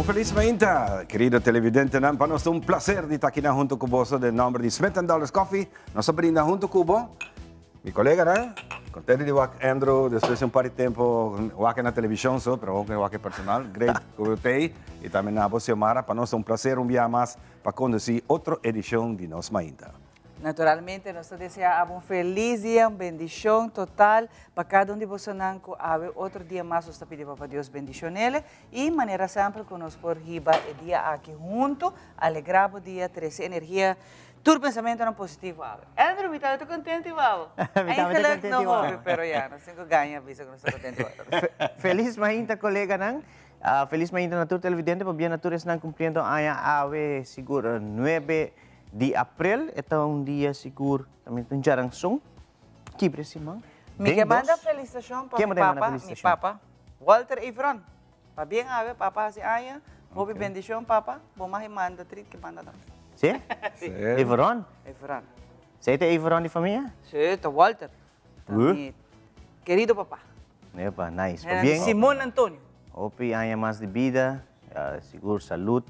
Un feliz mañana, querido televidente. Para nós é um prazer de estar aqui junto com você, de nome de Smith & Dollars Coffee. Nós brinda junto com o meu colega, né? Contente de ver Andrew, depois de par de tempo, ver na televisão, só, mas ver personal. Great que eu tenho. E também na você, Mara. Para nós é um prazer dia mais para conduzir outra edição de Nos Mañana. Naturalmente, nós desejamos um feliz dia, uma bendição total para cada um de vocês. Outro dia mais, nós pedimos para Deus bendição nele e maneira sempre que nós por riba o dia aqui junto, alegramos o dia, trazer energia, todo pensamento não positivo. Andrew, me está contente, Vavo? Ainda contente, não houve, mas já, nós temos que ganhar, avisa que nós estamos contentes. Feliz mañana, colega, nang. Feliz mañana, natur televidente, para bien natur estão cumprindo a ave seguro 9 de abril, ito ang dia siguro também tem jarang song. Kibre si Mang. Me manda felicitação para mi papa, Walter Ivron. Para bien ave, papa si Aya, mobi bendição papa, bomah manda tri que manda não. Si? Si. Ivron? Ivron. Sa ito Ivron di familia? Si, ito Walter. Querido papá. Epa, nice. Simon Antonio. Opi Aya mas de vida, siguro salud.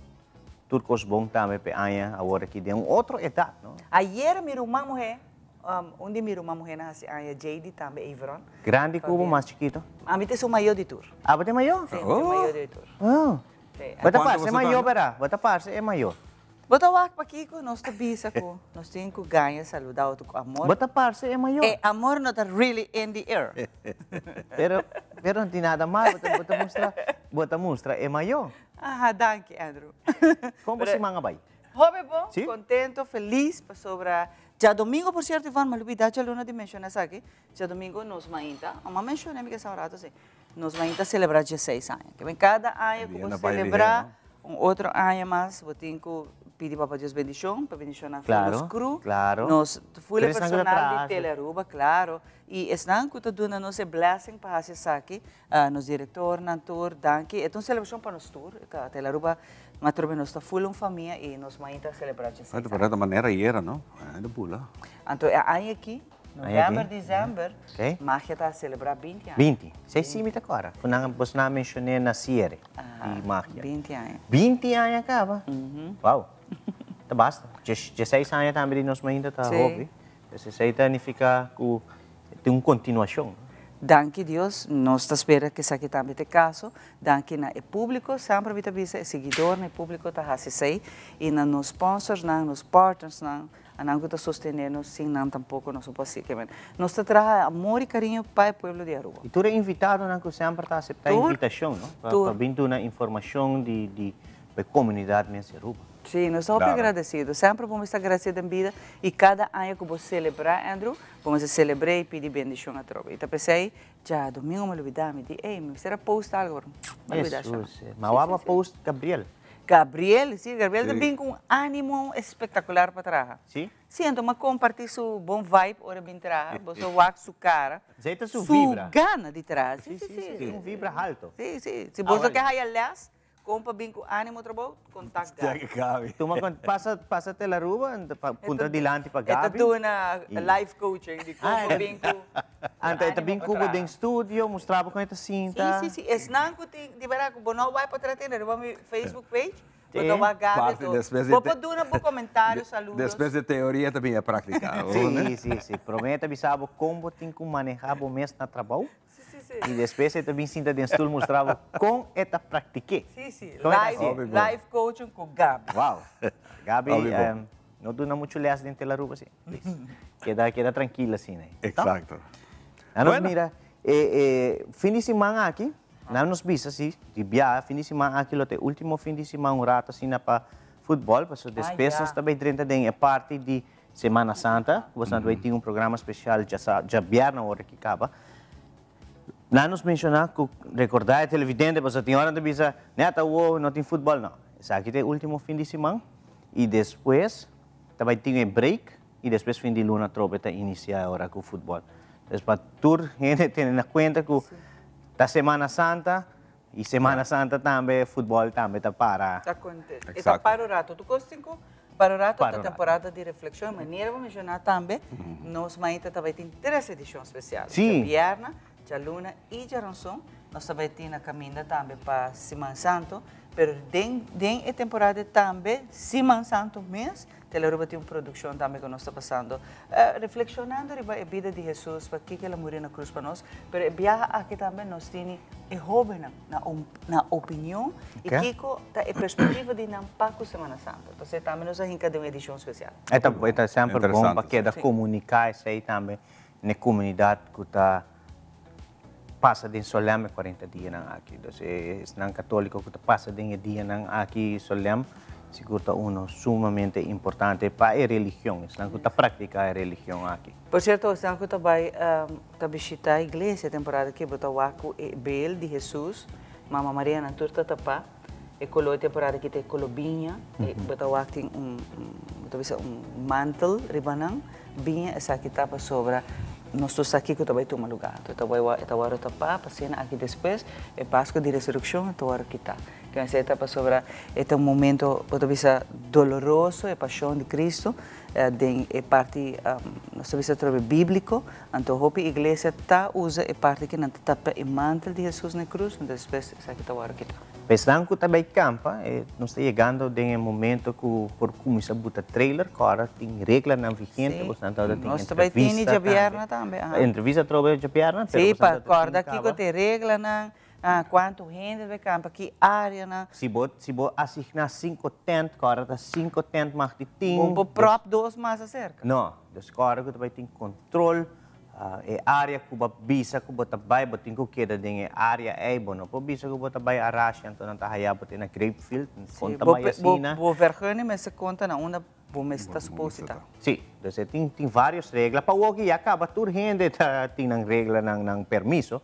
Turcos bom também pe Aya, agora que de outra idade, não? Ayer miro uma mulher, onde miro uma mulher na Aya, JD também, Ivron. Grande cubo, mais chiquito? A mim tem o maior de tour. Ah, você é maior? Sim, o maior de tour. Oh. Bota parce, é maior, pera. Bota parce, é maior. Bota wak pa Kiko, nós te bisa ko. Nós temos que ganhar, saludar o amor. Bota parce, é maior. É amor not really in the air. Pero não tem nada mal, bota mostra, é maior. Ah, danke, Andrew. Como você manga vai? Joven bom, ¿Sí? contento, feliz sobre... Já domingo, por cierto, Ivan, me olvidé já luna de mencionar aqui. Já domingo nos mainta, uma mencionei que essa hora assim. Nos mainta celebrar 16 anos. Que vem cada ano que você celebrar outro ano mais, você tem que pedir para Deus bendição, para bendicionar claro, os cru. Claro. Nos fui personal de Teleruba, claro. E estão que tudo na nossa blessing para fazer aqui, nos diretor, nantor, danke. É uma celebração para nós todos. A Teleruba, mas também nós estamos full família e nós mainta celebrar 16 anos. De maneira era, não? É de pula. Então, aí aqui, novembro, dezembro, Mágia está a celebrar 20 anos. 20? Sei sim, me agora. Você não mencionei na Sierra de Mágia. 20 anos. 20 anos acaba? Uau. Tá basta. 16 anos também nós ainda está hobby. 16 anos fica com uma continuação. Danke Deus, nós esperamos que isso aqui também tenha caso. Danke na público, sempre vita visa, seguidor no público está assim e nos sponsors, nos partners, não que está sostenendo, sim, não tampouco não sou possível. Nós traz amor e carinho para o povo de Aruba. E tu é invitado, não que sempre está aceitando a invitação, não? Para vir uma informação da comunidade nessa Aruba. Sim, nós estamos agradecidos. Sempre vamos estar agradecidos em vida. E cada ano que vamos celebrar, Andrew, vamos celebrar e pedir bendição a tropa. Então, pensei, já domingo me olvidar, me disse, ei, me será post algo? Jesus, mas post Gabriel. Gabriel também com ânimo espetacular para trás. Sim? Sim, então, mas compartilhar seu bom vibe, hora bem trás, você wax sua cara. Jeita sua vibra. Gana de trás. Sim, um vibra alto. Sim, sim. Se você quer raia aliás, compra bem com ânimo trabalho, contacta. Tu passa pela rua, punta dilante para Gabi. Ito na life coaching, de compra bem com anta ita bem cubo dentro estúdio, mostrava com esta cinta. Sim. Es não que de verdade, não vai para tratar, não vai Facebook page. Botou a Gabi, vou pôr um comentário, saludos. Depois de teoria também é prática. Sim. Prometa, bisabo, como tem que manejar o mês na trabalho. E depois eu também sinto dentro do mostrava com esta prática. Sim. Life coaching com Gabi. Uau. Gabi, não dura muito less dentro da rua, assim. Queda tranquila, assim, né? Exato. Então, mira, fim de semana aqui, não nos bisa, assim, de viagem, fim de semana aqui, o último fim de semana, um rato, assim, para futebol, para depois nós também dentro da parte de Semana Santa, você vai ter um programa especial, já viernes, na hora que acaba. Lá nos mencionar que recordar a televidente, você tem hora de dizer, não tem futebol, não. Esse aqui é o último fim de semana e depois também tem um break e depois fim de luna tropa para iniciar agora com o futebol. Então, para toda gente ter na conta que da Semana Santa e Semana Santa também, futebol também está para. Está contente. Está para o rato. Tu gostas para o rato da temporada de reflexão, maneira vou mencionar também, nós ainda também tem 3 edições especiais. Sim. Vierna, a Luna e a Ransom. nós também temos a caminho também para Semana Santo, mas dentro da temporada também, Semana Santo mês, Teleruba tem uma produção também que nós estamos passando, reflexionando sobre a vida de Jesus, para que ela morreu na cruz para nós, mas viaja aqui também nós temos a jovem na opinião e que a perspectiva de não para Semana Santa. Então, também nós temos uma edição especial. É sempre bom para que comunicar isso aí também na comunidade que está passa de solene 40 dias aqui. Então, os católicos que passa de dia aqui solene, seguro é sumamente importante para a religião, estão que praticar a religião aqui. Por certo, estão que vai visitar a igreja temporada que botar o bel de Jesus, Mama Maria na turta tapa, e colo temporada que tem colobinha, e botar o tem mantel ribanang, binha essa que tapa sobre nós estamos aqui que também toma lugar. Então vai tapa, passando aqui depois, é Páscoa de ressurreição, então agora que está. Que é etapa sobre este momento, pode ser doloroso, a paixão de Cristo, é parte, nós estamos trouxe bíblico, então a igreja está usa a parte que não tapa o mantel de Jesus na cruz, então depois essa que está agora que está. Pensando que também campa, nós estamos chegando em um momento que por começar a botar trailer, agora tem regra não vigente, você não tem nós também temos de vierna também. Entrevista trouxe de vierna, sim, para acordar aqui que tem regra não. Quanto gente vai campo aqui, área, né? Se você assignar 5 tentos, agora está 5 tentos mais de tem. Bom, próprio 2 mais acerca. Não, dos agora que vai ter controle, a área que você bisa que você vai, você tem que queda dentro da área é bom, não pode bisa que você vai arrastar, então não está aí, você na grapefield, conta mais assim, né? Vou vergonha, mas se conta na uma bom mês está suposto estar. Sim, você tem várias regras para o que acaba tudo rende tem uma regra não permisso,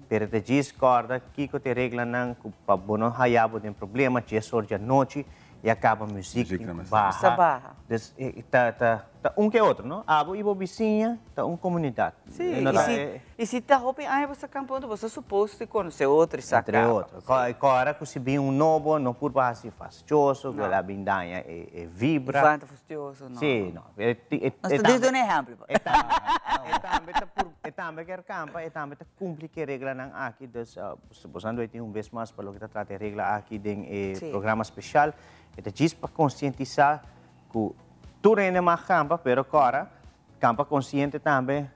pero te diz corda que tem regra não para bom não hayabo tem problema, já sorge a noite e acaba a música barra. Tá que é outro, não? Abo e vizinha, tá comunidade. Sim, e se tá roupa, você acampando, você suposto conhecer outro, saca? Entre outros. Agora que se vê novo, não por baixo fastioso, que a bindanha vibra. Fanta fastioso, não. Sim, não. Mas tu diz um exemplo. Também quer campa, também tá cumprir que regra não aqui, suposando que tem vez mais para o que tá trata regra aqui em programa especial, diz para conscientizar que tu rende mais campa, pero agora campa consciente também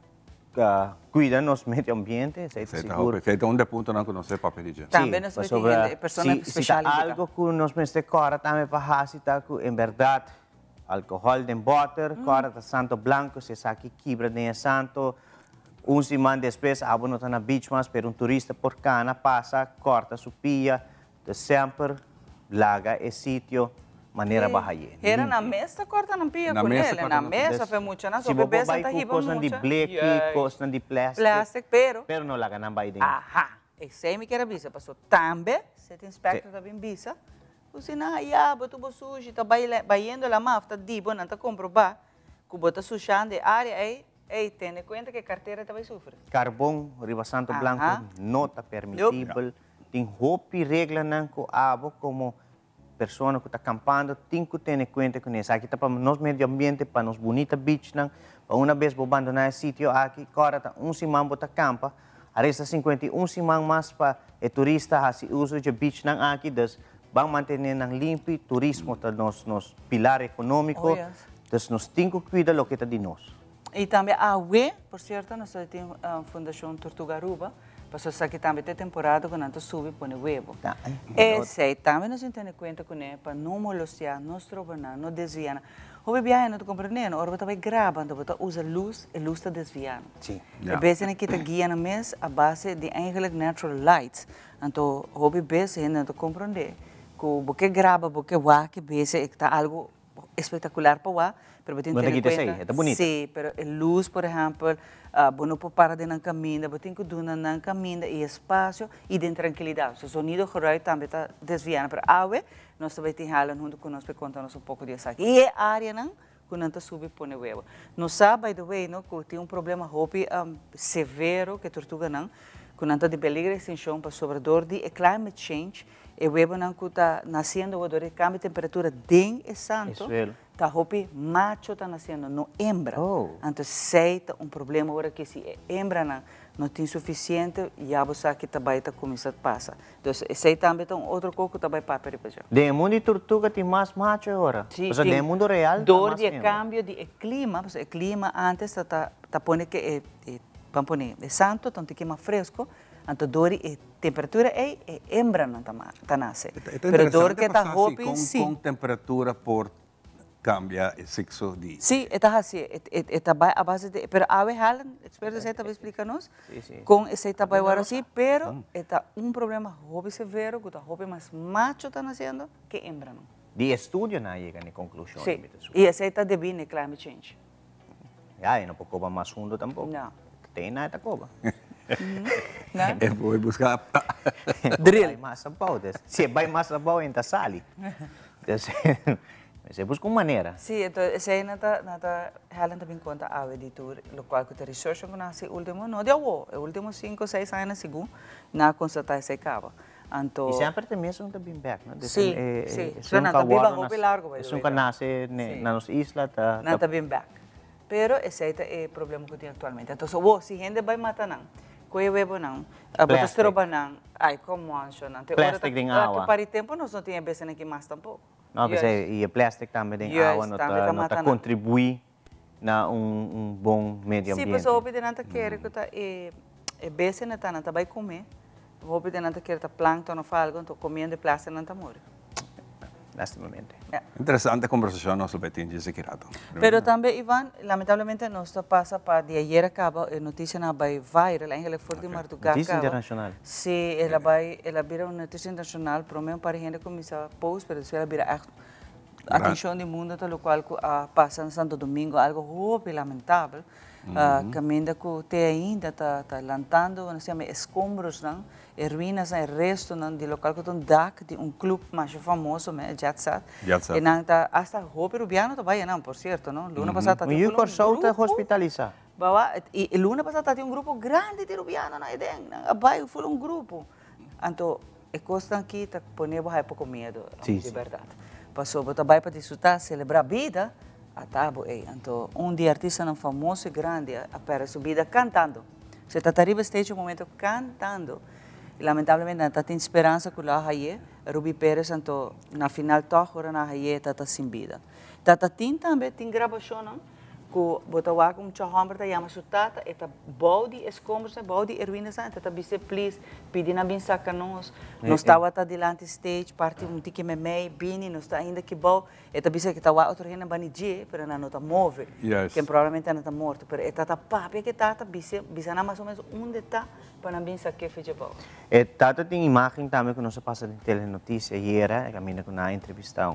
cuida nosso meio ambiente, seguro. Feito um ponto não conhecer papel de também nós temos pessoas especiais. Algo que nós mestre agora também para facilitar que em verdade álcool de water, agora tá santo branco, se sabe que quebra de santo. Semana depois, abo não está na beach mas pero turista por cana passa, corta sua pia, de sempre laga esse sítio. Maneira bahia. Era na mesa, corta na pia com ele. Na mesa foi muito, na sua bebê santa riba muito. Coisa de black, coisa de plástico. Plástico, pero não laga na bahia. Aha, esse aí me quer bisa, passou também, se tem inspector também bisa. Você não, já, botou bo sujo, tá baiando lá mais, tá dibo, não tá comprovar, que bota sujando a área aí. Tem conta que a carteira também sofre. Carvão, riba santo branco, não está permitido. Tem roupa e regra não que abo como pessoa que está acampando tem que ter em conta com isso. Aqui está para nosso meio ambiente, para nos bonita beach, não. Para uma vez vou abandonar esse sítio aqui, agora está semana para campa, a resta 51 semana mais para o turista fazer uso de beach não aqui, das vão manter não limpo, turismo está nos pilar econômico, das nós temos que cuidar do que está de nós. E também a UE, por certo, nós temos a Fundação Tortugaruba, para que também tem temporada que não sube põe o huevo. Esse também nós temos conta com ele para não molestar, não estrobanar, não desviar. O bebê não está compreendendo, agora você vai gravando, você usa luz e luz está desviando. Sim. A base que está guiando mesmo a base de eigenlijk natural lights. Então o bebê não está compreendendo. Que você grava, você vê que base está algo espetacular para lá. Pero tem que ter é bonito. Sim, pero a luz, por exemplo, não pode parar de não caminhar, tem que donar não caminhar e espaço e de tranquilidade. O sonido ruim também está desviando, pero agora nós também temos algo junto com nós para contar-nos pouco disso aqui. E a área não, que não está subindo por o huevo. Nós sabemos, by the way, que tem problema severo que tortuga não, que não está de peligro de extinção para sobredor de climate change. E o huevo não está nascendo, o cambio de temperatura dentro é santo. Tá roupa macho está nascendo, não hembra. Então, sei tá problema agora que se hembra não tem suficiente, já você que também está começando a passar. Então, esse aí também tem outro coco também para perceber. De mundo de tortuga tem mais macho agora. Sim, O sea, de mundo real dor de cambio de clima, porque o clima antes está pone que vamos poner é santo, então tem que mais fresco, então dor e temperatura é hembra não tá nasce. Pero dor que está roupa sim. Com temperatura por cambia o sexo de. Sim, está assim, está a base de, pero a ver, Alan, experto você também explica-nos, sim. com esse está bem agora assim, pero está problema roupa severo, que a roupa mais macho está nascendo que hembra não. De estudio na llega a conclusão. Sim, e esse está devido no climate change. Já, e não pode cobar mais fundo tampoco. Não. Tem nada coba. Não? Eu vou buscar. Drill. Vai mais sabaw. Se vai mais sabaw, então sali. Você busca uma maneira. Sim, então, esse aí não está realmente também conta a editor, o qual que a research que nasce último, não deu o último 5, 6 anos segundo, na constatar esse cabo. Então, e sempre tem mesmo que bem back, não? Sim, sim. Isso não está bem baixo, largo. Isso nunca nasce na nossa isla. Não está bem back. Pero esse aí é o problema que tem atualmente. Então, se a gente vai matar não, coisa bebo não, a botar estroba não, ai, como ancho não. Plástico de água. Que para tempo nós não tínhamos beça aqui mais tampouco. Não, e o plástico também tem água, não está contribui na bom meio ambiente. Sim, pessoal, o que não quer que tá beça não tá vai comer. O que não quer tá plâncton ou algo, então comendo plástico não tá morre. Lastimamente. Interessante conversação nós vai ter esse quirato. Pero também, Ivan, lamentavelmente nós passa para de ayer acaba a notícia na vai viral, ainda foi de madrugada. Notícia internacional. Sim, ela vira uma notícia internacional, para mim para a gente começar a post, pero ela vira atenção do mundo, tal qual passa em Santo Domingo, algo muito lamentável. Caminho que tem ainda está lantando, não sei, escombros, não? E ruínas, e resto de local que tem DAC, de clube mais famoso, Jet Set. E não está, hasta roupa rubiano também, não, por certo, não? Luna passada tem um grupo hospitalizado. E luna passada tem um grupo grande de rubiano na Eden, abaixo foi um grupo. Então, é coisa que está ponendo pouco medo, de verdade. Passou, botar para desfrutar, celebrar a vida. Então, de artista não famoso e grande para sua vida cantando. Você está arriba stage um momento cantando. E, lamentavelmente, não tem esperança que lá aí, Ruby Pérez, então, na final, agora na aí, está sem vida. Tem também gravação, não? Que botar com chahombre tá yama sutata eta balde escombros balde ruínas tá bise please pedindo a bem sacanos nós estava tá delante stage parte tique meme bini nós tá ainda que bom eta bise que tá outro rena banije pero não tá move que provavelmente não tá morto pero eta tá papi que tá bise na mais ou menos onde tá para bem saque fez bom tata tem imagem também que nós passa de telenotícia era a mina que na entrevista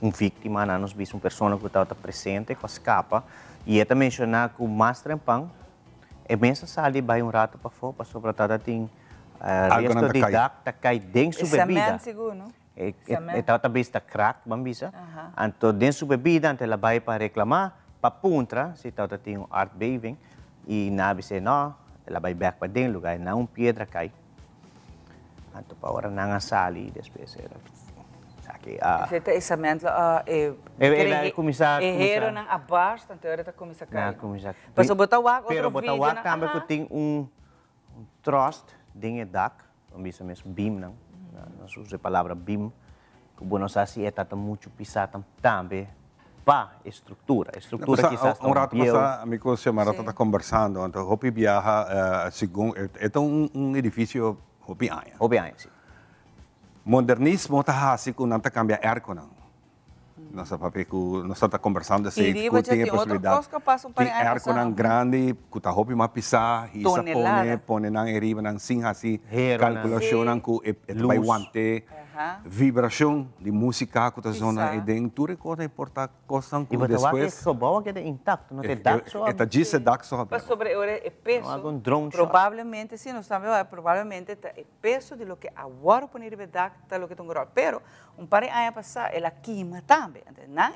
vítima na nos vimos pessoa que estava presente com as capas e ele mencionar que o mais trempão é mesmo sair vai rato para fora para sobre tata tem resto de dacta cai dentro da bebida tata vista crack bambisa então dentro da bebida então ela vai para reclamar para puntra se tata tem aardbeving e na bise não ela vai back para dentro lugar não pedra cai então para hora não sali depois essa mente hero ng abas tanto era começar a cair. Mas o botar o pero botar o também que tem trust dinge dak, bisa mesmo beam não usa a palavra beam, que bueno sabe é tata muito pisar também pa estrutura quizás rato passa amigo se Marata está conversando então Hopi viaja segundo é edifício Hopi Aya sim. Modernismo está assim que não está cambiando arco não. Nós estamos conversando assim que tem a possibilidade de arco não grande que está roupa mais pisar e se põe na eriva não sim assim calculação não que vai guante vibração de música que está zona e dentro tudo coisa importante coisa que depois só boa que é intacto não tem dac só está disse dac só mas sobre o peso provavelmente sim nós sabemos provavelmente o peso de lo que agora põe de dac está lo que tem grau pero par de anos passar ela queima também não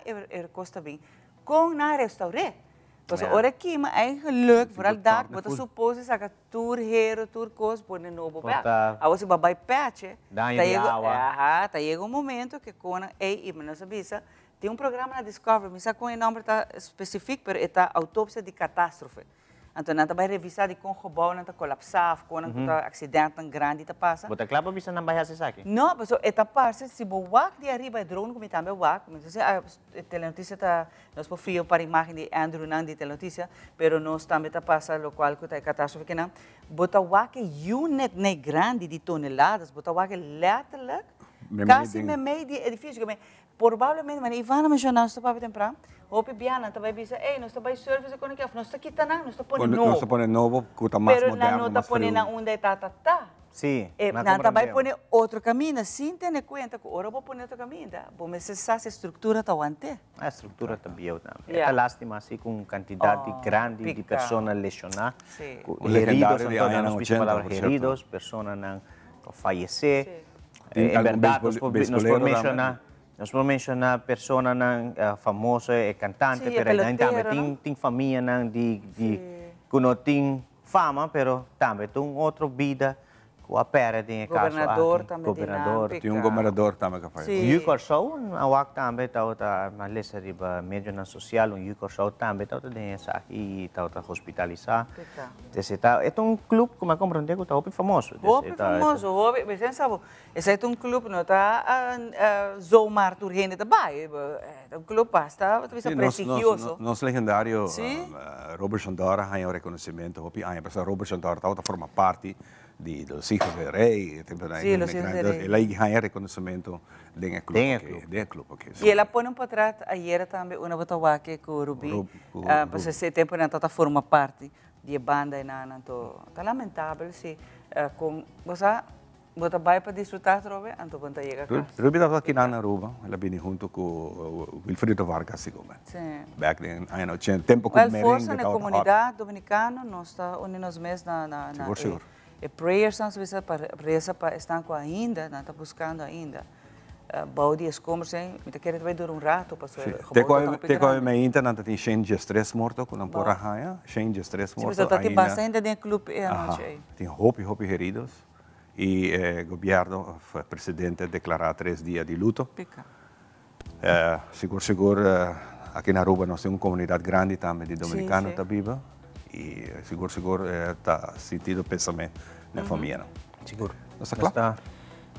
costa bem com na restaurante dus ora queima é geluk vooral daar wat er suppose saca tour hero tour cos por de novo pé a você babai patch tá chega momento que quando e nós sabia tem programa na Discovery me sabe qual é o nome tá específico pero é autópsia de catástrofe Então, nós vai revisar de como o gebouw não colapsar, quando um acidente tão grande está passa. Bota claro, bisa nang bahasa sa akin. Não, mas esta parte, se o WAC de arriba é drone, como também o WAC, mas a telenotícia está, nós por fio para a imagem de Andrew não de telenotícia, pero nós também está passando, o qual que está catástrofe que não, bota o WAC unit nem grande de toneladas, bota o WAC letterlijk, quase meio de edifício, provavelmente, mas Ivana mencionou, nós estamos temprano, Hopi Biana, também dizer, ei, nós estamos serviço com que nós está quitando, nós está pondo novo. Nós está pondo novo, que está mais moderno, pero não está pondo na onde tá. Sí, Nós também põe outro caminho, sem ter em conta que agora vou pôr outro caminho, bom, mas essa estrutura está aguante. A estrutura também é uma lástima assim com quantidade grande de pessoas lesionadas, heridos, então não se palavra heridos, pessoas não falecer. Em verdade, nós podemos mencionar pessoas famosas e cantantes, mas também tem família que não tem fama, mas também tem outra vida. O pera tem governador caso também tem governador também que faz. O Yukorsau, awak também está malesa riba medyo na social, o Yukorsau também está tem essa aqui está hospitalizado. Então, é um clube como eu compreendo que está muito famoso. Muito famoso, você sabe, esse é um clube não está Zomar Turgene também, é um clube bastante prestigioso. Nosso legendário Robert Sandora tem um reconhecimento, Robert Sandora está forma parte de los hijos del rey, ele ganha reconhecimento dentro do clube. E ela põe para trás, ayer também, uma botawa que o Rubi, para esse tempo não está forma parte da banda e não está lamentável, sim, com você bota vai para desfrutar, Rubi, então quando chega cá. Rubi estava aqui na Aruba, ela vinha junto com Wilfrido Vargas, sim. Back then, tinha tempo com merengue. Força na comunidade dominicana, nós está unidos mesmo na seguro. E prayers não se reza para estar com ainda, não está buscando ainda. Baudi escombros, me quer vai durar rato para sua. Te coi me inta não tem Shane de stress morto com não porra raia, Shane de stress morto. Sim, mas tem bastante dentro do clube tem hopi heridos e o governo, o presidente declarou 3 dias de luto. Seguro aqui na Aruba nós temos uma comunidade grande também de dominicanos que viva. E seguro está sentindo pensamento na família. Seguro. Está claro?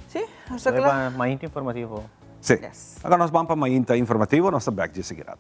Sim, está claro. Mais informativo. Sim. Agora nós vamos para mais informativo, nós estamos back de seguida.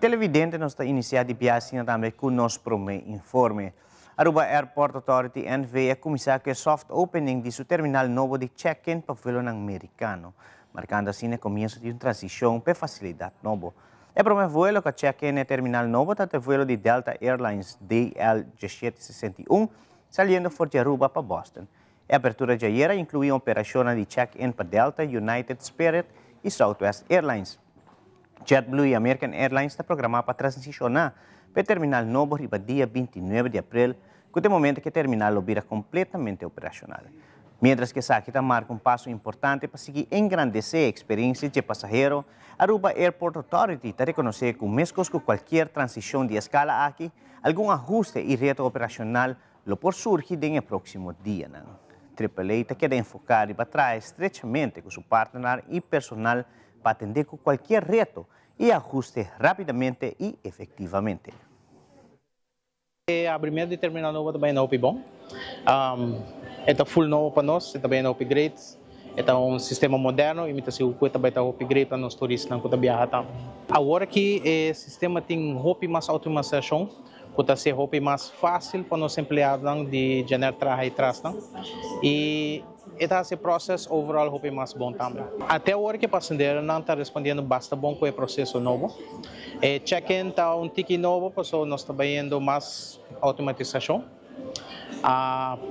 Televidente nos está iniciando a viagem também com nosso primeiro informe. Aruba Airport Authority NV começou com a soft opening de seu terminal novo de check-in para o voo americano, marcando assim o começo de uma transição para facilidade novo. O primeiro voo que check-in no terminal novo está o voo de Delta Airlines DL1761, saindo de Aruba para Boston. A abertura de ayer incluía operações de check-in para Delta, United Spirit e Southwest Airlines. JetBlue e American Airlines está programado para transicionar para o terminal novo no dia 29 de abril, com o momento que o terminal virá completamente operacional. Mientras que essa aqui marca passo importante para seguir engrandecer a experiência de passageiro, Aruba Airport Authority está reconhecendo que mesmo com qualquer transição de escala aqui, algum ajuste e reto operacional lo por surgir no próximo dia. AAA está querendo enfocar e trabalhar estrechamente com seu partner e personal para atender com qualquer reto e ajuste rapidamente e efetivamente. O abrimento de terminal novo também é bom. É full novo para nós, também é upgrade. É um sistema moderno e muitas vezes também é upgrade para nós turistas que viajam. Agora que o sistema tem mais automatização, pode ser mais fácil para os empregados de generar trabalho e trás. E esse processo overall é mais bom também. Até agora que o passageiro não está respondendo bastante bom com o processo novo. Check-in está ticket novo, porque nós estamos vendo mais automatização.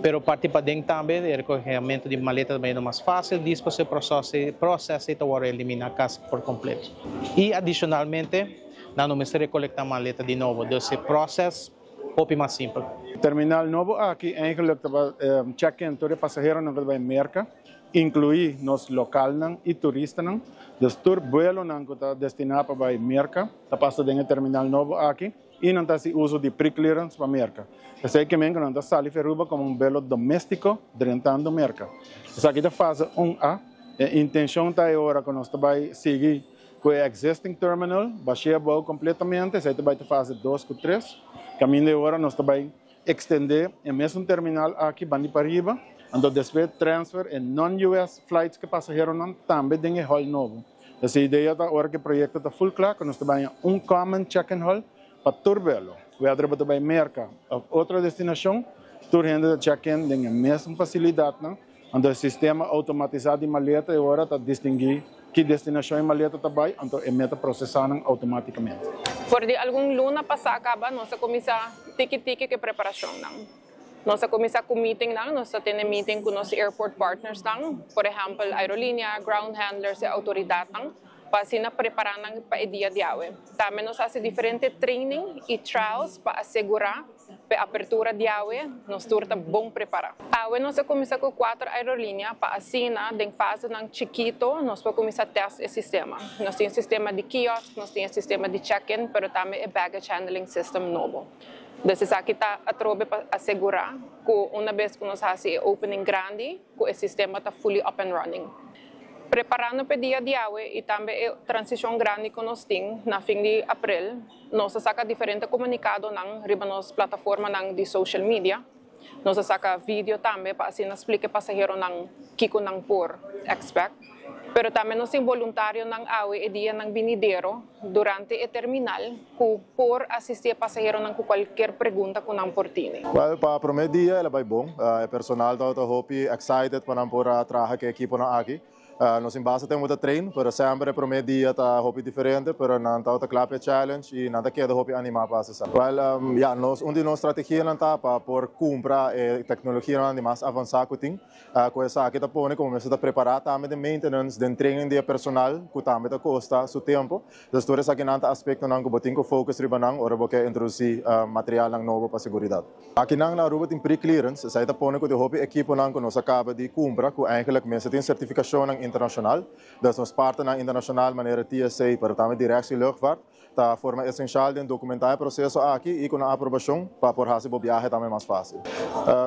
Pero parte para dentro também, o recolhimento de maleta também é mais fácil, depois o processo agora elimina casa por completo. E adicionalmente, não precisa recolectar maleta de novo, esse processo é mais simples. Terminal novo aqui eigenlijk check-in todo passageiro não vai merca incluir nos local e turista nang, dus tour vuelo nang kuta destinado para merca, ta passa dentro terminal novo aqui, e não tá se uso de pre-clearance para merca. Esse aqui mesmo não tá sali feruba como velo doméstico drentando merca. Essa aqui da fase 1A, a intenção tá agora que nós vai seguir com o existing terminal, baixar a completamente, esse aí vai ter fase 2 com 3, caminho de agora nós vai extender o mesmo terminal aqui, bandi para riba, então depois transfer em non-US flights que passageiro não também tem hall novo. Essa ideia da hora que o projeto está full claro, que nós vai common check-in hall para turbelo. O outro vai merca, outra destinação, tur rende de check-in tem a mesma facilidade, não? Então o sistema automatizado de maleta agora está distinguir que destinação e maleta também, então emite processando automaticamente. Por de algum luna passar acaba, nós começar tiki-tiki que preparação não. Nós começar com meeting não, nós temos meeting com nossos airport partners não, por exemplo, aerolínea, ground handlers e autoridade não, para assim preparar para o dia de hoje. Também nós fazemos diferentes training e trials para assegurar a abertura de hoje, nós estamos bom preparados. Hoje nós começamos com 4 aerolíneas para assim, em fase chiquito, nós vamos começar a testar o sistema. Nós temos sistema de kiosk, nós temos sistema de check-in, mas também o baggage handling system novo. Então, aqui está a trobe para assegurar que uma vez que nós fazemos opening grande, que o sistema está fully up and running. Preparando para o dia de hoje e também a transição grande que nós temos na fim de abril, nós saca diferentes comunicados na nossa plataforma de social media. Nós saca vídeo também para assim explicar passageiro que nang por expect. Pero também nós temos voluntário e dia vinidero durante o terminal por assistir passageiro com qualquer pergunta que não por tine. Well, para o primeiro dia ela vai bom. O personal está hopi excited para por trabalhar com a equipe aqui. Nós em base temos o treino, pero sempre o primeiro dia está hopi diferente, pero não está claro challenge e nada queda hopi animar para acessar. Well, nós de nossa estratégia não está para por comprar tecnologia mais avançada que tem. Com essa aqui está pondo como você está preparado também de maintenance, de training de personal, que também está custa seu tempo. Das todas aqui não aspecto não que botem que focus riba não, ora porque introduzir material novo para segurança. Aqui não na ruba tem pre-clearance, sai está pondo que de hopi equipo não que nós acaba de comprar, que eigenlijk mensen tem certificação internacional. Dus ons partner internacional, maneira TSA, para também direção luchtvaart, da forma essencial de documentar o processo aqui e com a aprovação para por fazer o viagem também mais fácil.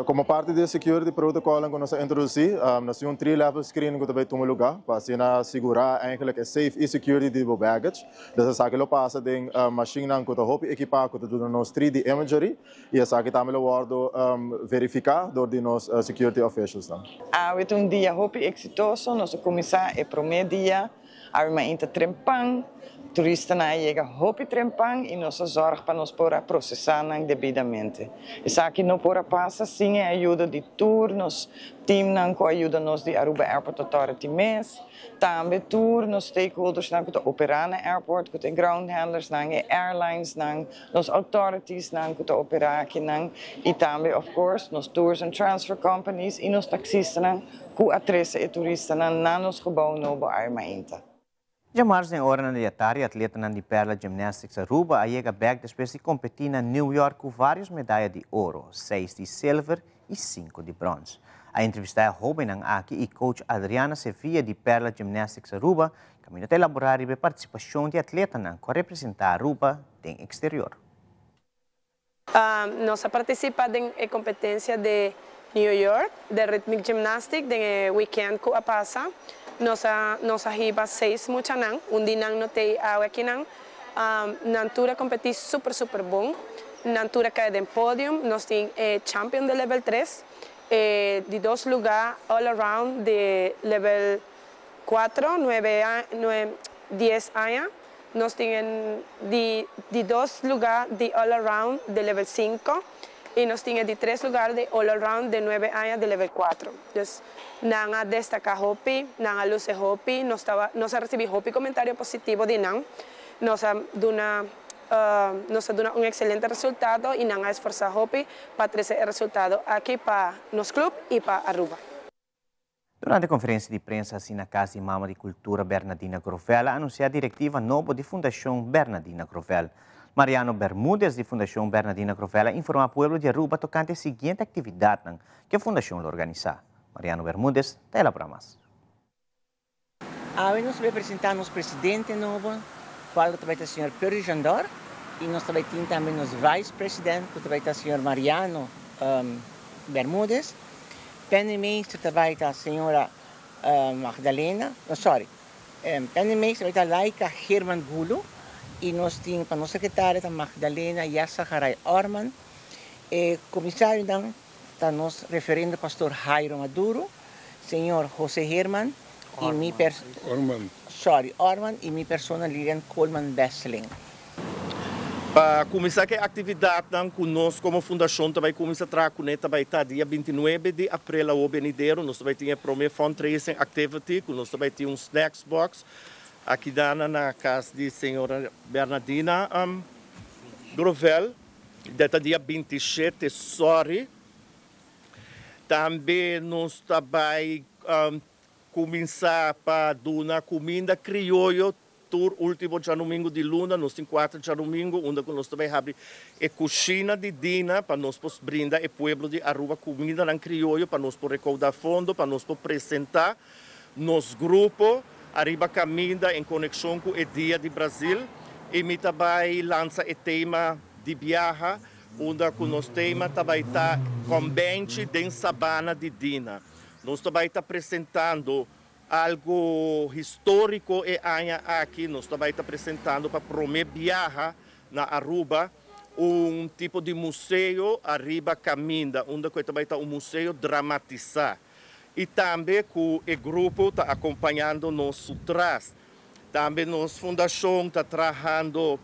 Como parte do security protocol que nós introduzimos, nós temos 3-level screening que também toma lugar para assim assegurar eigenlijk a safe e security do baggage. Dus essa aqui lo passa de machine que está hopi equipar que do nos 3D imagery e essa aqui também lo guardo verificar door de nos security officials dan. Hoje dia hopi exitoso, nós começar o primeiro dia, ainda trempang, turista na chega hopi trempang e nós zorg para nós para processar devidamente. Isso aqui não pode passar sem a ajuda de tour, nos team não com a ajuda nós de Aruba Airport Authority MES, também tour, nos stakeholders não que operar na airport, que tem ground handlers não, airlines não, nos authorities não que operar aqui não, e também of course nos tours and transfer companies e nos taxistas não, que atressa e turista não na nos gebouw novo armainta. Já mais em hora na diária, atleta de Perla Gymnastics Aruba a chega back depois de competir na New York com várias medalhas de ouro, 6 de silver e 5 de bronze. A entrevista é Robin aqui e coach Adriana Sevilla de Perla Gymnastics Aruba, caminho a elaborar a participação de atleta que representar Aruba em exterior. Nós participamos em competência de New York, de Rhythmic Gymnastics, de weekend que passa. Nós arriba 6 mucha nang, dia não tem aqui nang, na altura competir super bom, na altura cai em pódio, nós temos champion de level 3, de 2 lugares all around de level 4, 10 anos, nós temos de 2 lugares de all around de level 5, e nós tínhamos de 3 lugares de all around de 9 anos de level 4. Então, nós destaca Hopi, nós luce Hopi, nós recebemos Hopi comentário positivo de nós duna excelente resultado e nós esforçamos Hopi para trazer o resultado aqui para nosso clube e para Aruba. Durante a conferência de prensa na Casa de Mama de Cultura Bernardina Grovel, anunciou a diretiva nova de Fundação Bernardina Grovel. Mariano Bermúdez, de Fundação Bernardina Grovel, informou ao povo de Aruba tocante a seguinte atividade que a Fundação organiza. Mariano Bermúdez, tela para más. Hoy nos representamos presidente novo, qual também está o senhor Pedro Jandor, e nós também temos vice-presidente, que também está o senhor Mariano Bermúdez. Pennemeester também está a senhora Magdalena, Pennemeester também está Laika Herman Gulo, e nós temos para nossa secretária a Magdalena Yassaharay Orman, e comissário está nos referendo pastor Jairo Maduro, senhor José Herman, Orman e minha persona Lilian Coleman Bessling. Para começar a atividade conosco como fundação também começa a trabalhar com também dia 29 de abril ao venideiro nós também tinha promer fundraising activity nós também tinha um snacks box aqui na casa de senhora Bernardina Grovel data dia 27 também nós também começar para dar comida crioulo tour último dia domingo de luna, nós temos 4 dia domingo, onde nós também abrimos a cozinha de Dina para nós brindar o povo de Aruba comida na crioulo para nós recaudar fundo, para nós apresentar nos grupo Arriba Caminda em conexão com o Dia de Brasil e me também lança o tema de viagem, onde o nosso tema também está convente de Sabana de Dina. Nós também estamos apresentando algo histórico e aqui. Nós também estamos apresentando para promover viagem na Aruba, tipo de museu Arriba Caminda, onde também está um museu dramatizar. E também com o grupo está acompanhando nosso trás. Também nossa fundação está trabalhando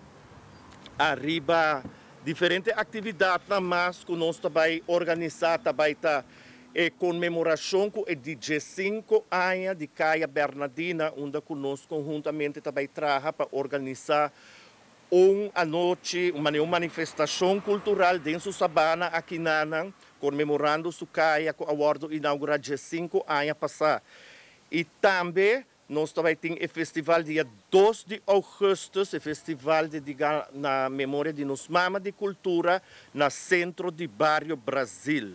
Arriba diferentes atividades, mas que nós também organizamos, também está comemoração com de 15 anos de Caia Bernardina, onde conosco conjuntamente também trabalha para organizar uma noite, uma manifestação cultural dentro da Sabana aqui na comemorando sua Caia com a bordo inaugurar 15 anos passar. E também nós também temos o festival dia 2 de agosto, o festival dedicado na memória de nos mamas de cultura no centro de Barrio Brasil.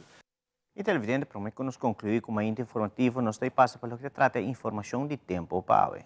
E televidente, prometo que nos concluir com uma informativo, nós daí passa para o que trata de informação de tempo para hoje.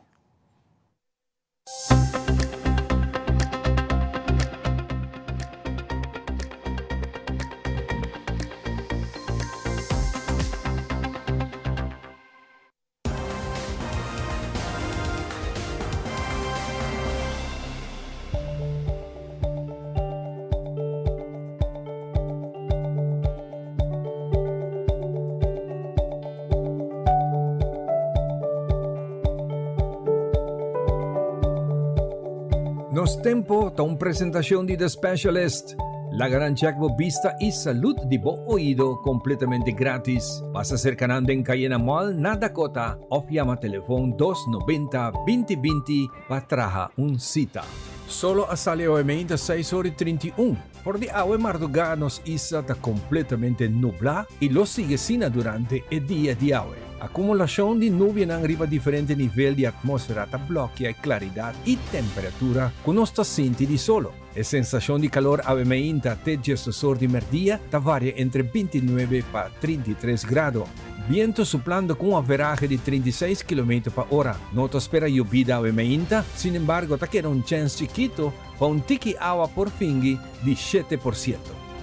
Nos tempo da presentação de The Specialist, la garantia que vista e saúde de bom ouído completamente grátis. Passa ser canando em Cayena Mall na Dakota ou llama telefone 290-2020 para traja cita. Solo a sale ovviamente 6:31. Por de agua madrugada nos isa está completamente nublada e lo sigue sina durante el día de hoy. Acumulação de nuvem arriba a diferente nível de atmosfera ta bloquea claridade e temperatura que nós está sentindo de solo. A sensação de calor avementa até gestor de merdia ta varia entre 29 para 33 graus. Viento soplando com uma veragem de 36 km por hora. Não espera lluvia avementa, sin embargo, ta queda chance chiquito para tiki agua por fingi de 7%.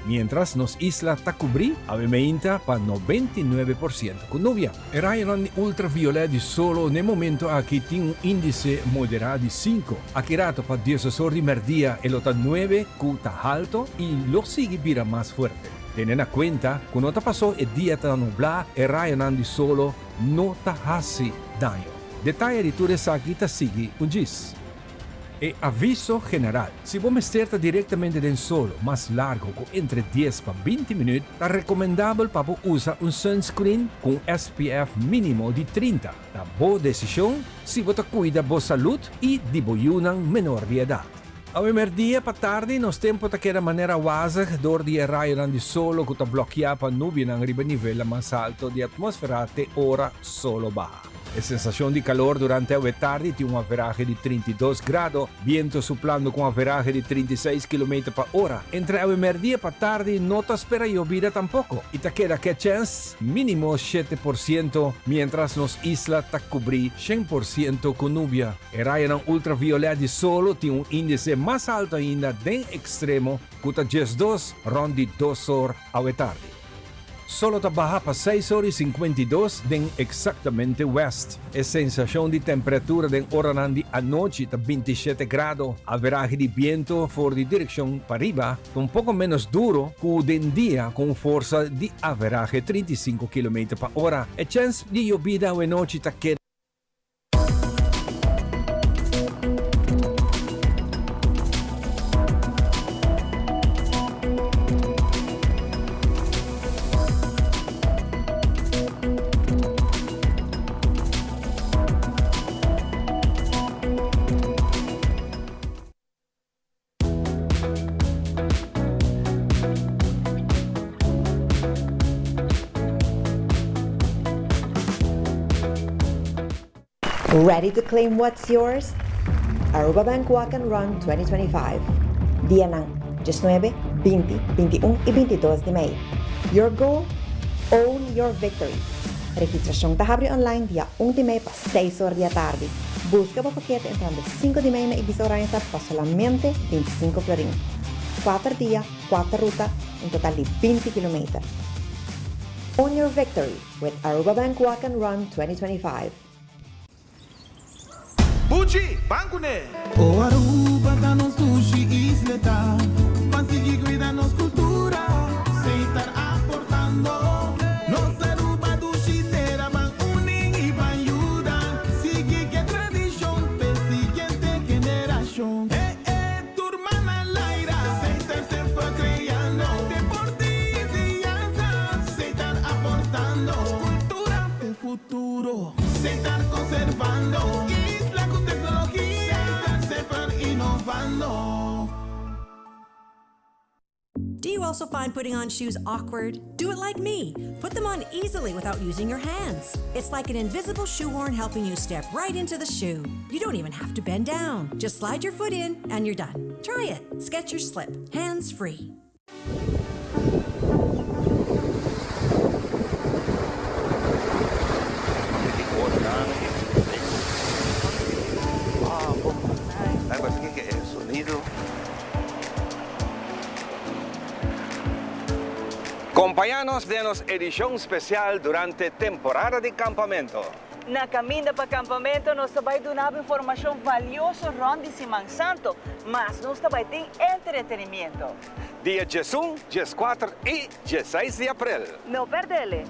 Mientras nos isla ta cubrí avementa para 99% con nubia. El rayon ultravioleta di solo nel momento aquí tiene un índice moderado de 5. Aquerato para 10 horas de merdia el ota 9 cuta alto y lo sigue vira más fuerte. Tenen en cuenta que no te pasó el día tan nublado, el rayon di solo no te hace daño. Detalle de tu aquí te sigue un gis. E aviso general, si vos mesterta diretamente del solo más largo con entre 10 para 20 minutos, es recomendable para usar un sunscreen con SPF mínimo de 30. La buena decisión si vos te cuida de salud y de un menor de edad. A merdia para tarde, nos tempo ta queda maneira wazig door die rayon di solo que ta bloquea pa nubie nang riba nivel más alto de atmosfera te ora solo baja. A sensação de calor durante a tarde tem uma averagem de 32 graus, viento soplando com averagem de 36 km por hora. Entre a meio-dia para tarde, não te espera llovida tampoco. E te queda que chance mínimo 7%, mientras nos isla te cobrir 100% com nubia. A raia ultravioleta de solo tem um índice mais alto ainda de extremo, que está 2 rond de 2 horas a tarde. Solo te baja para 6 horas e 52 den exatamente west. A sensação de temperatura den hora de a noite está 27 graus. A averagem de viento for de direção para arriba, um pouco menos duro que o den dia com força de averagem 35 km por hora. A chance de llovida a noite está queda. Ready to claim what's yours? Aruba Bank Walk and Run 2025. Día ng 19, 20, 21 y 22 de May. Your goal? Own your victory. Registración tahabri online dia 1 de May pa 6 horas da tarde. Busca o paquete entrando 5 de May na Ibiza Oranza pa solamente 25 florin. 4 dias, 4 rutas, um total de 20 km. Own your victory with Aruba Bank Walk and Run 2025. Bucci, banco ne! O Aruba da nos sushi isleta, consegui cuidar nos cultura, sem estar aportando. Nos Aruba do Chitera van uning e van ayuda, sigue que tradição, pe siguiente generação. Turma na laira, sem estar sempre criando, deporte e criança, sem estar aportando, cultura e futuro, sem estar conservando. Do you also find putting on shoes awkward? Do it like me. Put them on easily without using your hands. It's like an invisible shoehorn helping you step right into the shoe. You don't even have to bend down. Just slide your foot in and you're done. Try it. Skechers Slip. Hands free. Acompáñanos de nos edición especial durante temporada de campamento. Na caminho para campamento, nós também damos informação valiosa ronde Simão Santo, mas nós também tem entretenimento. Dia 11, 14 e 16 de abril. Não perdele.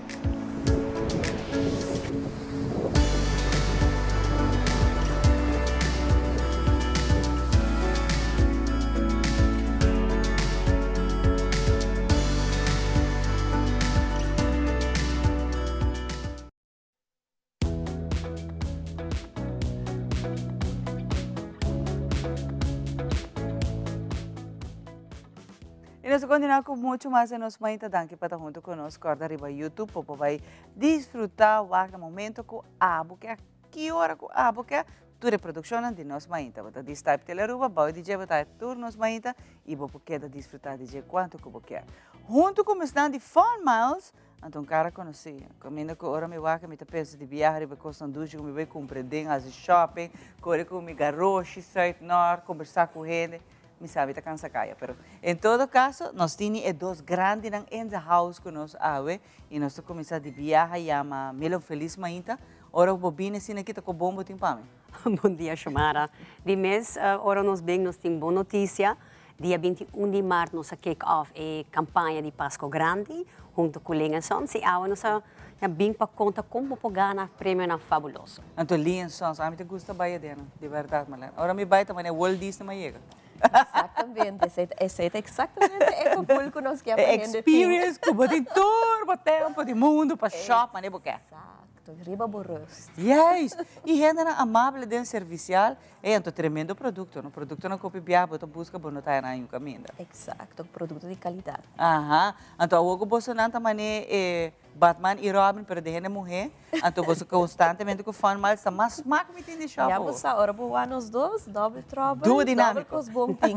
E nós continuamos com muito mais em nosso mãe, danke para estar junto conosco, corda arriba YouTube, para vai desfrutar o momento com a boca, que hora com a boca, toda a produção de nosso mãe, para destacar pela rua, vai DJ para tour nosso mãe e vou poder desfrutar DJ quanto que quer. Junto com o stand de Fun Miles, então cara conheci, comigo com hora me vai que me pensa de viagem, para costar duas, me vai compreender as shopping, correr com mi garroche, site nord, conversar com gente. Me sabe, está cansa caia, pero em todo caso, nós temos dois grandes in the house que nós ave e nós começamos de viagem chama Melo Feliz Mainta. Ora o bobine sina kita com bombo tim pame. Bom dia, Shumara. De mês, ora nós bem nós temos boa notícia. Dia 21 de março nós kick-off a campanha de Páscoa Grande junto com o Lingenson. Se awa nós bem para conta como poder ganhar prêmio na fabuloso. Então Lingenson, a mim te gusta baia dela, de verdade, Malena. Ora me baia também é Walt Disney Maiega. Exatamente, esse é exatamente o cool que nós queremos. Experience, como de tour, para tempo, de mundo, para shop, mas não quer. Exato, riba borroso. Yes, e gente amável de servicial, é um tremendo produto, um produto não copia biabo, tu busca para não estar em caminho. Exato, produto de qualidade. Aham, então o que você não também é Batman e Robin, pero de gente mulher, então você constantemente com fun miles, está mais smack me tem de shop. Já você ora boa nos dois, double trouble, Duo dinâmico. double com os bom things.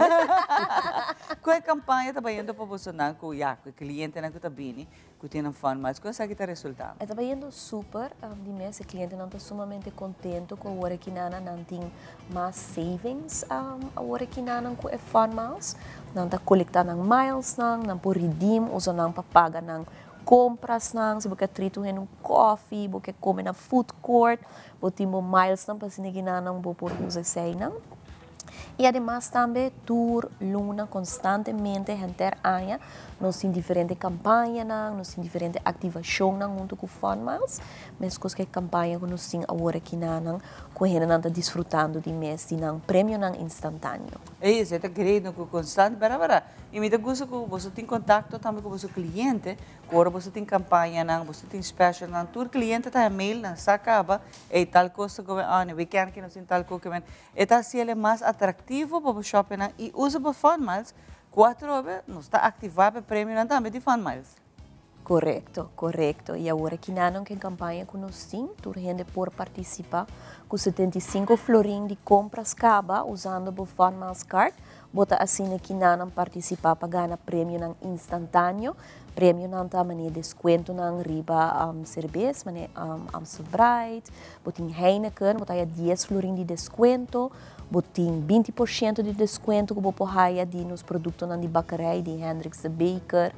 Qual é a campanha está indo para você não com o cliente não que está bem, que tem um fun miles, qual é que está resultado? Está indo super, de mês, o cliente não está sumamente contente com o hora que não tem mais savings, a hora que não com o fun miles, não está coletando miles, não por redeem, usa não para pagar não compras não, se você trito em coffee, você come na food court, você tem miles não para se não por usar sei não. E además também tour luna constantemente enter año, nós temos diferentes campanhas, nós temos diferentes ativações junto com Fun Miles, mas com que campanha que nós temos agora aqui não, com a gente não está desfrutando de mês de não prêmio não instantâneo. É isso, é great, não constante, para. E me dá gosto que você tem contato também com o seu cliente, agora você tem campanha não, você tem special não, tour cliente está e-mail não, sacaba, é tal coisa que o weekend que nós tem tal coisa que é tal se ele é mais atrativo para o shopping não, e usa para Fun Miles. 4 horas, não está ativado para prêmio não também de Fun Miles. Correto. E agora que não que campanha que nós temos, tu gente por participar com 75 florim de compras caba usando o Fun Miles Card, bota assim que não participar para ganhar prêmio não instantâneo, prêmio não também desconto não riba cerveja, mané Amstel Bright, bota Heineken, bota 10 florim de desconto. Botim 20% de desconto que você raia de nos produtos de bacarai de Hendrix the Baker.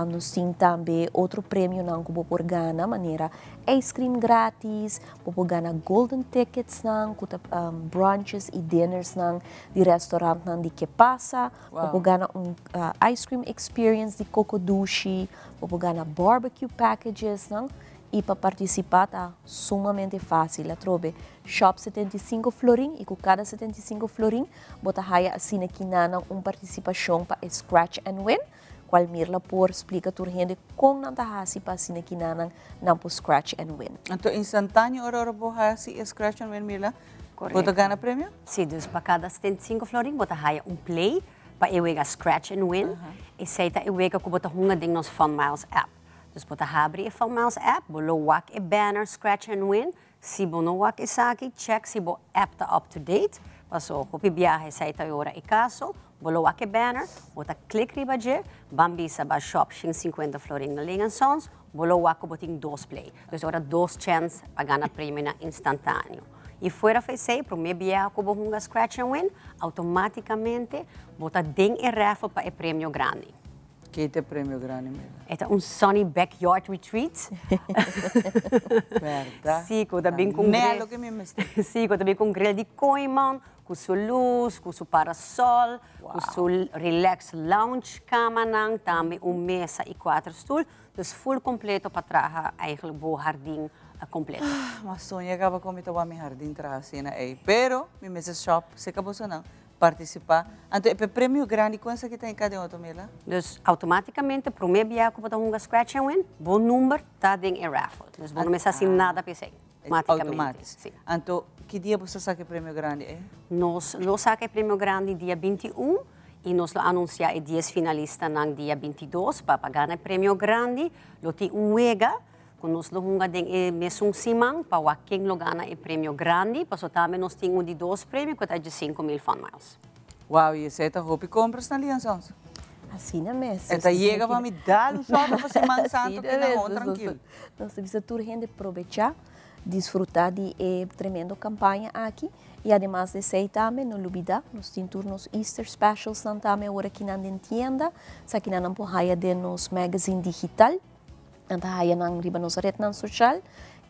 Nós temos também outro prêmio não que você ganha, maneira ice cream grátis, você ganha golden tickets não, com brunches e dinners não de restaurante não de que passa, você ganha ice cream experience de Cocodushi, você ganha barbecue packages não. E para participar está sumamente fácil. A trobe shop 75 florim e com cada 75 florim bota raia assim aqui na participação para Scratch and Win. Qual mirla por explica tu gente com nanta hasi para assim aqui na por Scratch and Win. Então instantâneo hora boa hasi Scratch and Win mirla. Correto. Bota ganha prêmio? Sim, dus para cada 75 florim bota raia play para eu Scratch and Win. E seita eu que bota hunga ding nos Fun Miles app. Dus bota abrir a Fun Miles app, bolo wak e banner Scratch and Win. Si bono wak isa aqui, check se bo app tá up to date. Paso kopi biyahe sa ita ora e caso, bolo wak e banner, bota click riba je, bambi sa ba shop 50 florin na lingan sons, bolo wak ko boting 2 play. Dus ora 2 chance pagana prêmio na instantâneo. E fora fez sei, pro me biyahe ko bohunga Scratch and Win, automaticamente bota ding e raffle pa e prêmio grande. Que é prêmio grande mesmo? É sunny backyard retreat. Verdade? Sim, também com grill. Que me Sim, também com grill de coimão, com sua luz, com seu parasol, com seu relax lounge cama, também mesa e 4 stools. Então, full completo para trabalhar eigenlijk o jardim completo. Mas sonha acaba com meu jardim assim, né? Pero, minha mesa shop, se acabou não. Participar. Então, é prêmio grande, quanto que tem cada outro, Mila? Dus automaticamente, para o meu biaco, para um Scratch and Win, bom número, está em raffle. Dus, não começa assim nada para você. Automaticamente. Sim. Então, que dia você saca prêmio grande? Nós saca prêmio grande dia 21 e nós anunciamos 10 finalistas no dia 22 para pagar o prêmio grande. Nós temos wega. Kung nós lunga ding mesong simang, para quem logana e prêmio grande, paso também nós temos de 2 prêmios, que é de 5,000 Fun Miles. Uau, e você está roupa e compras na aliança? Assim na mesa. Então chega para me dar um shopping para Semana Santa, que não é tranquilo. Nós temos a tour gente aproveitar, desfrutar de tremenda campanha aqui. E además de ser também, não olvidar, nós temos turnos Easter Specials também, agora aqui na tienda, aqui na Nampohaya de nos magazine digital. Nanta haya nang riba nos red nan social.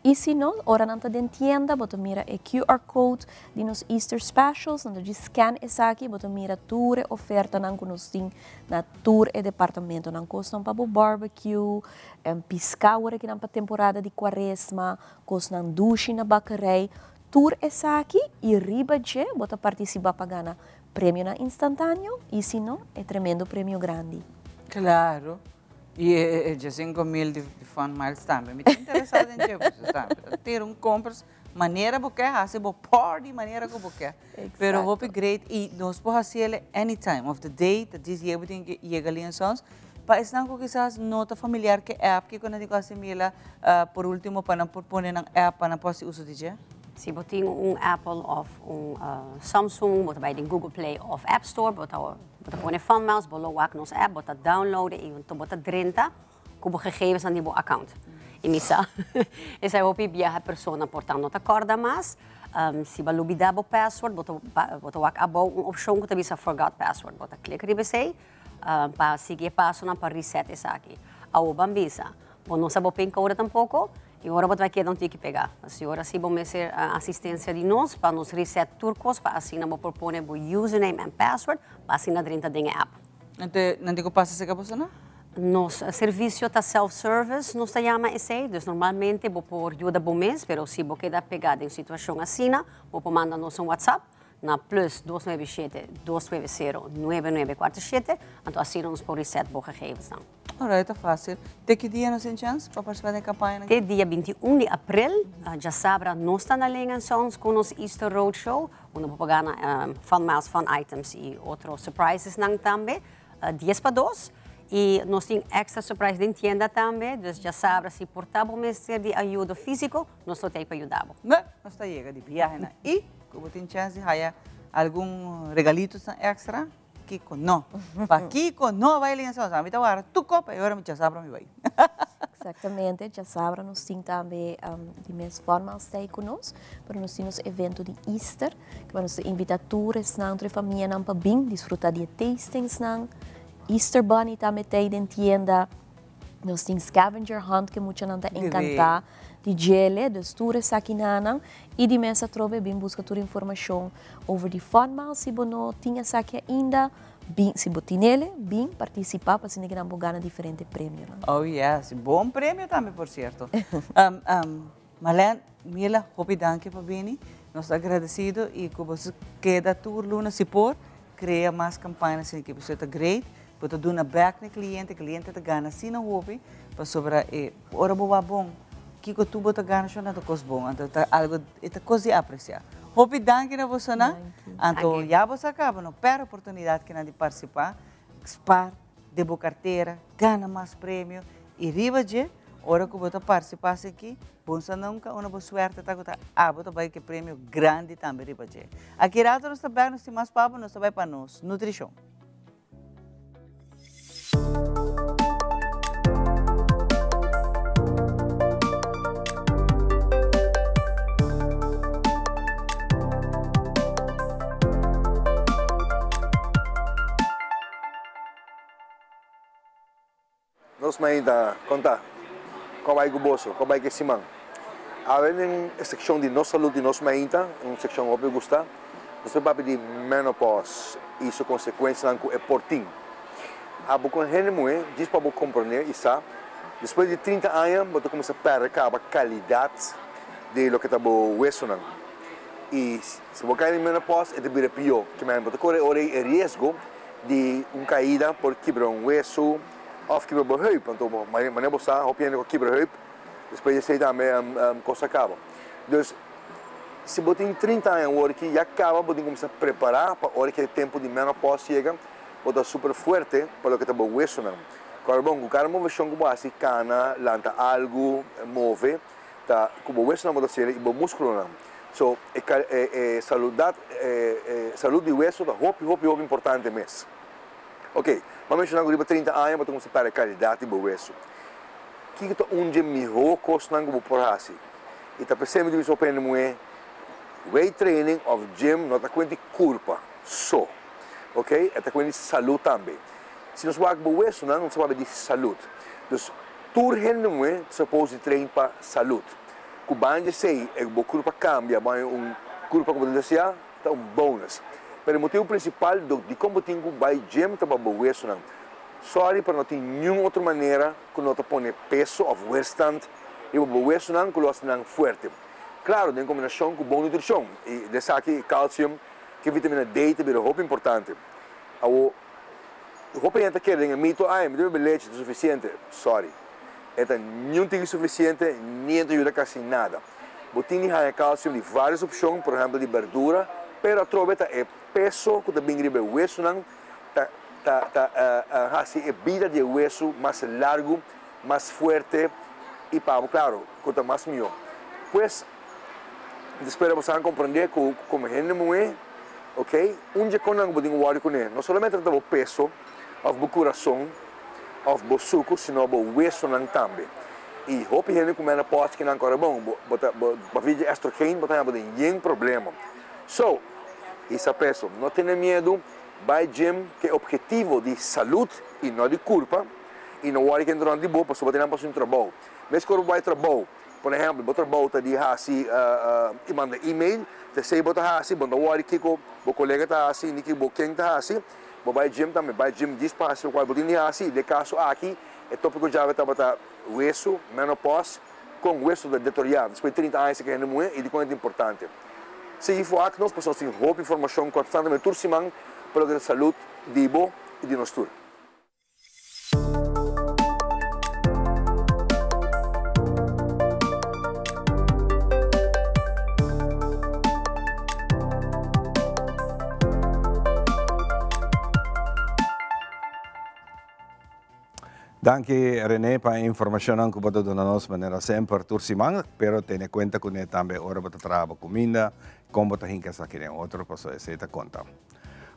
E se não, ora nanta den tienda, boto mira e QR code de nos Easter Specials, nanta de scan essa aqui, boto mira tour e oferta nang kunosting na tour e departamento nang costam para barbecue, piscar ora aqui na temporada de quaresma, costam duche na bacarai, tour essa aqui e riba je, boto participar pagana prêmio na instantâneo, e se não, é tremendo prêmio grande. Claro. E já 5,000 de Fun Miles também. Me tem interessado em ter compras, maneira que você se você pode de maneira que você quer. Pero hope great e nós podemos fazer anytime of the day, that this year we think chega ali em sons. Paisnan ko quizás nota familiar que app que quando digo assim mila por último para poner ng app para poder uso DJ. Se boting Apple of Samsung, bota bij de Google Play of App Store, bota pone fanmails, bolo wak nos app, bota downloaden e to bota 30 kubo gegevens aan die bo account. Inisa, esa é o pibia a persona portando nota corda mas, se balubidabo password, bota wak abo option ko tabi sa forgot password, bota click ribesei, para seguir passo na para reset essa aqui. Ao bambisa, bom não sabe bem cora tampouco. E agora vai querer não ter que pegar. A senhora se vamos ser a assistência de nós para nos reset turcos para assim não propor o username and password para assim na dentro da app. Não digo passa se acabou não? Nos serviço está self-service, nos chama esse, dus normalmente vou por ajuda bom mês, pero se você queda pegada em situação assim, vou mandar nos um WhatsApp na plus 297-290-9947, então assim nos por reset vou gegevens não. Alright, tá fácil. De que dia nós temos para participar da campanha? De dia 21 de abril, já sabra, nós estamos na sons com o Easter Roadshow, onde vamos pegar fan-mails, fan-items e outros surprises também, 10 para 2. E nós temos extra surprise de tienda também, então já sabra, se portamos mestre de ajuda físico, nós estamos aí para ajudar. Não, nós estamos chegando de viagem. E, como tem chance de ganhar algum regalito extra? Kiko, no. Para Kiko, no vai ligação. A mim tá agora, tu copa, e agora me já sabra me vai. Exatamente, já sabra, nós temos também de mesma forma estar conosco, para nós temos evento de Easter, que nós invitar todos entre família não para bem, desfrutar de tastings não. Easter Bunny também tem em tienda. Nós temos Scavenger Hunt, que muita não está encantada. De gele, dos tours aqui nanang, e de mesa trove bem busca toda informação over de forma, se você não tinha aqui ainda, bem, se você tem ele, bem participar para se não ganhar diferente prêmio. Oh yes, bom prêmio também, por certo. Marlene, Mila, hope danke para vir. Nós agradecidos e que você queda tour luna se por criar mais campanhas que você está great, para dar uma back no cliente está ganhando assim não hobby, para sobrar e ora boa bom. Kiko tu bota gana siya na to bom, anto algo ita coisa apreciar. Hope danke na você na, anto já você acaba no per oportunidade que na de participar, expar, debo carteira, gana mais prêmio e riba de hora que bota participar aqui, bonsa nunca uma boa suerte tá gota bota vai que prêmio grande também riba de. Aqui rato nós também nós temos mais papo, nós vai para nós nutrição. Nós ainda conta como vai o bolso, como vai que se man. A ver em seção de nossa saúde de nós ainda, uma seção óbvio gusta, nós vamos pedir menopausa e sua consequência é portim. A boca gente muito, diz para você compreender isso. Depois de 30 anos, você começa a perder a qualidade de lo que está bom hueso não. E se você cair em menopausa, é de pior, que você corre o risco de uma caída por quebrar hueso. Of que we heup, want wanneer we staan, hoop je nog een keer heup, dus ben je steeds daarmee kost acaba. Dus se você tem 30 anos hoje que já acaba, você começa a preparar para hora que o tempo de menopausa chega, você está super forte para o que está bom hueso não. Claro, bom, o cara move chão como assim, cana, lanta algo, move, tá, como hueso não pode ser e bom músculo não. So, saúde de hueso é hope importante mesmo. Ok, mas mencionando que 30 anos, você começa a perder a qualidade do hueso. O que é onde melhor coisa não por assim? E está percebendo que isso é weight training of gym, não está com culpa, só. Ok? Está com saúde também. Se nós vamos o hueso, não se vai de saúde. Então, tudo não é supposed to train para saúde. O bande sei, é o culpa cambia, mas culpa como dizia, está bônus. Mas o motivo principal de como tem que vai gym para o hueso não. Sorry, mas não tem nenhuma outra maneira que não põe peso ou withstand e o hueso não coloca não forte. Claro, em combinação com boa nutrição e dessa aqui cálcio, que vitamina D também é muito importante. O roupa ainda quer dizer mito, me deve leite o suficiente. Sorry, então não tem suficiente, nem ajuda quase nada. Botini há cálcio de várias opções, por exemplo, de verdura, pero a troveta é peso que também gribe o hueso não, tá hace a vida de hueso más largo, más fuerte y pavo, claro, conta más mío. Pues, esperamos a compreender que como gente muy, ok? Um dia quando nós podemos olhar com ele, não somente o peso, o coração, o suco, sino o hueso também. E hope gente como na pote que não agora bom, a vida estrogênio, botar nenhum problema. So, essa peso, não tenha medo, vai gym que é objetivo de saúde e não de culpa, e não olha que entrou de boa, para só botar um trabalho. Mas quando vai trabalho, por exemplo, botar volta de assim, e manda e-mail, te sei botar assim, bom, não olha que o colega tá assim, nem que o quem tá assim, vai gym também, vai gym despacio, qual botinha assim, de caso aqui, é tópico já vai botar hueso, menopausa, com hueso de deteriorado, depois de 30 anos que é muito e de quanto é importante. Se for aqui, nós precisamos ter roupa, informação constantemente, toda semana, para ter saúde, de boa e de nostura. Danke René para a informação que você dá nos maneira sempre tursimang, pero tenha conta com ele também hora para trabalhar comida, como você hinca aqui em outro pessoa se te conta.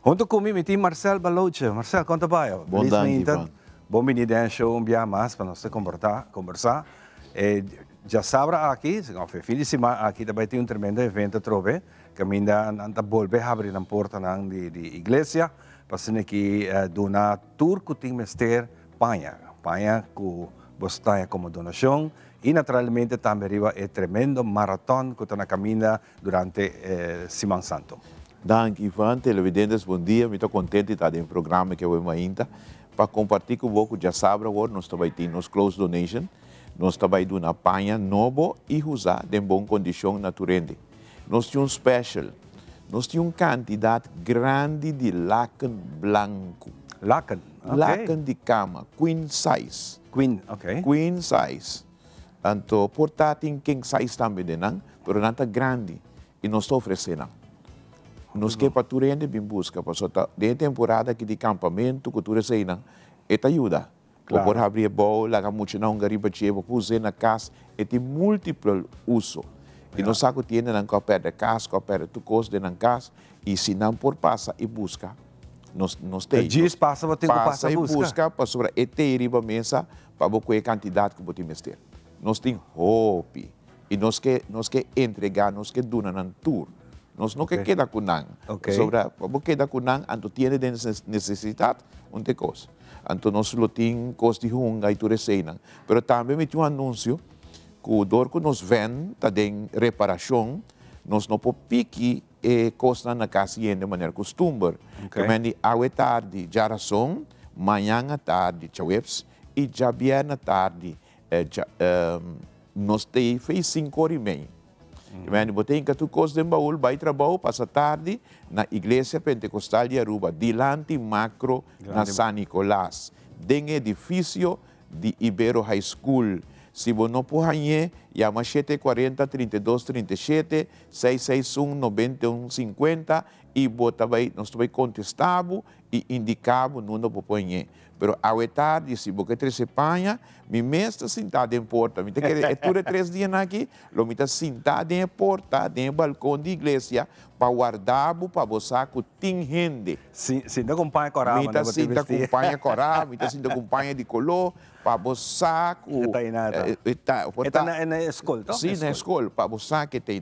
Junto comigo tem Marcel Baloche. Marcel, conta para eu. Bom dia, Ivan. Bom dia de show dia mais para nós conversar. Já sabe aqui, fim de semana aqui também tem tremendo evento trove, que ainda anda volver a abrir a porta de igreja, para que donar tour que tem mester Panha que você como donação e naturalmente também arriba é tremendo maratón que está na caminha durante Semana Santo. Dank Ivan, televidentes, bom dia. Estou contente de estar no programa que eu vou ainda para compartilhar com você. Já sabe agora nós estamos aí nos close donation, nós estamos aí na panha novo e usar em boa condição naturalmente. Nós temos special, nós temos quantidade grande de lacan branco. Lacan? Okay. Lacan de cama, queen size. Queen, ok. Queen size. Então, portátil king size também, mas não está grande. E nós estamos oferecendo. Nós que para tu rende bem busca, para de temporada aqui de campamento, que tu recebe, eta ajuda. Claro. Por abrir bola, laga muito não gariba chego, puse na casa, e tem múltiplo uso. E nós sabe que tem na copé de casa, copé de tu coisa de casa, e se não por passa e busca. Nós temos. Diz passa, você tem que passar e busca para sobre e riba mesa para boa quantidade que você tem. Nós temos roupa e nós que entregar, nós que donar na tour. Nós não que queda com nada. Sobre para queda com nada, então tem necessidade de coisa. Então nós lo temos coisa de hunga e tudo isso. Pero também me tinha um anúncio que o dor que nos vende, tá em reparação, nós não podemos pique costa na casa de maneira costume. Também à tarde já razão, manhã à tarde chawebs e já bem à tarde nós fez 5h30. Também botei que tu costa de baú vai trabalhar passa tarde na igreja pentecostal de Aruba, dilante macro na San Nicolás, den edifício de Ibero High School. Se você não pode chama 740-3237, 661-9150 e nós também contestamos e indicamos não pode. Pero ao tarde, se você tem Espanha, me está sentado em porta. Me é tudo 3 dias aqui, lo me está sentado em porta, em balcão de igreja, para guardar, para você que tem gente. Se não acompanha coral, me está sentado acompanha coral, me está sentado acompanha de color, para você que está na escola, sim, na escola, para você que tem.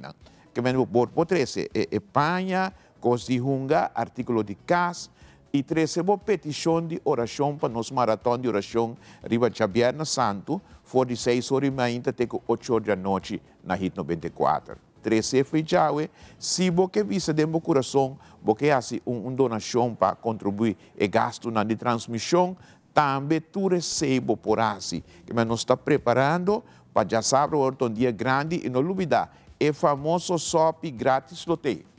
Que por 13, Espanha, Cosihunga, artículo de casa, e recebo petição de oração para nos maratón de oração riba de Viernes Santo, for de 6h30 até 8h da noite na Hit 94. 13 feijão, se você visa de meu coração, você faz uma donação para contribuir e gasto na de transmissão, também tu recebo por assim, que nós está preparando para já saber um dia grande e não olvidar, é famoso sope grátis loteio.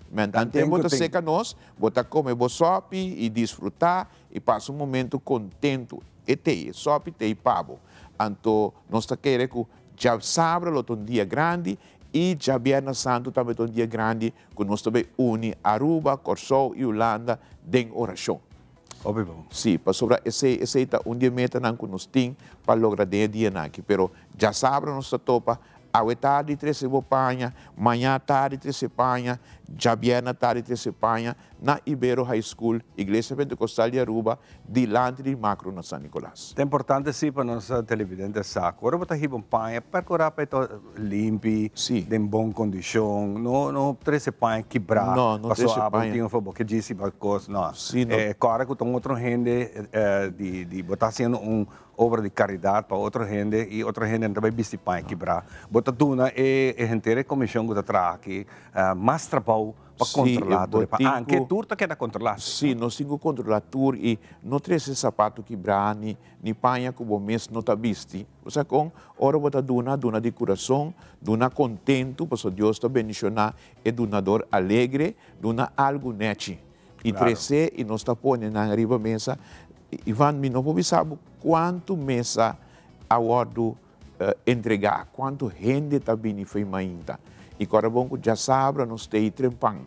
Então, bota seca nós, bota comer bo sope e desfrutar e passa um momento contento. E tem, sope tem pavo. Então, nós queremos que já sabe um dia grande e já Viernes Santo também um dia grande, que nós também une Aruba, Corsol e Holanda em oração. Obvio. Sí, para sobre ese está un día meta nan con nos ting para lograr de día naki, pero ya sabe nossa topa, a tarde 13 paña, mañana tarde 13 paña, já viernes tarde 13 paña, na Ibero High School, Igreja Pentecostal de Aruba, dilante de macro na San Nicolás. É importante sim para nós televidentes saco. Agora botar riba panha, percorar para to limpi, em boa condição, não 13 panha quebrar, não 13 panha. Tinha favor que disse para coisa, não. Sim, não. Cara que tem outro gente de botar sendo obra de caridade para outra gente e outra gente também viste panha quebrar. Botar tuna gente comissão que está aqui, mais trabalho para controlar, que turta que é controlar. Sim, nós temos que controlar tur e não ter esse sapato quebrar ni panha que o mês não está visto. Você com ora bota duna de coração, duna contento, porque Deus está bendicionar, é donador alegre, duna algo nete. E crescer e nós está pondo na riba mesa. Ivan, me não pode saber quanto mesa a ordo entregar, quanto gente está vindo e ainda. E agora bom que já sabe, nós temos trempang.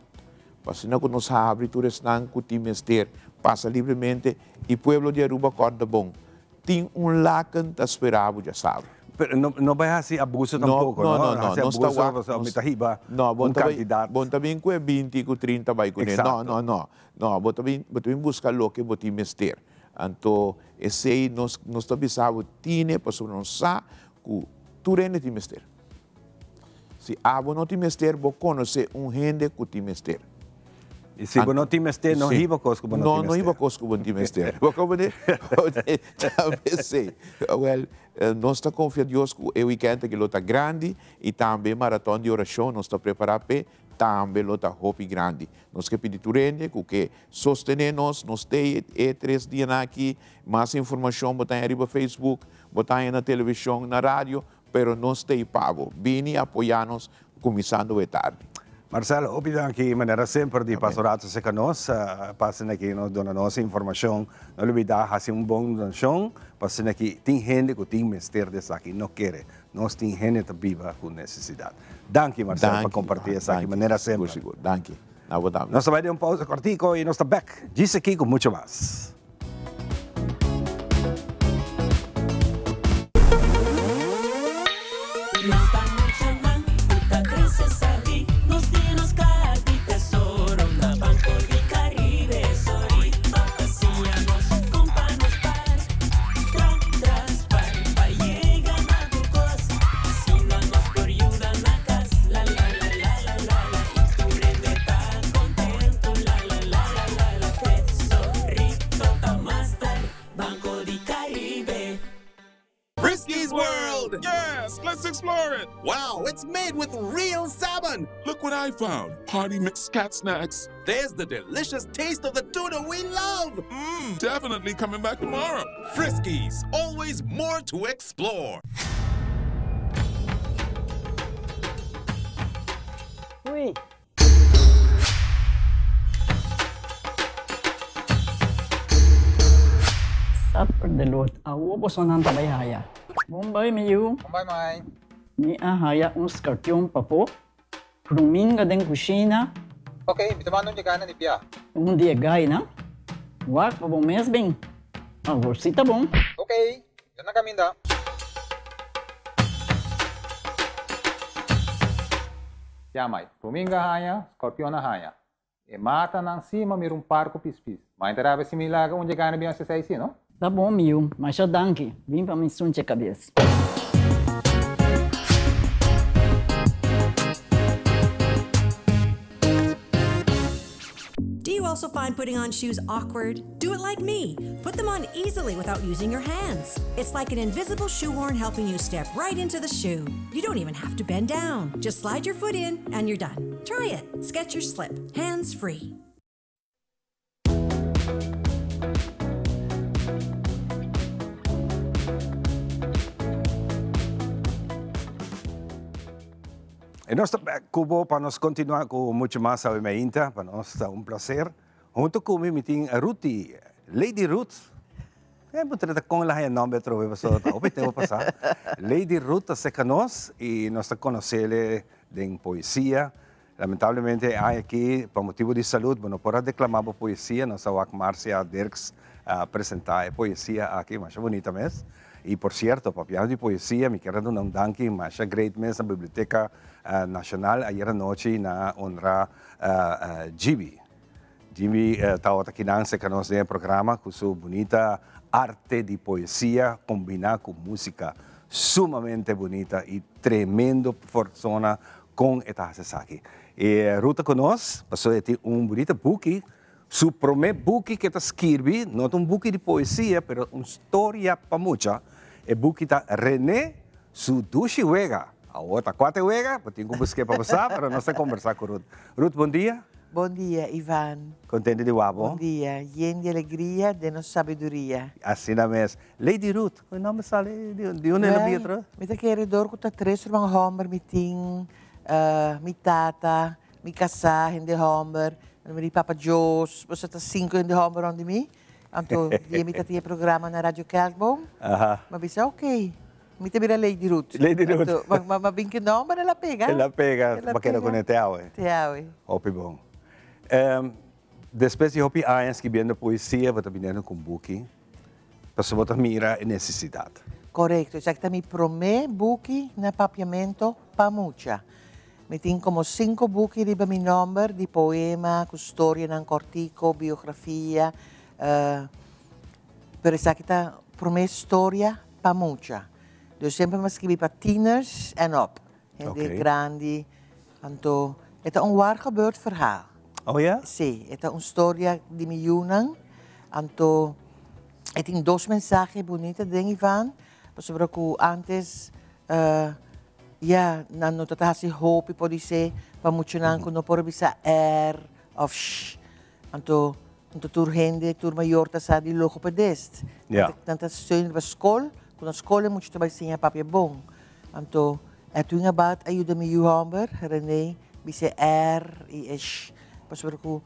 Mas não que nós abre, tu restan que ti mester, passa livremente e o povo de Aruba corda bom. Tem lacan que esperava, já sabe. Não vai assim abuso tampouco, não? Não está riba, candidato. Bom também com 20, com 30 vai com ele. Não, bom também buscar o que você mester. Então, esse nós também sabe, tiene, para sobre nós sabe, que tu rende ti mester. Se abo não te mester, vou conhecer gente que te mester. E se você não te mester, não riba cosco bom não não riba cosco bom te mester. Vou como de sei. Well, nós está confiando Deus que o weekend que está grande e também maratona de oração nós está preparado para também está hope grande. Nós que pedir turende que sostener nós tem 3 dias aqui, mais informação botar aí no Facebook, botar aí na televisão, na rádio. Pero nós temos pago. Vini apoiar-nos começando a tarde. Marcelo, opinião aqui, maneira sempre de pastorato se conosco, passando aqui, nos dando nossa informação, não olvidar, fazer bom donação, passando aqui, tem gente que tem mestre dessa aqui, não quer, nós tem gente que viva com necessidade. Danke, Marcelo, por compartilhar essa aqui, maneira sempre. Danke. Nós vamos dar pausa cortico e nós estamos back. Diz aqui com muito mais. Yes, let's explore it. Wow, it's made with real salmon. Look what I found. Party mixed cat snacks. There's the delicious taste of the tuna we love. Definitely coming back tomorrow. Friskies, always more to explore. Uy. Supper the Lord. Awo boso ng tabayhaya. Bombay mayu. Bombay mai. Ni ahaya un scarpion papo. Pruminga den kusina. Okay, bitamano niya kana ni Pia. Un dia gay na. Wak pa bom mes bem. Agorsita bom. Okay, yan na kami da. Yamay, Pruminga haya, scorpion na haya. E mata ng cima mir um parco pispis. Mas interava se milaga onde gana bem essa aí, não? Tá bom, Miu, mas já danke. Vim para me sunte a cabeça. Do you also find putting on shoes awkward? Do it like me. Put them on easily without using your hands. It's like an invisible shoehorn helping you step right into the shoe. You don't even have to bend down. Just slide your foot in and you're done. Try it. Skechers Slip. Hands free. E nós Cubo para nós continuar com muito mais a Mainta, para nós é prazer. Junto com mim tem a Ruthi, Lady Ruth. Vou tratar com ela em nome outro vez só tá, vou passar. Lady Ruth se conosco e nós conhecemos em poesia, Lamentablemente, aqui, por motivo de saúde, não pode declamar poesia. Nossa Wak Marcia Dirks apresentar poesia aqui, mas é bonita mesmo. E, por certo, papiano de poesia, me quero dar um danke, mas é great mesmo na Biblioteca Nacional, ayer à noite, na honra Gibi. Jimmy estava aqui na nosso programa com sua bonita arte de poesia combinada com música sumamente bonita e tremendo persona com esta aqui. E Ruta conosco, passou a ter bonito book, seu primeiro book que está escrevi, não um book de poesia, mas uma história para muita. O book está René Sudushi Wega. A outra 4 Wega, eu tenho que buscar para passar, para nós conversar com Ruth. Ruth, bom dia. Bom dia, Ivan. Contente de wabo? Bom dia, lleno de alegria, de nossa sabedoria. Assim na mesma. Lady Ruth, o nome sale de onde ela veio? Me te quero dor que tá 3 van homer, me ting, mi tata, mi casa in de homer, mi papa Jos, você tá 5 in de homer onde mi. Anto, dia me tinha programa na Rádio Kerkboom. Mas disse, ok. Me te mira Lady Ruth. Lady Ruth. Mas bem que não, mas ela pega. Ela pega, mas quero conectar. Teawe. Hopi bom. Depois de hopi anos que vendo poesia, vou estar com book, para você mira a necessidade. Correto, exactamente. Mi prome buki na papiamento pa mucha. Mi tenho como 5 buki riba mi number di poema, com história ng cortico, biografia. Per essa kita prome história pa mucha. Dus sempre me escrevi para tieners en op. Gente grande. Anto, het is een waar gebeurd verhaal. Oh ja? Sí, het is een historia di mi junang. Anto, het in 2 mensajes bonita dingen van. Sobre que antes, não está assim hope pode ser para muitos não não pode bisa of sh. Anto tur gente tur maior tá sa di logopedist. Tanta steun para school, quando a escola é muito também sim a papel bom. Anto tu nga bat ajuda me you hamber René bisa e sh. Sobre que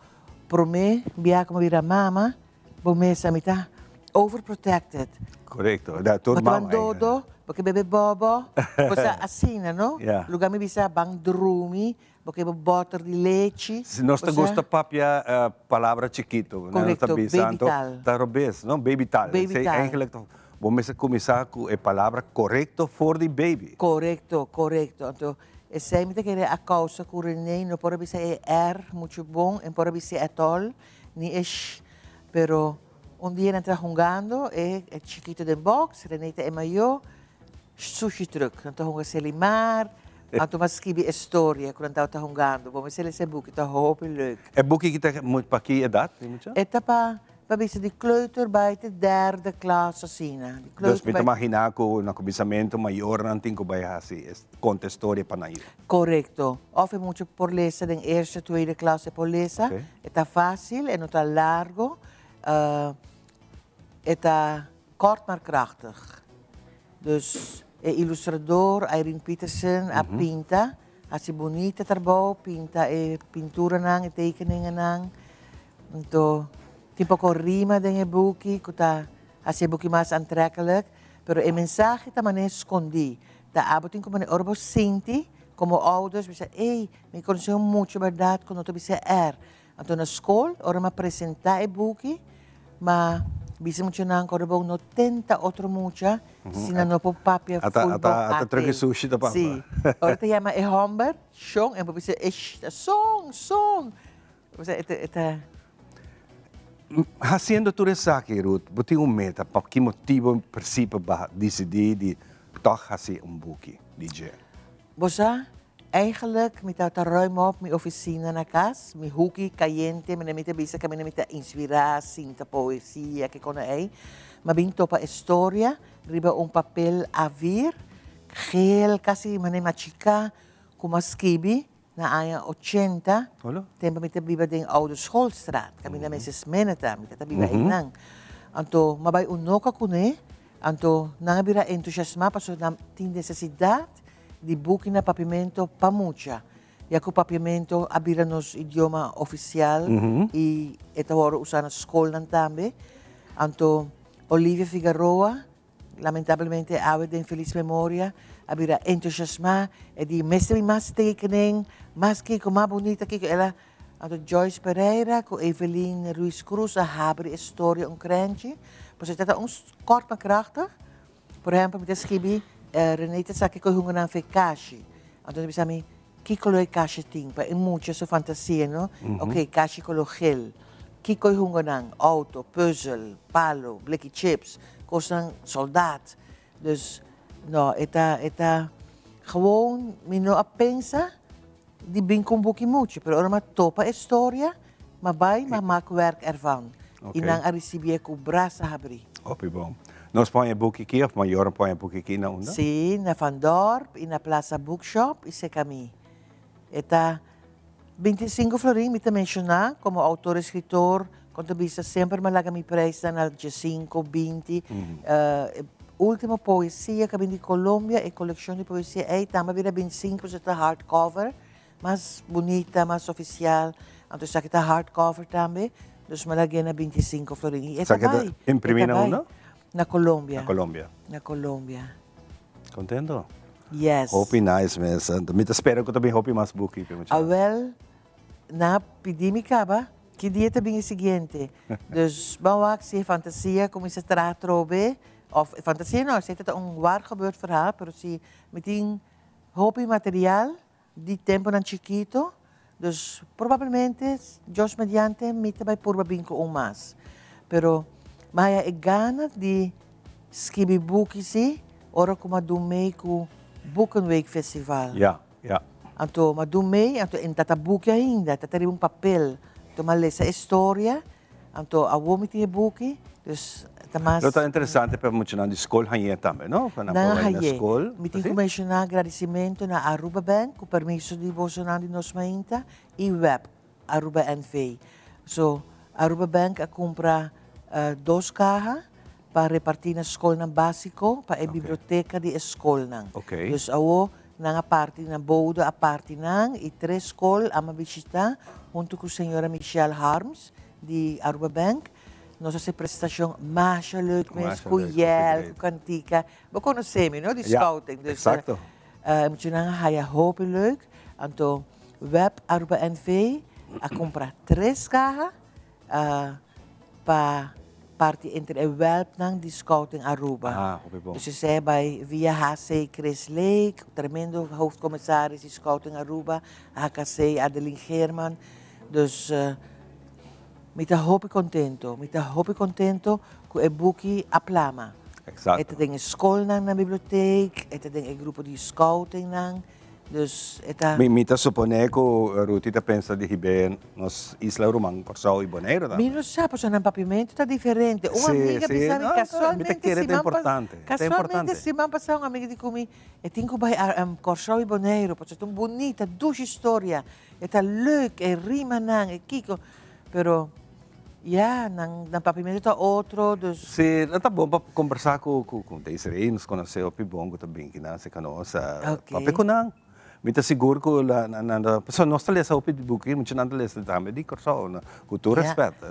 pro me via como vira mama, bom mesa mita overprotected. Correcto, da turma. Dodo, porque bebe bobo, você assina, não? Lugar me bisa bang drumi, porque butter de leite. Se nós gosta papia palavra chiquito, correcto, baby tal. Tá robes, não baby tal. Baby tal. Eigenlijk vamos começar com a palavra correcto for the baby. Correcto. Então, é sempre que a causa que o René não pode ser muito bom, não pode ser atol, nem ish, pero dia entra jogando, é chiquito de box, Renata é maior, sushi truck. Então, jogando Selimar, então, mas escreve história quando está jogando. Vamos ver esse boek, está hoop leuk. É boek que está muito para que idade? É para bisa de kleuter bij de 3e klas assim. Dus met imaginar que no começamento maior não tem que vai assim, conta história para nós. Correcto. Of é muito por lezen de 1e, 2e classe por lezen. Está fácil, não está largo. Está kort maar krachtig. Dus ilustrador Irene Peterson a pinta, assim bonita trabalho, pinta pintura nang, tekeningen nang. Então, tipo com rima dentro do boek, que tá assim boek mais aantrekkelijk, pero a mensagem também escondi. Da abotin como ne orbo sinti, como ouders, we zeggen, hey, me conheceu muito verdade quando eu disse Então na escola, ora me apresentar o boek, mas bisa muito não corbo no tenta outro mucha, se não por papel full ata troque sushi da papa. Sim. Ora te chama e hamber, song en bisa song. Você eta Haciendo tudo isso aqui, Ruth, você tem meta, para que motivo, princípio, para decidir de toch fazer boek, DJ? Bosa, eigenlijk, met dat ruim op, mijn oficina na casa, mijn hoekie, caliente, mijn nemite bisa, kami nemite inspiratie, ta poesia, que kon ei. Maar bin topa história, riba papel a vir, gel, casi, mijn machica, como skibi, na aya 80, tempo met biba ding oude schoolstraat. Kami na meses meneta, met dat biba inang. Anto mabay unoka kune, anto nangabira entusiasma paso na tin necesidad di buki na papimento pamucha. Yaku papimento abira nos idioma oficial e eta horo usa na school nan tambe. Anto Olivia Figueroa, lamentavelmente ave de infeliz memoria, abira entusiasma, e di mestre mas tekening, mas kiko ma bonita kiko ela, anto Joyce Pereira, ko Evelyn Ruiz Cruz, a habri historia un krantje, pues het is ons kort maar krachtig, por ejemplo, met schibi, Renate sa kiko hungeran fe kashi, anto bisami kiko loy kashi ting, pa in mucha su fantasia, no? Ok, kashi kolo gel, kiko hungeran, auto, puzzel, palo, blikje chips, kosten soldaat. Dus, nou, eta gewoon, mino a pensa, die bin kon boekie moetje. Pero ora ma topa historia, maar bij, maar maak werk ervan. Okay. Inang arisibie ku brasa habri. Opi bom. Nós põe a book aqui, of maior põe a book aqui na onda? Sim, na Van Dorp, na Plaza Bookshop, e se caminho. Eta 25 florin, me também mencionar, como autor e escritor, contabilista sempre malaga mi presta na 5, 20. Última poesia que vem de Colômbia, e coleção de poesia, e também vira 25, porque está hardcover, mais bonita, mais oficial. Então, isso aqui está hardcover também, então malaga na 25 florin. Isso aqui está imprimida onda? Na Colômbia. Na Colômbia. Na Colômbia. Contento? Yes. Hope nice, mas me espero que eu também hope mais book. Well, na pedi-me caba, que dia também é o seguinte. Dus, bouwak, se fantasia, como se terá trobe, of fantasia não, se é waar gebeurd verhaal, pero se meteen hope material, de tempo na chiquito, dus provavelmente, Diyos mediante, mita by purba binko mas. Pero, maya e gana de escrever boeken, ora como dumei com Boekenweek Festival. Ja, ja. Anto madumei, anto in tata boek ainda, tata um papel, to malesa história, anto awo tinha boek, dus tamas. Isso é interessante para muito na escola aí também, não? Na escola. Me tinha mencionar agradecimento na Aruba Bank, com permisso de Bolsonaro de nos mainta, e web Aruba NV. So Aruba Bank a compra 2 cajas para repartir na escola básico, para a biblioteca de escola. Okay. Dus awo na parte na boda a parte nang e 3 escolas a visitar junto com a senhora Michelle Harms de Aruba Bank. Nossa prestação mais leuk met Kujel, Kantika. We conhecemos, não? De scouting. Dus, exacto. Moet je dan haya hoop leuk. Anto web Aruba NV a comprar 3 cajas para parte entre a web nang de scouting Aruba. Dus ze zei bij via HC Chris Lake, tremendo hoofdcommissaris de scouting Aruba, HKC Adeline German. Dus me hoop contento com o boek Aplama. Exato. Het tem escola nang na biblioteca, het tem um grupo de scouting nang. Dus eta Mita supone que Rutita pensa de Ribeirão, nos Isla Román, Corsao e Bonaire, tá? Mino sabe, o pampamento está diferente. Uma amiga pensava casualmente se man passar uma amiga de comigo, e tem que vai Corsao e Bonaire, porque é tão bonita, duas histórias, é tão leuk, é rima nang, é kiko, pero ja, nang pampamento está outro, dus. Sim, tá bom para conversar com Desiree, nos conheceu o Pibongo também, que não se conhece, papi kunang. Mita seguro que na pessoa nossa lesa o pedido que muito nada lesa também de Corsao, na cultura respeito,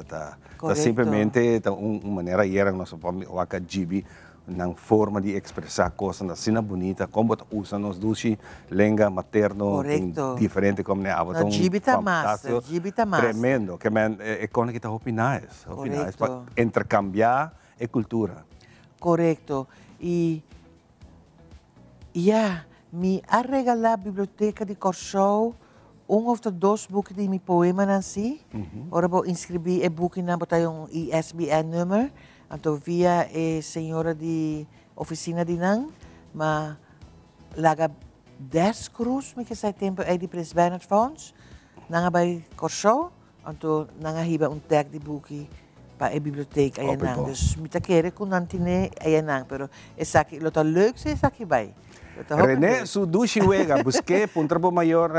tá simplesmente tá uma maneira era nosso o akajibi na forma de expressar coisas assim bonita, como usa nos dushi lenga materno diferente como né avatar fantástico, tremendo, que man é quando que tá opinais para intercambiar a cultura. Correto. E me a regalar a biblioteca de Corsao of 2 boeken die mijn poema nansi. Ora vou inscrever o boek na botar ISBN nummer. Então via a senhora de oficina de nang, mas laga 10 cruz, me que sai tempo é de Prins Bernhard Fonds, nanga by Corsao, então nanga hiba tag de boek para a biblioteca aí nang. Dus me querer com nantine aí nang, pero essa aqui, lo tá leuk se essa aqui vai. René, su dushi wega, busqué um trabalho maior,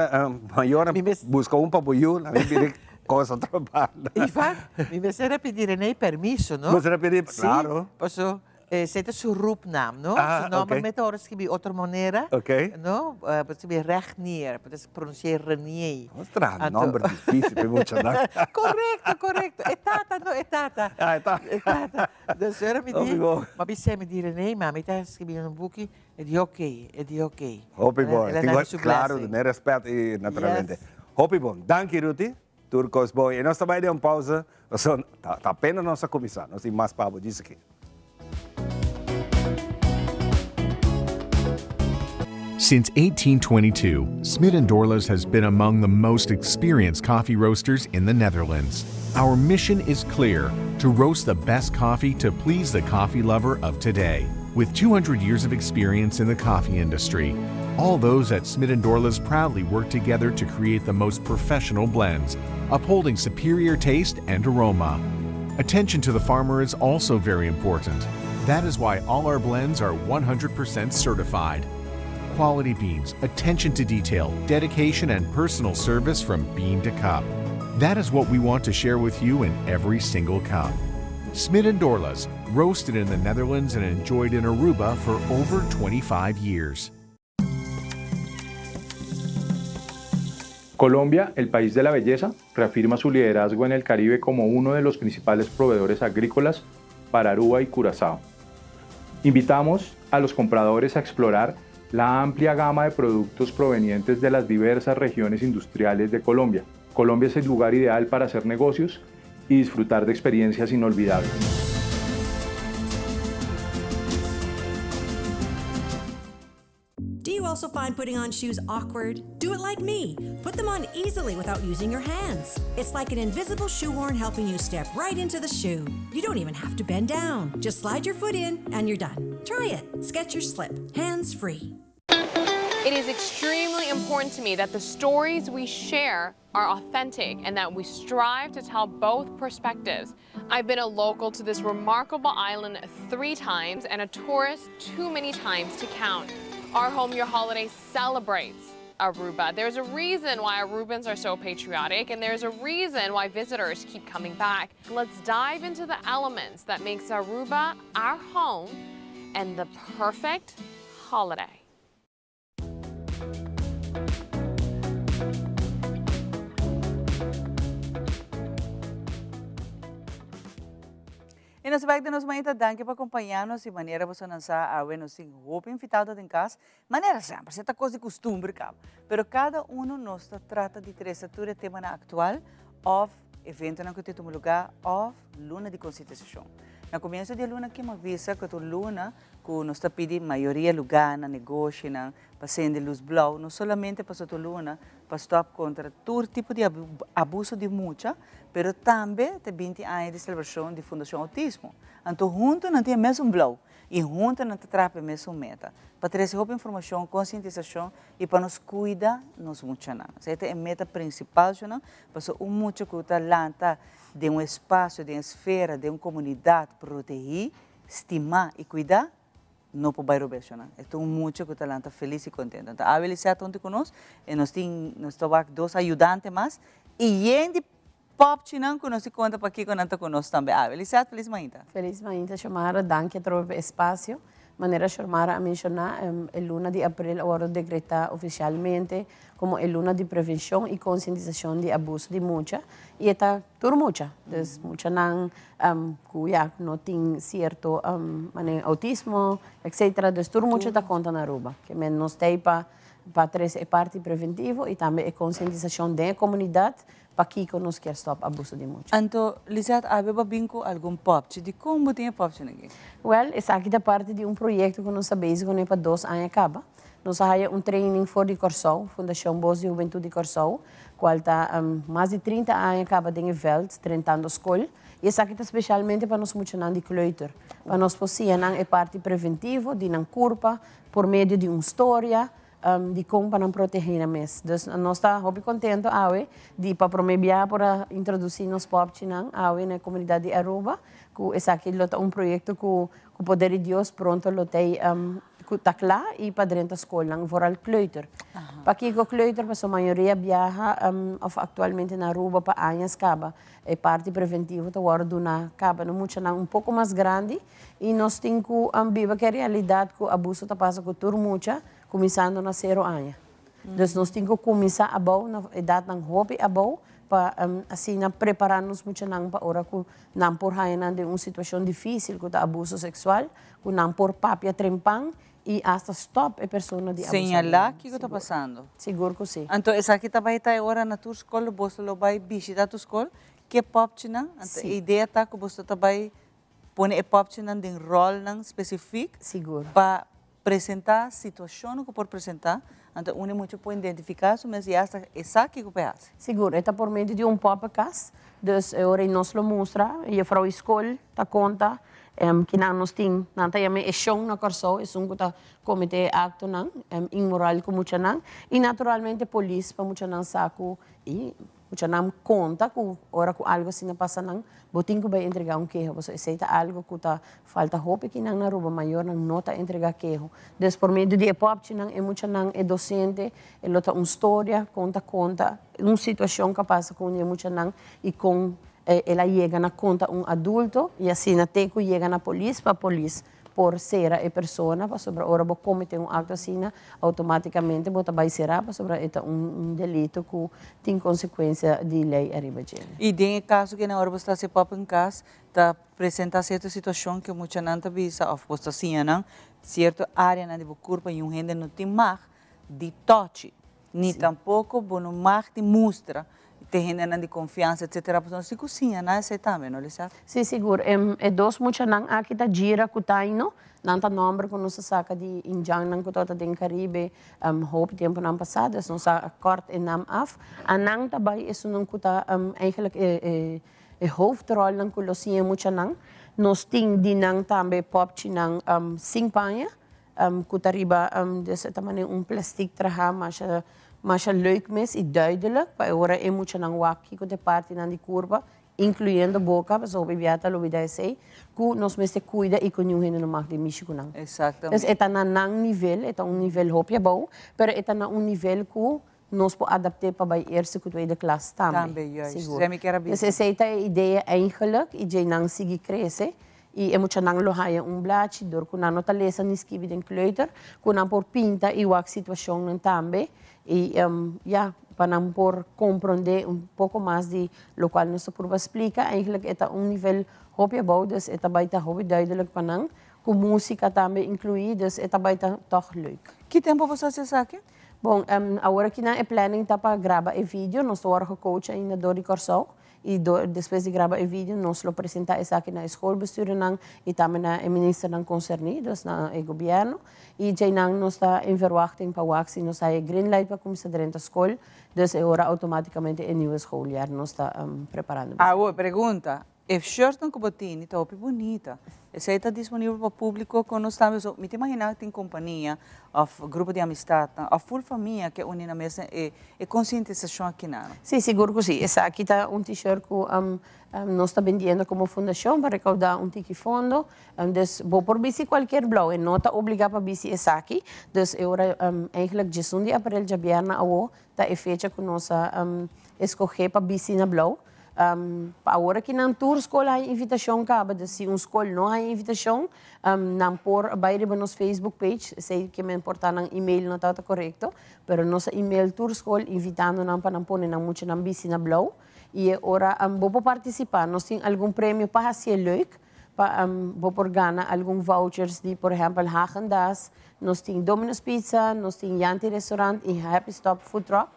busca paboyo, na minha coisa trabalho. Infatti, mi piacerebbe pedir René permesso, no? Posso pedir, claro. Posso Zet een roepnaam, no? Ah, Zo oké. met horen schrijven otra manera. Oké. No? Dus weer recht neer. Dus pronunciar Renier. Ostras, nombre difícil, pero mucho nada. Correcto. Etata, no, etata. Ah, etata. Dus er met die, maar bij zij met die René, maar met haar schrijven een boekje. Het is oké. Hopi bom, tengo claro, de respeto y naturalmente. Hopi bom, danke Ruti, Turcos boy. E nós também demos pausa, tá apenas nossa comissão, nós temos mais papo disso aqui. Since 1822, Smit & Dorlas has been among the most experienced coffee roasters in the Netherlands. Our mission is clear, to roast the best coffee to please the coffee lover of today. With 200 years of experience in the coffee industry, all those at Smit & Dorlas proudly work together to create the most professional blends, upholding superior taste and aroma. Attention to the farmer is also very important. That is why all our blends are 100% certified. Quality beans, attention to detail, dedication, and personal service from bean to cup. That is what we want to share with you in every single cup. Smit & Dorlas, roasted in the Netherlands and enjoyed in Aruba for over 25 years. Colombia, el país de la belleza, reafirma su liderazgo en el Caribe como uno de los principales proveedores agrícolas para Aruba y Curazao. Invitamos a los compradores a explorar la amplia gama de productos provenientes de las diversas regiones industriales de Colombia. Colombia es el lugar ideal para hacer negocios y disfrutar de experiencias inolvidables. Do you also find putting on shoes awkward? Do it like me. Put them on easily without using your hands. It's like an invisible shoehorn helping you step right into the shoe. You don't even have to bend down. Just slide your foot in and you're done. Try it. Skechers Slip. Hands free. It is extremely important to me that the stories we share are authentic and that we strive to tell both perspectives. I've been a local to this remarkable island 3 times and a tourist too many times to count. Our Home Your Holiday celebrates Aruba. There's a reason why Arubans are so patriotic, and there's a reason why visitors keep coming back. Let's dive into the elements that makes Aruba our home and the perfect holiday. E nós vamos nos manhã danke para acompanhar-nos e maneira você não sabe nos tem roupa invitada em casa, maneira sempre, certa coisa de costume, cara. Pero cada nós trata de trazer tema atual, ou evento na que tem lugar, ou luna de conscientização. No começo da luna que me avisa que a luna que nós está pedindo maioria lugar na negócio, na passando luz blau, não somente para a luna, para stop contra todo tipo de abuso de mucha, mas também tem 20 anos de celebração de Fundação Autismo. Então, juntos não tem mesmo blau e juntos não trata mesmo meta. Para trazer informação, conscientização e para nos cuidar, nos mucha não. Essa é a meta principal, não? Para o mucho que está lá de espaço, de esfera, de uma comunidade proteger, estimar e cuidar, não para o bairro não. Então, muito que está feliz e contente. Então, a Abel está junto conosco e nós temos 2 ajudantes mais e gente pop chinang que nós conta para aqui conosco também. Abel, está feliz manhã? Feliz manhã, chamara, danke por o espaço. Maneira chamara a mencionar, a luna de abril agora decreta oficialmente como a luna de prevenção e conscientização de abuso de mucha e está tudo mucha, des mucha não cuya não tem certo autismo, etc. Des tudo mucha está conta na Aruba, que menos tem para trazer parte preventivo e também a conscientização da comunidade para que nós quer stop abuso de mucha. Então, Lizette, há bingo algum pop de como tem pop aqui? Well, essa aqui é parte de projeto que nós sabemos que para 2 anos acaba. Nós temos training for de Corsau, Fundação Boas de Juventude de Corsau, qual está mais de 30 anos acaba de veld, 30 anos escola. E essa aqui é especialmente para nós funcionar de kleuter. Para nós posicionar a parte preventiva, de não curva, por meio de uma história, de como para proteger a mês. Então, nós estamos muito contentes de para promover para introduzir nos pop na comunidade de Aruba, que esse aqui é projeto que o poder de Deus pronto lo tem tá lá e para dentro da escola, for al kleuter. Para Kiko Kleuter, pues, a maioria viaja of actualmente na Aruba para anos caba. É parte preventiva da hora do na caba, no mucho um pouco mais grande e nós temos que viver que a realidade que o abuso está passando com tudo mucha, começando na 0 anos. Então nós temos que começar a bom na idade ng hobby a bom para assim preparar-nos muito nang para hora que não por haina de uma situação difícil com o abuso sexual, que não por papia trempang e hasta stop a pessoa de abuso. Señalar o que está passando. Seguro que sim. Então, essa aqui também está agora na tua escola, você vai visitar a tua escola, que é pop china, a ideia está que você também põe a pop china de rol específico para apresentar a situação que pode apresentar. Então, uno muito pode identificar, mas já está essa que faz. Seguro, está por meio de podcast, dus agora nós lo mostra, e a frau escola está conta, que nós temos, não tem a chão na corso, é um que comete acto não, imoral como muito não, e naturalmente a polícia para muito não saco e muito não conta que hora que algo assim passa não, botin que vai entregar queijo, você aceita algo que tá falta roupa que não na roupa maior não nota entregar queijo. Des por meio de pop não é muito não é docente, ele tá uma história, conta uma situação que passa com ele muito não e com ela chega na conta adulto e assim até que chega na polícia para a polícia por ser a pessoa para sobre hora vou cometer acto assim automaticamente vou também será para sobre delito que tem consequência de lei arriba de. E tem caso que na hora você está pop em casa está apresenta certa situação que muita gente visa ou posta assim não certa área na de corpo e gente não tem mar de toque nem tampouco bom mar de mostra tem gente de confiança, etc. Então, se cozinha, não é também, não é certo? Sim, seguro. É dois muitos não aqui da gira que tá indo, não tá nome que nós saca de Indian não que tá em Caribe, hope tempo não passado, nós acorda em nam af, a não também isso não que tá eigenlijk hoofdrol não que lo sim muitos não, nós tem de não também pop chinang singpanha, que tá riba desse tamanho plastic traha, mas leuk mes e duidelijk, para agora é muito não waki que de parte na de curva, incluindo boca, mas o bebiata lo vida sei, que nós mesmo cuida e que nenhum não mag de Michigan não. Exatamente. Então, é na nível, é nível hopia bom, mas é na nível que nós podemos adaptar para a eerste e tweede klas também. Também, juist. Então, essa é a ideia eigenlijk, e já não seguir crescer. E é muito não lohaya blad, door que não está lesa niskibi den kleuter, que não por pinta e o situação também. E para não por compreender pouco mais de lo qual nós por explica, eigenlijk é nível hobby bom, dus é baita hobby duidelijk para não, com música também incluída, dus é baita toch leuk. Que tempo você faz aqui? Bom, agora que na planning tá para gravar o vídeo, nós estamos agora coach ainda do Corsol. E depois de gravar o vídeo, nós lo apresentamos aqui na escola e também na ministra ng concernidos na governo. E já nós está em verwachting para o nós está green light para começar dentro da escola. Então, agora automaticamente a nova escola nós está preparando. Pergunta. E shirt ng Kubatini, está bonita. Essa está disponível para o público quando estamos. Me imagina que tem companhia, ou grupo de amistade, ou full família que une na mesa e conscientização aqui na. Sim, seguro que sim. Essa aqui está t-shirt que nós está vendendo como fundação para recaudar tiki fundo. Vou por bici qualquer blow, e não está obrigado para bici essa aqui. Então, agora, eigenlijk, 18 de abril, já vierna a está a fecha que nós escolher para bici na blow. Agora que não tour escola há invitação acaba de se escola não há invitação não por baile no nosso Facebook page sei que me importa não e-mail não está correto pero nosso e-mail tour escola invitando não para não pôr não muito não bici na blow e agora vou participar nós tem algum prêmio para ser leuk para vou por ganhar algum vouchers de por exemplo Häagen-Dazs nós tem Domino's Pizza nós tem Yanti Restaurant e Happy Stop Food Truck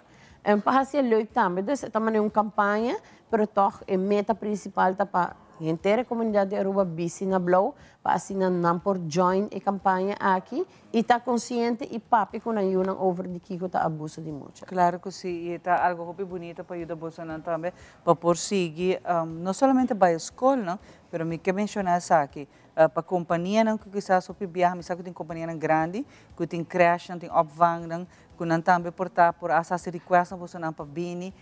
para ser leuk também então também é uma campanha pero toch a meta principal tá para a inteira comunidade de Aruba bici na blow para assim não por join a campanha aqui e tá consciente e papi com ajuda over de que tá abuso de muito. Claro que sim, e tá algo muito bonito para ajudar você também para por seguir não somente para a escola, não, pero me que mencionar aqui para companhia não que quizás o viajar, me sabe que tem companhia grande, que tem crash, tem opvang, que não também portar por essa request você não para bini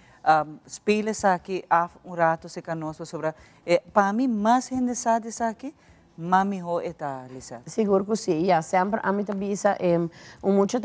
spelen aqui rato se conosco sobre para mim mais gente sabe aqui mami ho eta, Lisa. Seguro que sim. Yeah, sempre a mim tabisa muita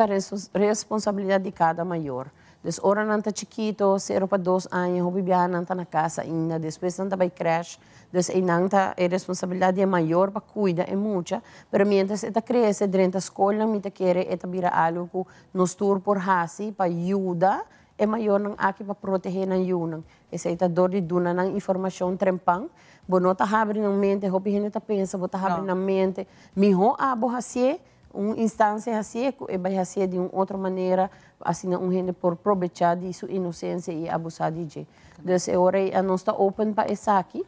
responsabilidade de cada maior. Dus ora nanta chiquito, 0 para 2 anos, hobi biya nanta na casa ainda, depois nanta vai creche. Dus nanta a responsabilidade é maior para cuidar é muita, pero mientras eta cresce dentro da escola, mita quer eta vira algo que nos tur por hasi para ajuda é maior nang aqui para proteger nang yunang. Essa eta dor de duna nang informação trempang, bonota abre na mente, hobi hineta pensa, bota abre na mente, miho abo hasi uma instância assim, e vai ser de uma outra maneira, assim, gente por aproveitar de sua inocência e abusar de gente. Então, agora, nós estamos open para isso aqui.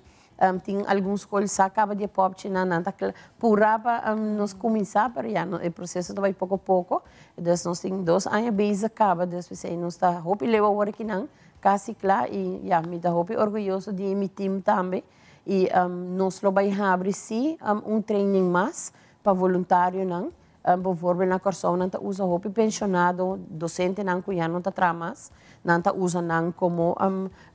Tem alguns coisas que acaba de pop na nanta pura para nós começar, para já o processo vai pouco a pouco. Então, nós temos 2 anos base acaba, depois nós está hope leva agora que não, quase claro e já me dá hope orgulhoso de meu time também. E nós vai abrir sim training mais para voluntário não. Bijvoorbeeld na Corsão, nanta usa hopi pensionado, docente nan kuya nanta tramas, nanta usa nan como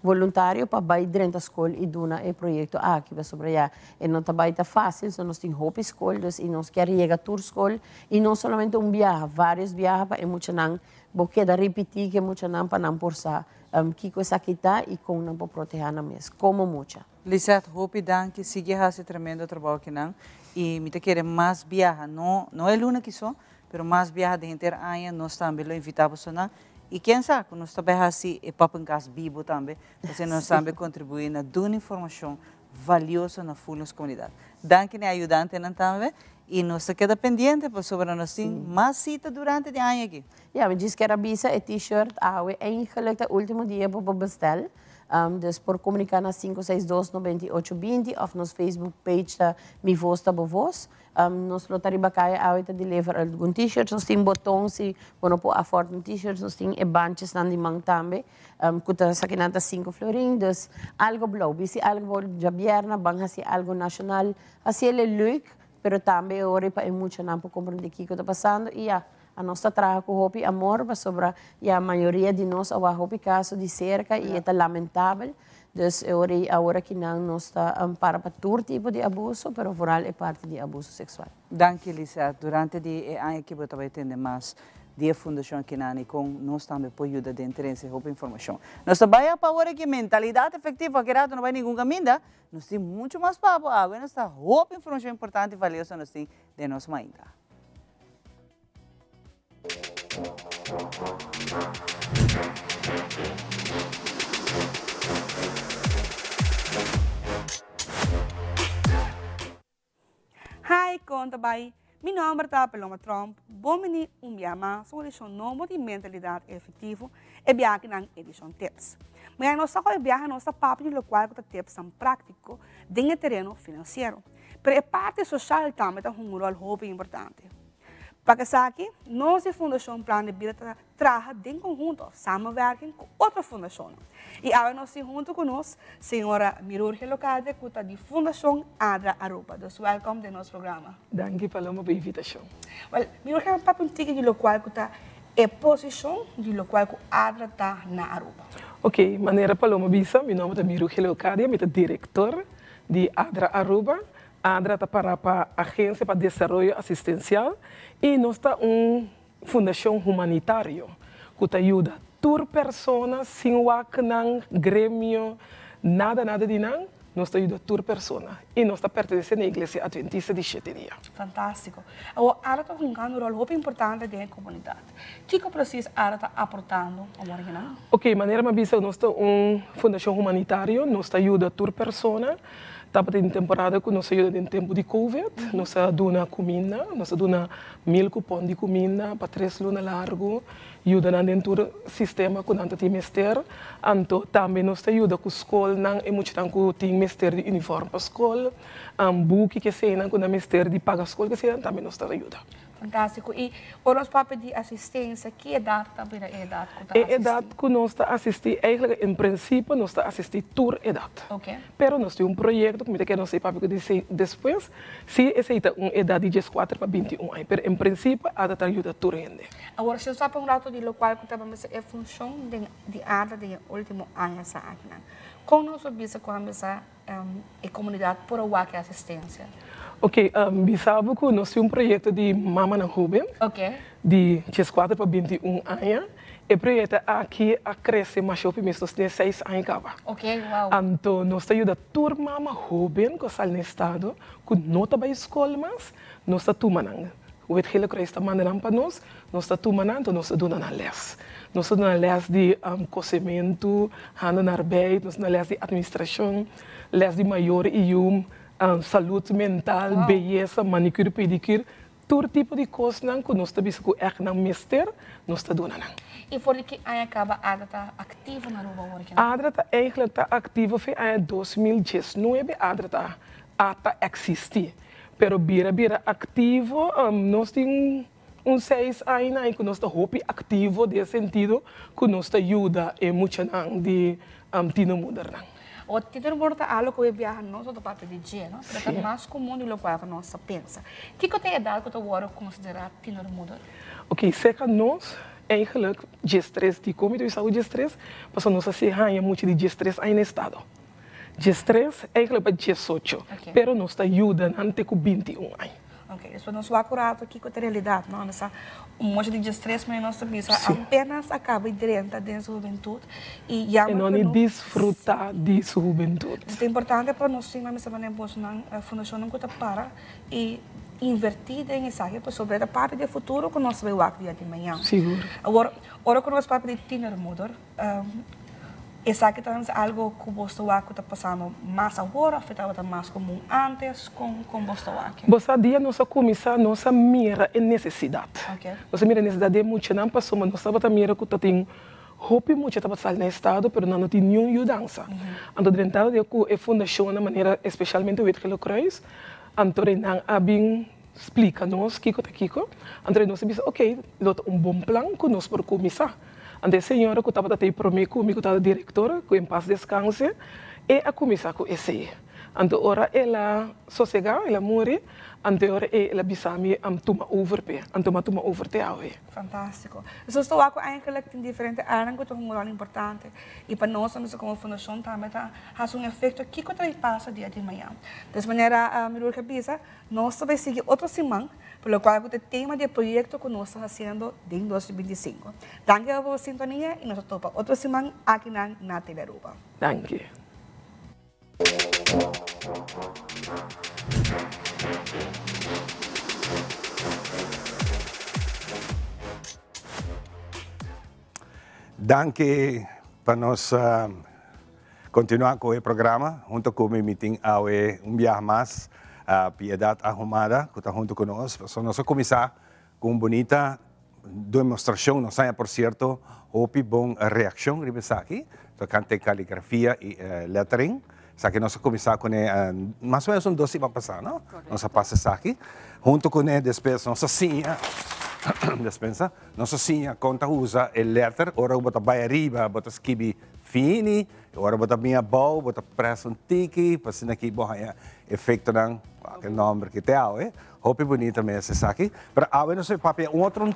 voluntário para vai dentro da escola e duna e projeto aqui vai sobre já. E não tá vai tá fácil, só nós tem hopi escolas e nós quer chegar tour escola e não somente viaje, vários viajes para muito nan, porque da repetir que muito nan para não forçar, que coisa aqui tá e com não para proteger na mesa, como muita. Lisette, hopi dan que sigue esse tremendo trabalho que não. Y me te quiere más viaja, no es luna que son, pero más viaja de gente año, nos también lo invitamos a y quién sabe, nos también así, el papancas vivo también, porque nos también contribuir a dar información valiosa na full comunidade. Danke ne ayudante também e nos queda pendiente por sobre nós mais cita durante o ano aqui. Ja, we just quero bisa e t-shirt, eigenlijk de último dia para bestel. Dus por comunicar na 562-9820 of nos Facebook page da Mi Voz da Bovos. Nos lotari bakaya awita deliver algum t-shirt, nos tem botão se quando po afford um t-shirt, nos tem banches nan di mang tambe. Kuta sa kinanta 5 florin, dus algo blau, bisi algo jabierna, bang hasi algo nacional, hasi ele leuk, pero tambe ore pa mucho nampo compreender que está passando e a nossa trabalho com hopi amor para sobre a maioria de nós a hopi caso de cerca e é lamentável. Dus agora que não nós está para todo tipo de abuso, pero vooral é parte de abuso sexual. Danke, Lisa. Durante o ano que você vai ter mais de fundação que nani com nós também por ajuda de interesse e informação. Nós trabalhamos para agora que mentalidade efetiva que não vai nenhum caminho, nós temos muito mais papo, agora nós está informação importante e valiosa nós temos de nós ainda. Hi, conta bem. Meu nome é Paloma Trump. Bom menino, biama, sobre o nome de mentalidade efetiva e viagem na edição tips. Mas nós só viajar nossa papo de local que tips são prático dentro terreno financeiro. Mas a parte social também tem um rol muito importante. Para que aqui, nossa fundação Plano de Vida trabalha em conjunto, samenwerking com outra fundação. E agora nós junto conosco, senhora Mirurgia Locade, que está de Fundação Adra Aruba. Dus welkom in nosso programa. Danke, Paloma, pela invitação. Well, Mirurgia é um papo antigo de local que está em posição de local que Adra está na Aruba. Ok, maneira Paloma Bisa, meu nome é Mirurgia Locade, eu sou diretor de Adra Aruba. Adra está para a Agência para Desenvolvimento Assistencial e nós está fundação humanitária que ajuda todas pessoas sem não grêmio, nada de não, nós ajuda todas pessoas e nós está pertencendo à Igreja Adventista de Cheteria. Fantástico. Agora, Adra está jogando um rol muito importante dentro da comunidade. O que precisa Adra está aportando ao original? Ok, maneira mais nós está fundação humanitária, nós ajuda todas pessoas. Estava em temporada que nós ajuda em tempo de Covid, nós damos comida, nós damos 1000 cupons de comida para 3 lunas largo, ajuda dentro do sistema que nós temos mestre, então também nós ajuda com a escola, e muito tempo tem mestre de uniforme para a escola, book que se com a mestre de pagar a escola que se também nós ajuda. Fantástico. E o nosso papel de assistência, que idade também é a idade que está assistindo? A idade que nós está assistindo, eigenlijk em princípio, nós está assistindo toda a idade. Ok. Pero nós temos papel que não sei papel que diz depois, se aceita uma idade de 4 para 21 anos. Pero em princípio, a idade ajuda toda a gente. Agora, se eu sabe rato de local que estava a função de ada de último ano essa aqui, como nós observamos com a comunidade por a assistência? Ok, bisabo que nós temos projeto de Mama na Joven, de 4 para 21 anos. O projeto aqui a crescer mais ou menos de 16 anos. Ok, wow. Então, nós ajuda a Mama Joven que está no estado, que não está na escola, mas nós estamos tomando. O Evangelho Cristo está mandando para nós estamos tomando, então nós estamos dando les. Nós estamos dando les de cozimento, handen naar arbeid, nós estamos dando les de administração, les de maior e saúde mental, beleza, manicure, pedicure, todo tipo de coisas que nós estamos echt na meester, nós estamos dando. E voor que hij acaba Adra activo na Aruba hoor? Adra eigenlijk está activo em 2019, Adra está existe. Pero bira activo, nós temos 6 anos que nós estamos ativo nesse sentido, que nós ajuda em muito de tino moderno. O tino moderno é algo que viaja não só da parte de dia, não? Mas é mais comum do que nós pensa. O que tem idade que tu agora considera tino moderno? Ok, seca nós eigenlijk G3 die comité de saúde G3, mas nós se ganha muito de G3 aí no estado. G3 eigenlijk para G8, pero nós ajuda ante com 21 anos. Ok, isso não é acurado aqui com a realidade, não? Nessa monte de G3, mas nós sabemos apenas acaba dentro da juventude e já não desfrutar de sua juventude. Isso é importante para nós, sim, mas também a fundação não conta para e invertida em isso, sobre a parte do futuro que nós vamos ver de manhã. Seguro. Agora que nós falamos de teenager mother, essa aqui também é algo que você está passando mais agora, afetava mais comum antes com você aqui. Você dia nós começar nossa mira em necessidade. Nossa mira em necessidade é muito não passou, mas nós estamos mira que tem hope muito para sair no estado, pero não tem nenhuma mudança. Então dentro de que a fundação na maneira especialmente o Evangelho Cristo, então não abin explica-nos Kiko tá Kiko, então nós disse ok, lot bom plano que nós por começar. A senhora que estava até prometer comigo, que estava diretora, que em paz descanse, e a começar com esse. Então, ora ela sossega, ela morre, então ora ela bisami toma over pe, toma over te awe. Fantástico. Isso estou aqui eigenlijk em diferentes áreas que é um importante e para nós como fundação também faz efeito que também passa dia de manhã. Dessa maneira, melhor cabeça, nós também seguir outra semana, pelo qual o tema do projeto que nós estamos fazendo em 2025. Danke a sua sintonia e nós topa outra semana aqui na TV Aruba. Danke. Danke para nós continuar com o programa, junto com o meeting viaje mais a Piedade Arrumada, que está junto conosco. Nós começar com uma bonita demonstração, não saia, por certo, houve boa reação, aqui, cante caligrafia e lettering. Aqui nós começar com mais ou menos 12 para passar, não? Nós passa aqui, junto com ele, depois nossa senha, dispensa, nossa senha conta usa o letter, ora bota vai arriba, bota escrever fini, ora bota minha bow, bota pressa tiki, para assim aqui borra efeito ng aquele nome que tem, hope bonita mesmo aqui. Para não sei papel, outro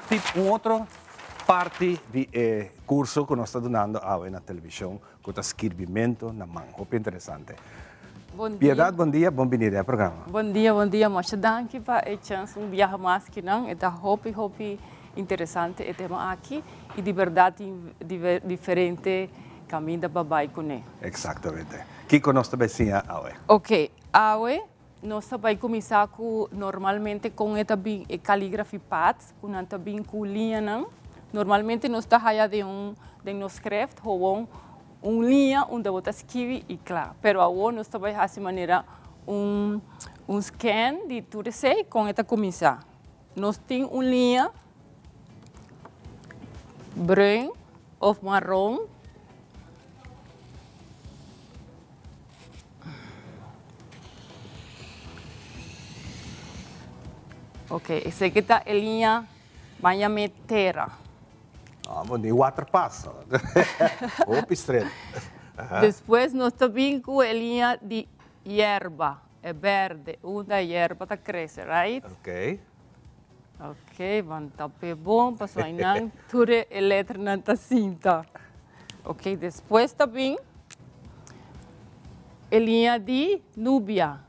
parte do curso que nós estamos dando na televisão, com o escrevimento na mão. Hope interessante. Piedade, bom dia, bem-vindo ao programa. Bom dia, muito danke para a chance viajar mais que não, é hope interessante o tema aqui e de verdade diferente caminho para baixo com ele. Exatamente. O que nós também sim hoje? Ok, hoje nós vamos começar normalmente com a caligrafia pads, com a linha não. Normalmente nós estamos de nos escrever gewoon linha onde você escreve e claro. Pero agora nós estamos de maneira scan de tudo isso com esta começar. Nós temos linha branco ou marrom. Ok, esse aqui está a linha banha terra. Bom dia, water pass. Opa, estrela. Depois nós também com a linha de erva, é verde, onde erva está crescendo, right? Ok. Ok, vamos tapar bom, passou aí não, tudo a letra na cinta. Ok, depois também a linha de núbia.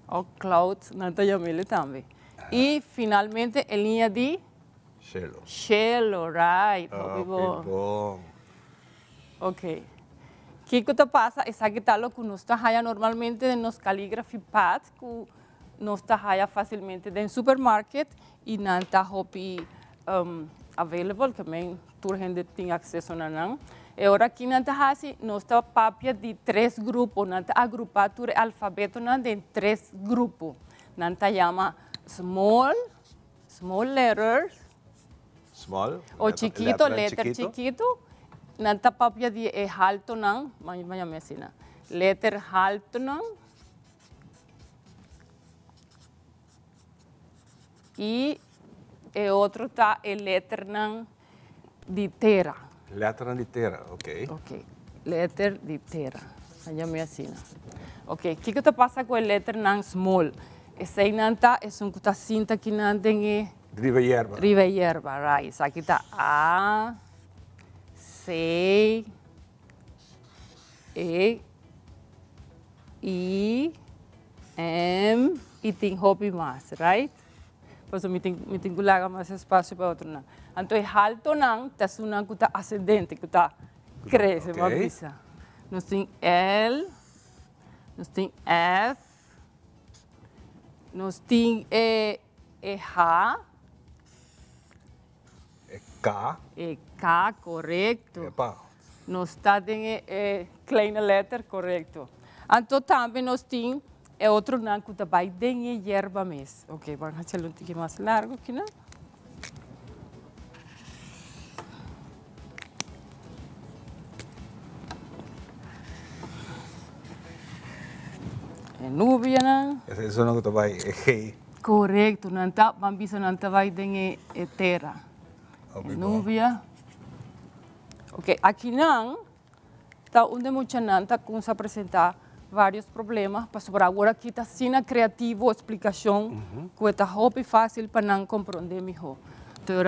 O cloud, nanta yamele también. Y finalmente, en línea de Shelo. Shelo, right. Okay, Bom. bom. Ok. ¿Qué te pasa? Es que tal lo que nos está normalmente en los calligraphy pads, que nos está fácilmente en supermarket y no está available, que me toda gente tiene acceso a nada. E ahora aquí não está assim, nós está papia de 3 grupos, não está agrupado o alfabeto em 3 grupos. Não está chama small letters, Small. o chiquito, letter chiquito. Não está papia de alto não, mas assim, letter alto não. E outro está a letter não de terra. Letra de terra, ok. Ok, letter de terra. Llame assim. Ok, o que passa com a letra não small? Essa aí não está, é uma cinta que não tem. Riva hierba. Riva hierba, right. Isso aqui está A, C, E, I, M e tem hobby mais, right? Por isso, me tenho que colocar mais espaço para outro não. Então, alto não, está uma que está ascendente, que está cresce, uma visa. Nós temos L, nós temos F, nós temos H, K. K, correto. Epa. Nós temos kleine letter, correto. Então, também nós temos outro não que também tem hierba mesmo. Ok, vamos fazer um pouquinho mais largo aqui, né? Núbia, né? Isso não está bem, é G. Correto, não está, vamos não está vai ter terra. Núbia. Ok, aqui não, está onde muita não está com se apresentar vários problemas, para sobre agora aqui está sendo criativo, explicação, que está hobby fácil para não compreender melhor. Então,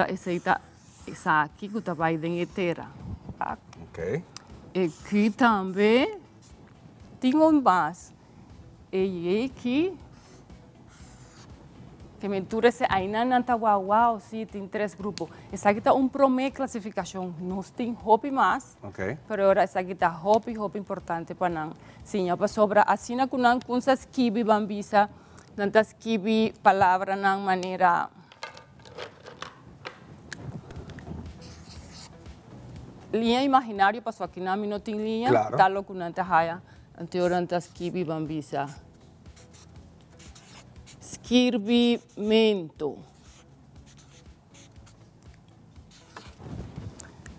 essa aqui que está vai ter terra. Ok. Aqui também tem mais. E aqui, que mentura se ainda não está uau, sim, tem 3 grupos. Essa aqui está promê classificação, nós temos hobby mais, mas agora essa aqui está hobby importante para não. Sim, para sobra, assim que não com essa esquive bambisa, não está esquive palavra não maneira linha imaginária, para aqui não tem linha, tal lo que não está raia. Anteoranta esquivi bambisa. Esquirvimento.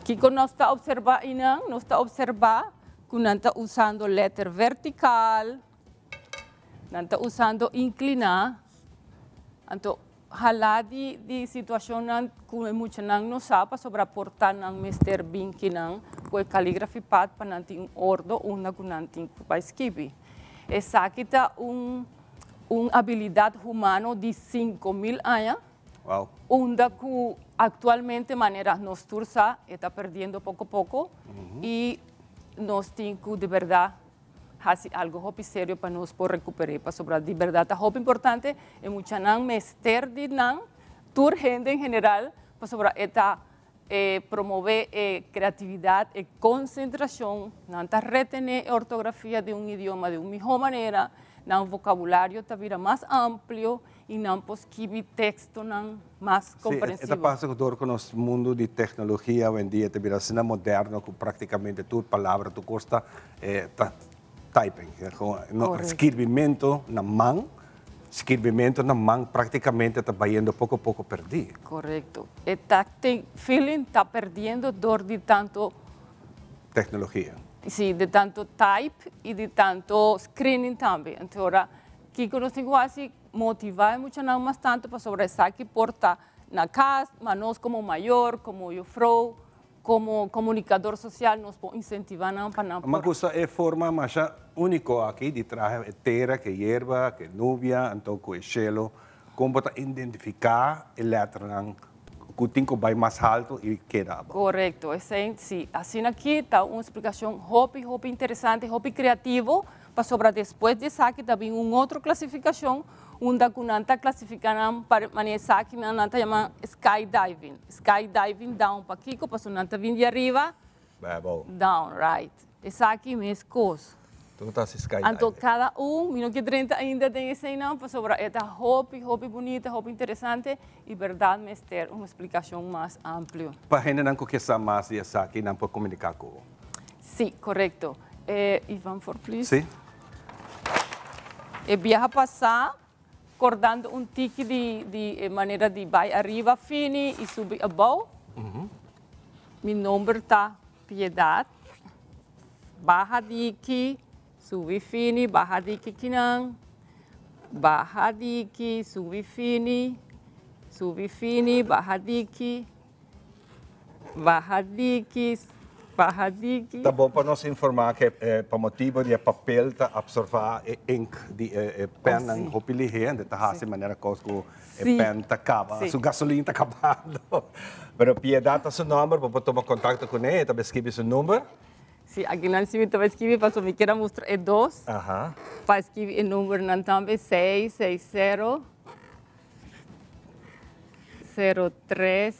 Que nós está observando, nós está observando que não está usando letra vertical, não está usando inclinar. Então, hala de situação que muita não sabe sobre aportar não mester bem que não com a caligrafia pad para não ter ordem onde que não tem para escrever. Essa aqui está habilidade humana de 5.000 anos, onde que atualmente maneira nós tursa está perdendo pouco a pouco e nós temos que de verdade fazer algo sério para nós poder recuperar, para sobre de verdade é importante e muita não mester de não tur gente em geral para sobre esta promover criatividade e concentração, não está retener a ortografia de idioma de uma melhor maneira, não vocabulário está vira mais amplo e não escrever texto não mais compreensível. Esta passa com o nosso mundo de tecnologia hoje em dia, está vira assim moderno, que praticamente tudo palavra tu custa typing, escrevimento na mão. Escrevimento na mão praticamente está indo pouco a pouco perdido. Correto. Tem feeling está perdendo dor de tanto tecnologia. Sim, de tanto type e de tanto screening também. Então, agora, que nós temos assim motivar muito não mais tanto para sobre essa que porta na casa, mas nós como maior, como eu fro, como comunicador social, nós incentivamos para não. Mas essa é a forma mais única aqui de trazer terra, que hierba, que núbia, então que shelo, como para identificar a letra que tem que vai mais alto e queda. Correto, sim. Assim aqui está uma explicação hobby interessante, hobby criativo, Para después de saque também outra classificação, onde kunanta classificaram para maneira saque nanta chama skydiving. Skydiving down para kiko, para nanta vir de arriba, down, right. Esse aqui mesmo coisa. Tu tá se skydiving. Então cada minuto que 30 ainda tem esse não para sobre esta hobby bonita, hobby interessante e verdade mas ter uma explicação mais ampla. Para gente não conhecer mais de saque, não pode comunicar com. Sim, correto. Ivan, for please. Sim. E viaja passar, acordando ticket de maneira de vai arriba, fini e subir above. Meu nome está Piedade. Baja diki, subir fini, baja diki kinang. Baja diki, subir fini, baja diki. Baja diki. Tá bom para nós informar que para motivo de papel tá absorver ink de pen não hopili de tá de maneira que pen tá acaba, su gasolina tá acabando. Pero Piedade tá seu número para tomar contato com ele, tá escrever seu número. Sim, aqui não se vai escrever para só me queira mostrar é 2. Para escrever o número não também 660 03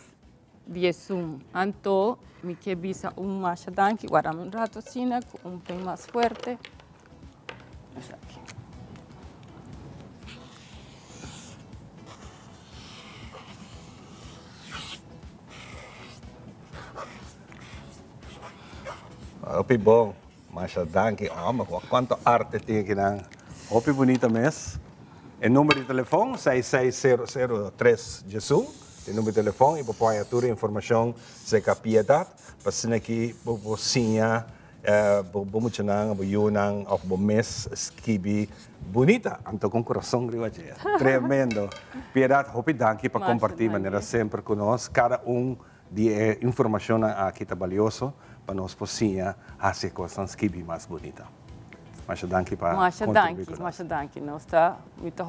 11. Então me que visa mais danke, guardamos um rato assim, com pé mais forte. Aqui. Opi bom, mas danke, quanto arte tem aqui na. Opi bonita mesmo. O número de telefone 660003 Jesus. O número de telefone e para toda a informação se Piedade, para se aqui você muito não, não, ou mês esquibi bonita, então com coração grande, tremendo. Piedade, hope danke para compartilhar de maneira sempre conosco, cada de informação aqui está valioso para nós possível fazer coisas esquibi mais bonita. Mas danke para contribuir. Mas danke. Nós está muito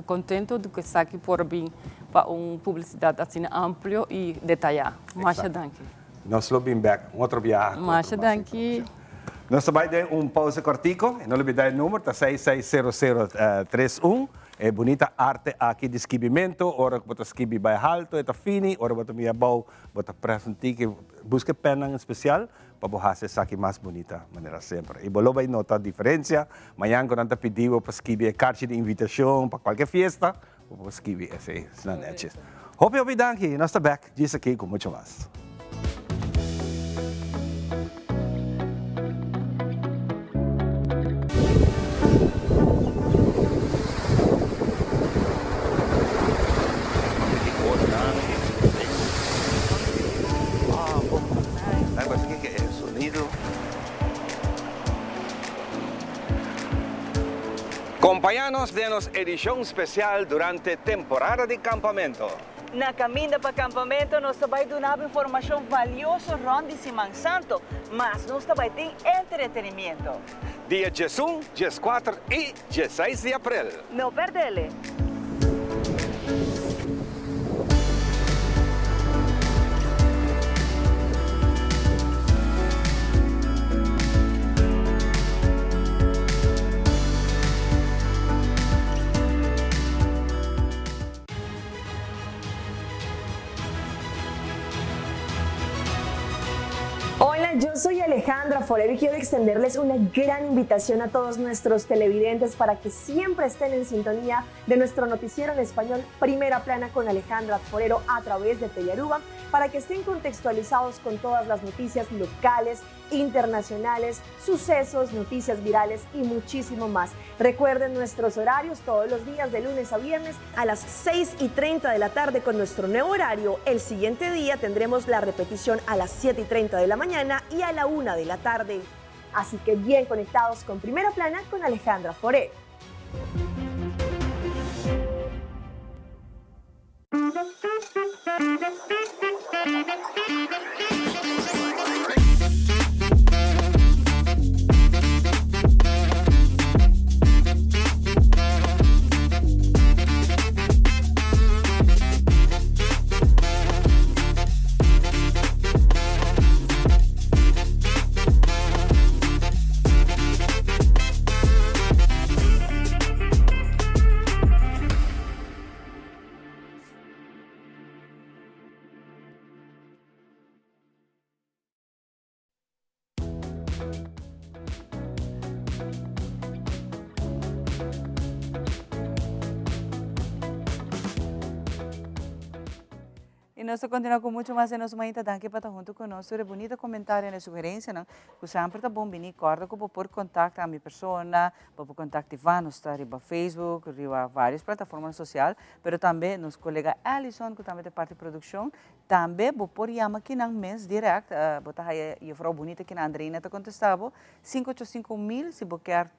contento de que está aqui por vir para uma publicidade assim ampla e detalhada. Mas danke. Nós vamos back, outro viagem. Mas danke. Nós vamos dar pausa cortico, não olvidar o número, está 660031. É bonita arte aqui de esquibimento, ora que você esquibi bem alto, está fini, ora você me abau, você presente, busque pena especial, para você fazer aqui mais bonita, maneira sempre. E você vai notar a diferença, amanhã quando você pediu para esquibi a carta de invitação para qualquer festa, você esquibi esse, não é? Hope danke, nós estamos back, diz aqui com muito mais. Acompáñanos de nuestra edición especial durante temporada de campamento. Na caminho para campamento, nós também damos informação valiosa ronda Semana Santo, mas nós também tem entretenimento. Dia 11, 14 e 16 de abril. Não perdele. Hola, yo soy Alejandra Forero y quiero extenderles una gran invitación a todos nuestros televidentes para que siempre estén en sintonía de nuestro noticiero en español Primera Plana con Alejandra Forero a través de Telearuba, para que estén contextualizados con todas las noticias locales, internacionales, sucesos, noticias virales y muchísimo más. Recuerden nuestros horarios todos los días de lunes a viernes a las 6:30 de la tarde con nuestro nuevo horario. El siguiente día tendremos la repetición a las 7:30 de la mañana y a la 1 de la tarde. Así que bien conectados con Primera Plana con Alejandra Forero. Y nos continúa con mucho más en nuestra manita. Danke para estar junto con nosotros. Bonito comentario y sugerencia, ¿no? Que siempre está bom venir, corda que por contacto a mi persona, por contacto Ivan, nos está arriba Facebook, arriba várias plataformas sociais, pero também nos colega Alison, que também é parte de produção, também por chamar aqui na mês direct, botar aí a Frau Bonita que na Andreina está contestando, 585.000, se você quer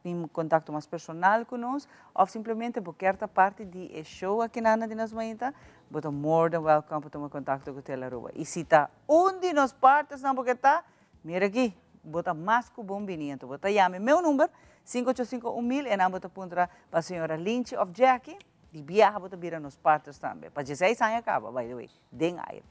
um contato mais personal conosco, ou simplesmente você quer parte de show aqui na Ana de Nas Manhã, você more than welcome para tomar contato com a rua. E se está onde nos partes não porque está, mira aqui, você mais que bom-vindo. Você chame meu número, 585.000, e não você aponta para a senhora Lynch of Jackie, de viaja você vira nos partes também. Para 16 anos acaba, by the way, den aí.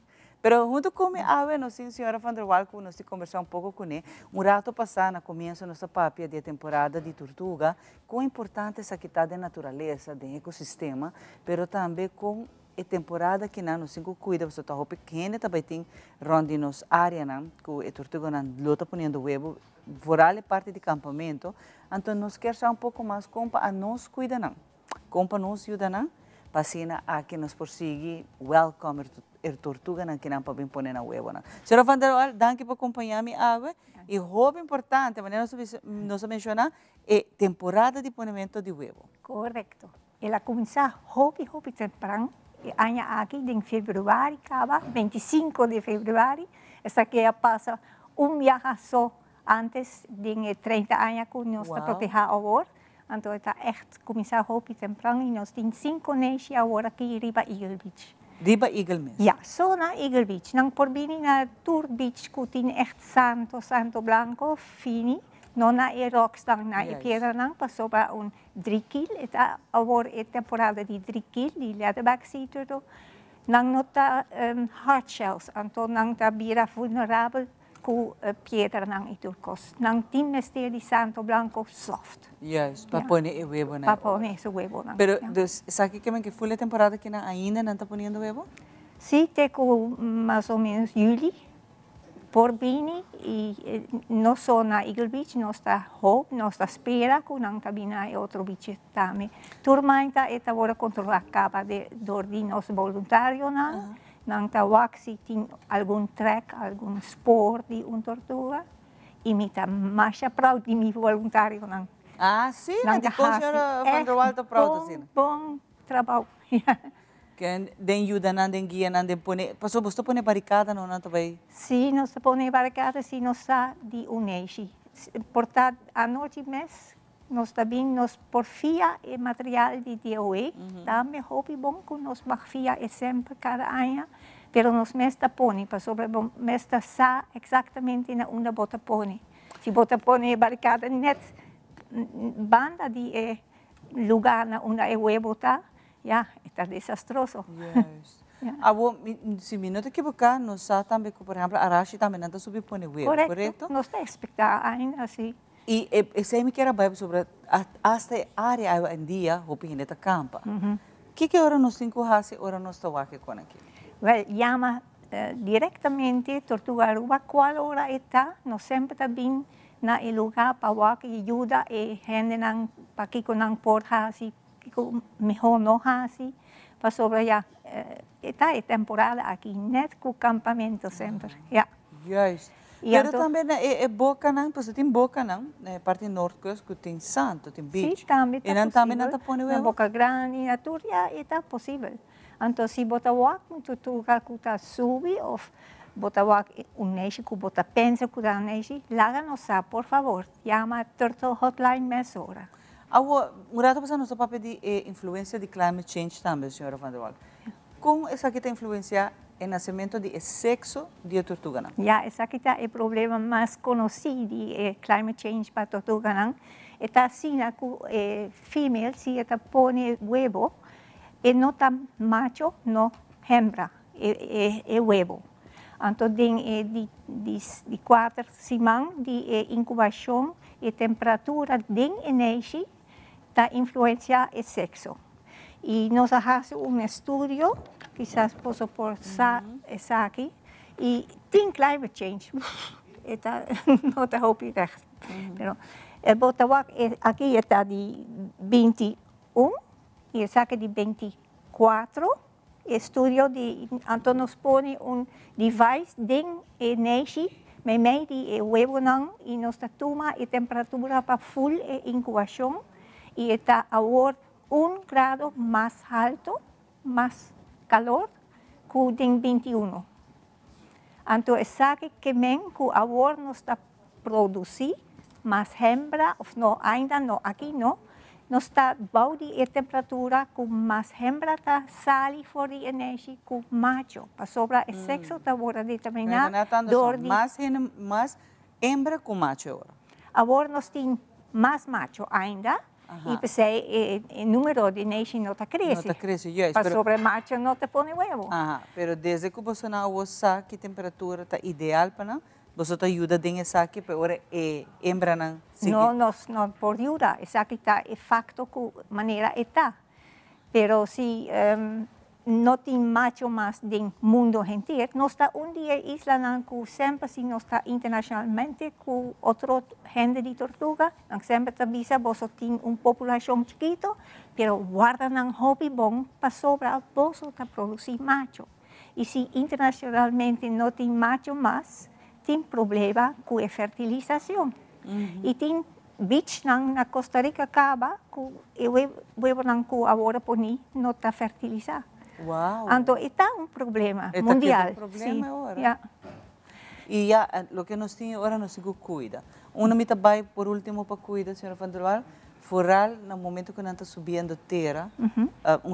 Pero junto com a nós, senhora Van der Walk, nós conversar pouco com ele. Rato passado, no começo nossa papia de temporada de Tortuga, com importante essa questão da natureza, do ecossistema, pero também com a temporada que nós cinco cuida, você está pequena, também tem ronde nos área, que a Tortuga não lota ponendo huevo, fora parte de campamento, então nós queremos um pouco mais como a nós cuida não, como a nós ajuda não, para a que nos persigue, welcome Tortuga na que não para poner na huevo. Senhora Van der Waal, danke por acompanhar-me, Ave. E roubo importante, a maneira nós mencionar, é temporada de ponemento de huevo. Correcto. Ela começa hobby temprano, año aqui em fevereiro, acaba 25 de fevereiro. Essa que passa viaje só antes de 30 anos que nós está protegendo agora. Então, está echt começar hobby temprano e nós temos 5 meses agora aqui em Riba Eagle Beach. Riba Eagle Beach? Ja, só na Eagle Beach. Nang porbini na Tour Beach, que tem echt santo blanco, fini. Não na rocks, na piedra, não. Passou para 3 kg. Agora é temporada de 3 kg, de leatherback seater. Nang nota hard shells, então nang está bira vulnerável com piedra nang iturcos. Nang tim mestre de santo blanco soft. Yes, para poner o huevo. Para poner o huevo. Pero, sabe que foi a temporada que ainda não está ponendo huevo? Sim, tem mais ou menos julho. Por bini, e não só na Eagle Beach, nós está hope, nós está espera, que não também na outro beach também. Turmenta é agora controlar capa de dormir nos voluntários, não está waxi tem algum trek, algum sport de tortuga, e me está mais proud de meu voluntário, não. Ah, sim, não tem como a senhora Van der Waal está proud assim. Bom trabalho. Que den ajuda, não den guia, não den pone. Passou, você pone barricada, não também? Sim, nós pone barricada, se nós está de unegi. Portanto, a noite mês, nós também nos porfia e material de DOE, também hobby bom que nós porfia é sempre cada ano, pero nós mês está pone, para sobre mês está sa exatamente na onde bota pone. Se bota pone barricada net banda de lugar na onde é huevo está. Ya, está desastroso. Yes. Se me não te equivocar, nós também, por exemplo, a Arashi também não está subindo para o huevo, correto? Nós está expectando ainda assim. E se me quer saber sobre esta área em dia, o pinhe da campa. Que hora nós temos que fazer, hora nós estamos aqui com aqui? Well, chama diretamente Tortuga Aruba, qual hora está, nós sempre também na lugar para que ajuda e gente não para que não pode fazer mejor no así, para sobre ya esta temporada aquí net con campamento sempre. Ja. Juist. Pero também é boca não, porque tem boca não, parte norte que tem santo, tem beach. Sim, também está possível. E também não está pondo na boca grande na turia está possível. Então se bota walk muito tu calcuta subi ou bota walk neixe que bota pensa que dá neixe, laga nos por favor, chama Turtle Hotline mesora. Murata passando nosso papel de influência de climate change também, senhora Van der Waal. Como essa aqui está influenciar o nascimento de sexo de tortuga não? Já, essa aqui é o problema mais conhecido de climate change para tortuga não. Está assim que female se está põe huevo e não está macho, não hembra, é huevo. Então tem de 4 semanas de incubação e temperatura de energia da influencia el sexo. Y nos hace un estudio, quizás posso por aquí, y tem climate change. No te hoop je recht. Pero el botawak aquí está de 21 y el saque de 24 estudio de anto nos pone un device den energia me mede huevo nan y nos toma y temperatura para full incubación y está ahora 1 grado más alto, más calor que den 21. Anto esa que men que ahora nos está produciendo más hembra, no, ainda no, aquí no, nos está baudi a temperatura com mais hembra tá sali for de energia com macho. Para sobra o sexo tá agora determinado. Mais hembra com macho agora. Agora nós temos mais macho ainda. E pensei, o número de energia não está crescendo. Não está crescendo, yes. Para sobre macho não te põe huevo. Pero desde que você não usa que temperatura está ideal para não, você te ajuda a essa aqui, para agora hembra não. Não por ayuda, esa aquí está el facto que manera está. Pero si no tiene macho más del mundo gentil, no está un día isla que siempre si no está internacionalmente con otro gente de tortuga, siempre te avisa vos tiene una población chiquito, pero guardan un hobby bon para sobra vos te producir macho. Y si internacionalmente no tiene macho más, tiene problema con la fertilización. E tem beach na Costa Rica acaba com o nang ku agora poni não está fertilizado. Wow. Então está um problema mundial. Um problema agora. Yeah. E o que nós temos agora nós temos que cuidar. Uma mita vai por último para cuidar, senhora Vanderwal, foral no momento que nós está subindo terra,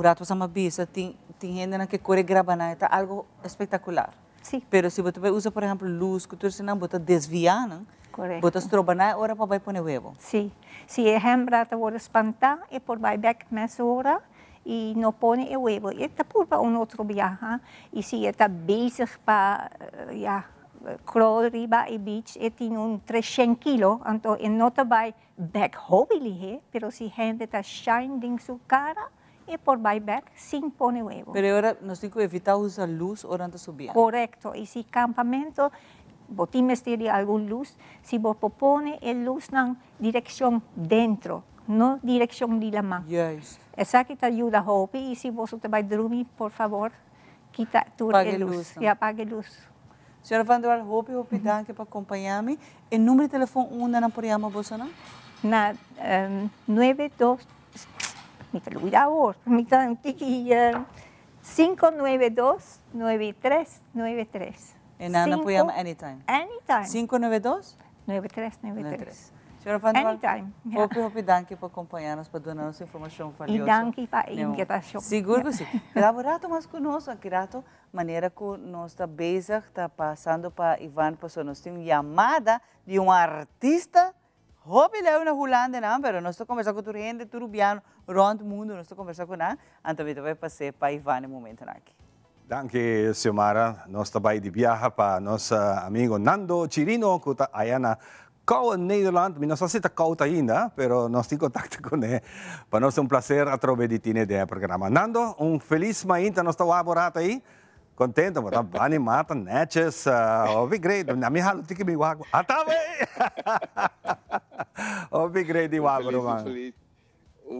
rato sama bisa tem gente que corre gravar está algo espetacular. Sim. Pero se você usa por exemplo luz, que tu senão você desviar, não? Correcto. Botas trobanar ahora para vai poner huevo. Sí. Si a hembra te voy a espantar, es por vai back más hora y no pone el huevo. Y está por un otro viaje. Y si está bezig para crawl arriba el beach, tiene un 300 kilos, entonces no te va back hobby, pero si gente está shine en su cara, es por vai back sin poner huevo. Pero ahora nos tenemos que evitar usar luz durante subir. Correcto. Y si campamento botimes de alguna luz, si vos propone el luz en dirección dentro, no dirección de la mano. Yes. Esa que te ayuda a hobby y si vos te vas a dormir, por favor, quita tu luz. Y apague luz. Senhora Vanderwal, hope, danke para acompanhar-me. O número de telefone onde não podemos você não? Na 92, me te lo voy a ahora, me te 592-9393. En Ana podemos anytime. Anytime. 592? 9393. Senhora Vanderwal, Anytime. hope, danke por acompanhar-nos, para dar nossa informação valiosa. E danke para a invitação. Seguro que sim. Elaborado mais conosco, grato, maneira que nós está bezig, está passando para Ivan, para nós temos chamada de um artista. Hobby é uma Holanda, não, mas nós estamos conversando com gente turubiano, rond o mundo, nós estamos conversando com ela, então vai passar para Ivan no momento aqui. Danke, Xiomara. Nós também de viagem para nosso amigo Nando Chirino, que está aí na Kou in Nederland. Nós não estamos koud ainda, mas nós temos contato com ele. Para nós é prazer através de ti nesse programa. Nando, feliz mainta, nós estamos laborando aí. Contento, mas está animado, netjes. Hobby great. Na minha halo tiki biwago. Atabe! Hobby great di wago, man.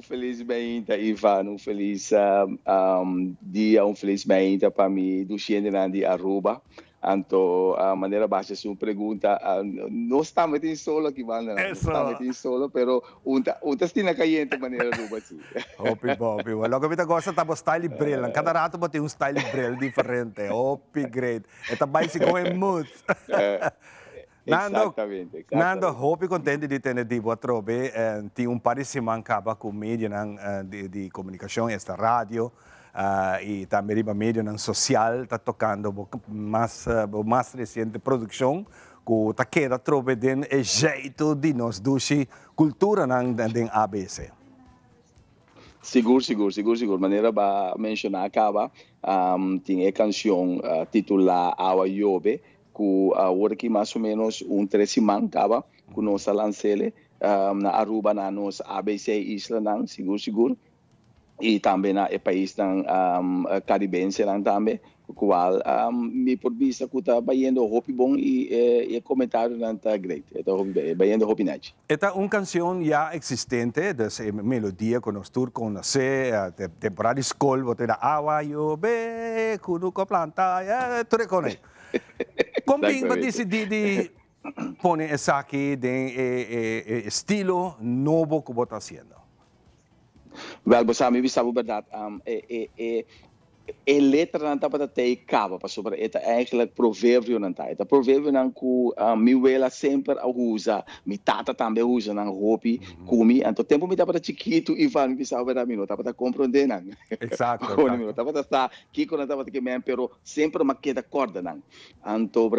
Feliz mainta, Ivan. Feliz dia, feliz mainta para mim, do Xende de Aruba. Então, a maneira baixa é uma pergunta. Não estamos em solo aqui, mano. Não estamos em solo, pero está caliente de maneira Aruba, sim. Hopi, Bopi. Logo que gosta tá style brill. Cada rato tem style brill diferente. Hopi, great. Esta vai se com mood. Exatamente. Nando, hope contente de ter de trobe tem par de semana acaba com mídia de comunicação, esta rádio e também a mídia social está tocando mais recente produção que está queda trobe den jeito de nós dushi cultura den ABC. Seguro. Maneira para mencionar acaba tem a canção titulada Awa Yobe, que agora que mais ou menos 3 semanas acaba, que nós lançamos na Aruba, na nossa ABC Isla, seguro. e também o país caribense também, o qual me por vista que está baiando roupa bom e comentário não está great, está baiando roupa net. Esta canção já existente, dus melodia que nós tour conhece, temporada de escola, botar da água, eu be, kuno ko planta, tudo com ele. Como vai decidir pôr essa aqui de estilo novo que você está fazendo? Wel, você me sabe a verdade, letra não está para ter cabo, para é eigenlijk provérbio não está. É provérbio não que minha abuela sempre usa, minha tata também usa na roupa, come. Então tempo me dá para chiquito e vai me sabe verdade, não está para compreender não. Exato. Não está para estar Kiko não está para que me, pero sempre me queda corda não. Então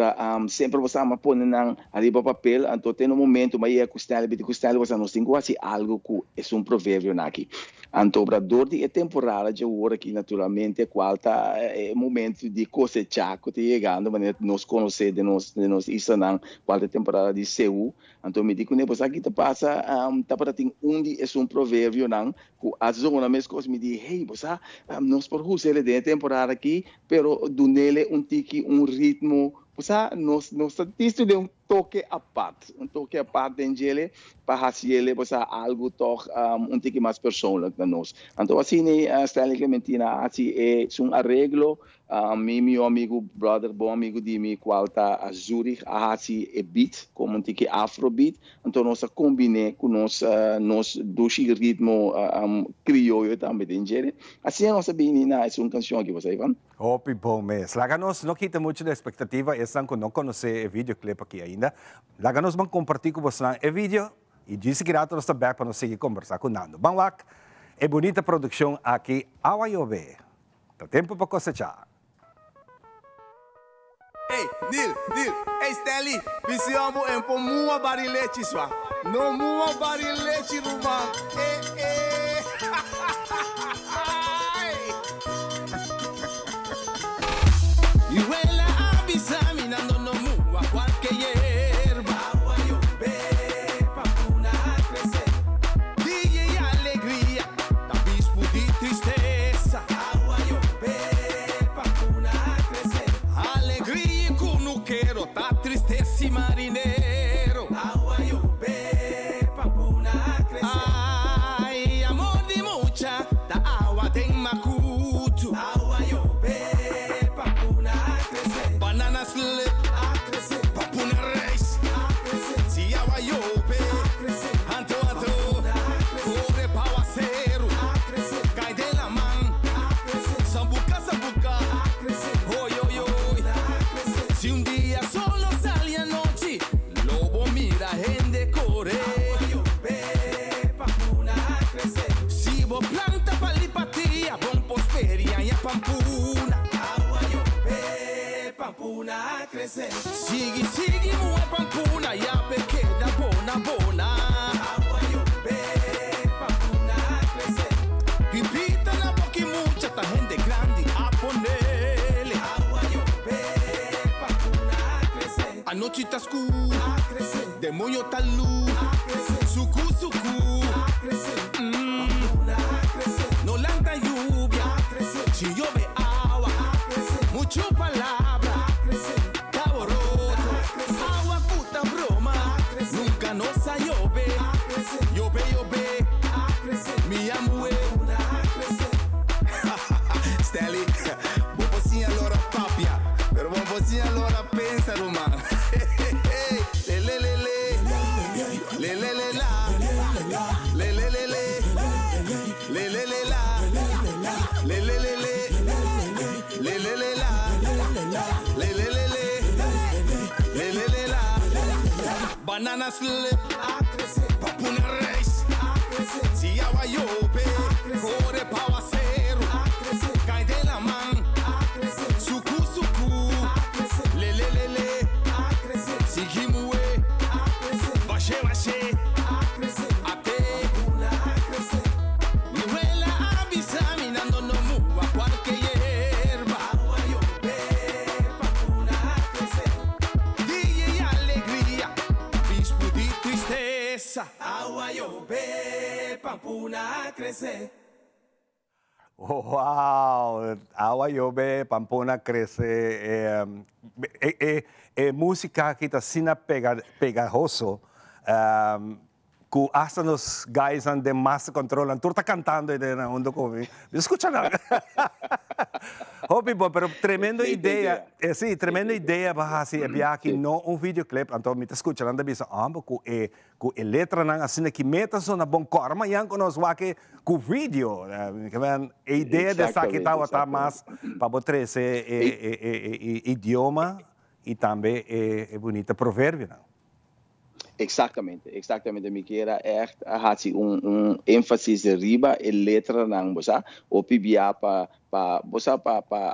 sempre você me põe não arriba papel, então tem um momento mas é costela você não tem quase algo que é provérbio não aqui. Então durante a temporada de hora aqui naturalmente qual está é momento de cosechar que está chegando, mas nós conhecemos de nós isso não qual é a temporada de Seul. Então me digo, né, você aqui te passa, tá para ter dia é provérbio não, que a zona mesmo coisa me diz, hey, você nós por ele de temporada aqui, pero do nele tique ritmo, você nós artista de toque à parte dele para fazer você algo toch tique mais personal para nós. Então assim né, Stanley Clementina assim é arreglo, meu amigo brother, bom amigo de mim qual tá a Zurich, assim é beat como tique afrobeat, então nós combine com nós dois ritmo crioulo também dele. Assim nós menina é canção que você vai. Hopi bom mês. Laganos não quita muito da expectativa, essa que não conhece o videoclip aqui ainda. Laganos vamos compartilhar com você o vídeo e disse que nós estamos back para nós seguir conversar com Nando. Vamos lá, é bonita produção aqui, Awayobe. Tá tempo para cosechar. Hey, Neil, hey Stanley, visi amo empo mua barilete swa. No mua barilete rumang. Y huele a bisaminando no mua cualquier hierba. Agua yo ve pa una crecer. DJ y alegría, tabismo de tristeza. Agua yo ve pa una crecer. Alegría con no quiero, ta tristeza y marinero. Agua yo ve pa una crecer. Ay, amor de mucha, ta agua de macuto. Agua yo ve pa una crecer. Banana slip, a crecer. Papuna race, a crecer. Si agua yo ve, a crecer. Anto, corre pa acero, a crecer. Cae de la man, a crecer. Sambuca, a crecer. Oy, oy, oy, a crecer. Si un día solo sale anoche, lobo mira en decore. Agua yo ve pa una crecer. Si vos planta palipatía, bon prosperia y a pampuna. Agua yo ve pampuna crecer. Sigue, mua pampuna, ya pequeña bona. Agua yo ve pampuna crecer. Pipita la boca y mucha, ta gente grande a ponerle. Agua yo ve pampuna crecer. Anoche tascu, a crecer. Demonio talú, a crecer. Suku, a crecer. Pampuna crecer. No lanta lluvia, a crecer. Si llueve agua, a crecer. Mucho palabra, a crecer. Cabo roto, a crecer. Agua puta broma, a crecer. Nunca nos ha llove, a crecer. Llove, a crecer. Mi amo a crecer. Stanley, vou pocinha lora papia, pero vou pocinha lora pensa no man. Banana slip, a crecer. Papuna race, a crecer. Si agua llove, corre pa acero, a crecer. Cae de la man, a crecer. Suku, a crecer. A crecer. Sigimue, a crecer. Bache, a crecer. Ate, papuna a crecer. Y huele a bisaminando no mua cualquier hierba. Agua llove, papuna a crecer. DJ y alegría, abismo de tristeza. Agua llove, pampuna a crecer. Oh, wow! Awa yobe, Pampona crece. Música que está sina pegajoso. Que hasta los guys de más controlan. Tú estás cantando y de na mundo comigo. Escucha nada. Hopi, pero tremenda idea. Sí, tremenda idea. Baja así, aqui no un videoclip. Então, me está escuchando, anda bisa, com a letra não assim que meta só na bom corma, e conosco aqui com vídeo. A ideia de saque tá mais para botar esse idioma e também é bonita provérbio, não? Exatamente. Me queira echt hati ênfase riba e letra nang bosa o pibia pa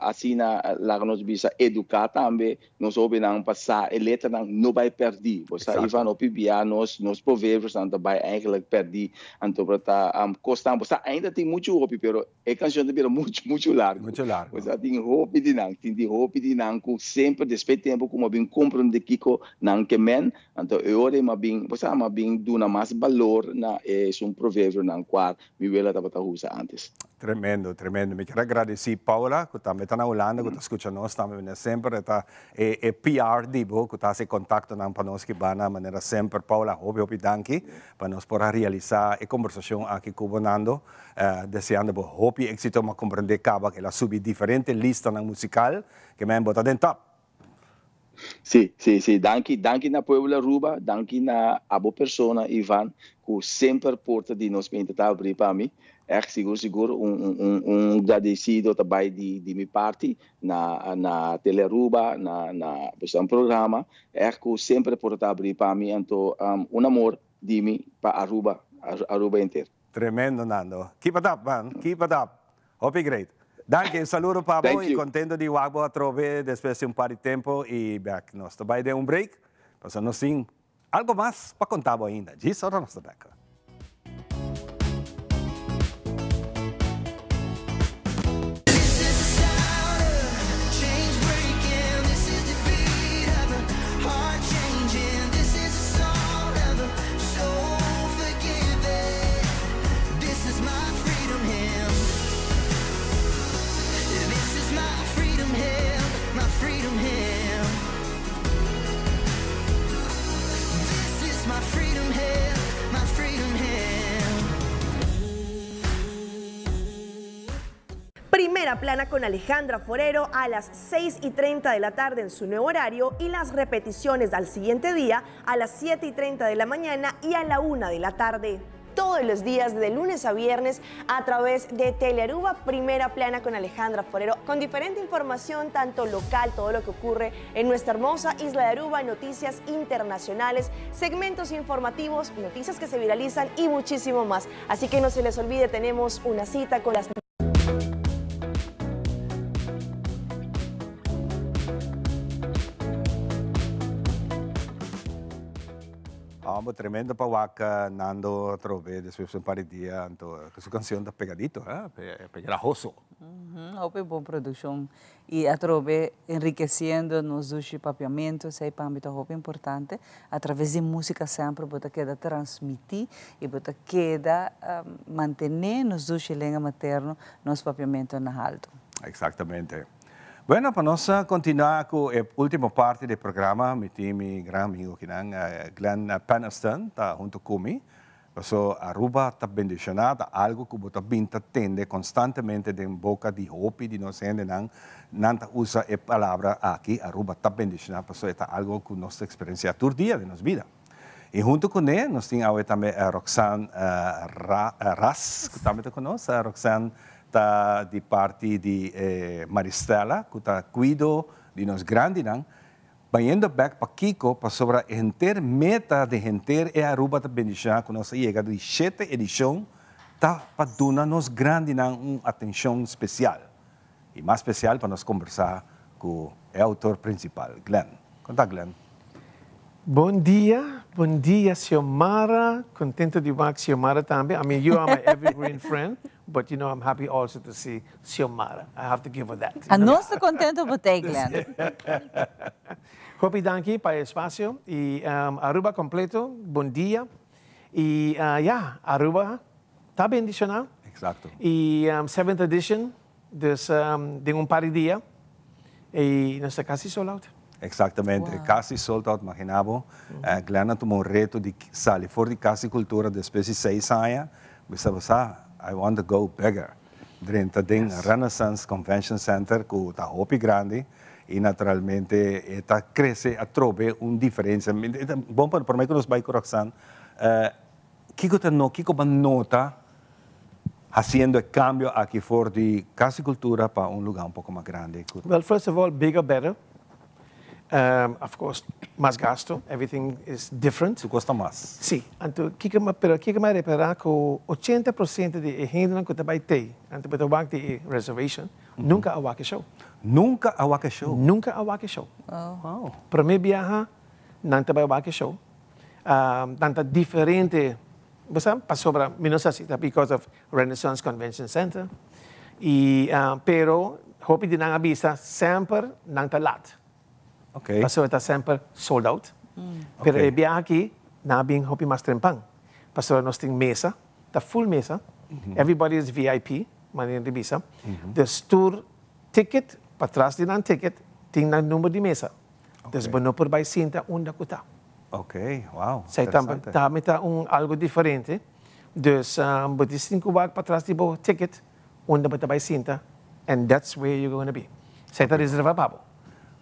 asina lá nos bisa educar também nos ouvir nang passar e letra nang no vai perder bosa Ivan o pibia nos provérbios nang vai eigenlijk perder então para costar bosa ainda tem muito hopi pero a canção de bira muito largo bosa tem hopi de nang com sempre despeito tempo como bem compreender kiko nang que men então eu você ama bem duna mais valor na é um provérbio na qual me vela estava usa antes. Tremendo. Me quero agradecer Paula, que também está na Holanda, que está escutando nós também sempre está PR dibo, que está se contato na para nós que vai na maneira sempre Paula, hope danke para nós poder realizar a conversação aqui com Nando, desejando hope éxito mas compreender caba que ela subir diferente lista na musical que me botar dentro top. Sim. Danke na Puebla Aruba, danke na abo persona Ivan, que sempre porta de nós para abrir para mim. Echt seguro agradecido também de minha parte na Tele Aruba, na programa. Echt que sempre porta abrir para mim, então amor de mim para Aruba inteiro. Tremendo, Nando. Keep it up, man. Keep it up. Hope great. Danke, saludo Pablo e contento de Wagbo a trove depois de par de tempo e back. Nós vai dar break, para nós sim algo mais para contar ainda. Diz ahora nós back. Primera plana con Alejandra Forero a las 6:30 de la tarde en su nuevo horario y las repeticiones al siguiente día a las 7:30 de la mañana y a la 1 de la tarde. Todos los días de lunes a viernes a través de Telearuba, Primera Plana con Alejandra Forero, con diferente información tanto local, todo lo que ocurre en nuestra hermosa isla de Aruba, noticias internacionales, segmentos informativos, noticias que se viralizan y muchísimo más. Así que no se les olvide, tenemos una cita con las Tremendo para Nando trove después de un par de días, su canción está pegadito, pegajoso. Houve boa produção e a trove enriquecendo nos papiamentos é para mim muito importante através de música sempre bota queda transmitir e bota queda manter nos língua materno nos papiamentos na alto. Exatamente. Bueno, para nós continuar com a última parte do programa, meu grande amigo Glenn Peniston está junto comigo. Aruba está bendicionada, algo que você binta tende constantemente em boca de hope de nós ainda não usa a palavra aqui. Aruba está bendicionada, porque é algo que nós experienciamos todo dia de nossa vida. E junto com ele, nós temos também a Roxanne Ras, que também está conosco. A Roxanne está de parte de Maristela, que está cuidando de nós grandes. Vayendo back para Kiko, para sobre a meta de gente é Aruba está bendicionada com nossa chegada de 7ª edição, está para dar-nos grande uma atenção especial. E mais especial para nós conversar com o autor principal, Glenn. Conta, Glenn. Bom dia, Xiomara. Contento de ver Xiomara também. I mean, you are my evergreen friend, but you know, I'm happy also to see Xiomara. I have to give her that. A nós está contente por ter, Glenn. Hopi danke para o espaço e Aruba completo, bom dia. E Aruba está bendicionado. Exacto. Y 7th edition, dus de par de días, y no está casi sold out. Exactamente, casi sold out, imaginavo. Glenn tomou um reto de sair fora de casa e cultura depois de 6 anos. I want to go bigger. Dentro do Renaissance Convention Center, que está hopi grande, e naturalmente está cresce a trobe diferença. Bom para mim que nós vai com Roxanne, Kiko nota haciendo el cambio aquí for de casa y cultura para un lugar un poco más grande? Well, first of all, bigger, better. Of course, más gasto. Everything is different. Custa más. Sí. Pero Kika me repara que 80% de gente que vai ter, antes de ter de reservation, nunca a wake show. Nunca a wake show? Nunca a wake show. Oh. Para mim, viaja, não te vai a wake show. Tanta diferente. Passou para Minnesota because of Renaissance Convention Center. Pero, hopi de nang visa, sempre nang talat. Okay. Passou está sempre sold out. Pero okay. Biya aqui, na bing hopi mas trempang. Passou nós tem mesa, tá full mesa. Everybody is VIP, manin de visa. The tour ticket, para trás de nang ticket, tem nang número de mesa. Dus bono por by cinta unda kuta. Ok, wow. Zij hebben algo diferente. Dus but is 5 wag para trás de bo ticket, onde bata by cinta, and that's where you're going to be. Zij está reserva pabo.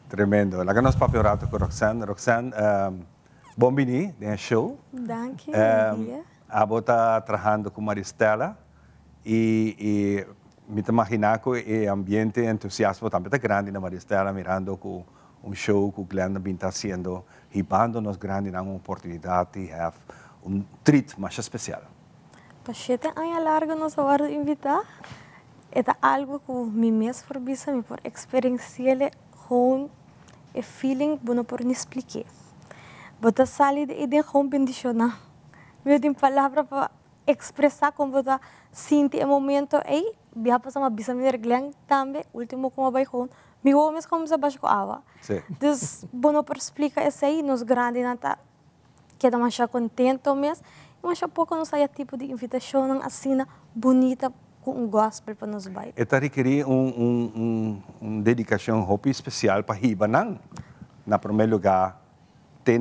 Tremendo. La ganas papel rato con Roxanne. Roxanne, bom vini de show. Danke. Abo está trabajando com Maristela e me imaginar que o ambiente entusiasmo também está grande na Maristela, mirando com show que o Glenn está fazendo, ribando-nos grande na oportunidade de ter treat mais especial. Para 7 anos largo nós vamos invitar. É algo que me mesmo por bisa, me por experienciar gewoon e feeling bueno por não explicar. Bota sali de ideia gewoon bendicionar. Meu tem palavra para expressar como bota sente o momento aí, via passar uma bisa me Glenn também, último como vai gewoon. Mi homens como se baixo com água. Dus, bueno, por explicar isso aí, nos grandes nata, que estamos já contentes mesmo, mas já pouco nos sai tipo de invitação assim bonita com gospel para nos vai. Eta requerir dedicação hobby especial para Hibanang. Na primeiro lugar, tem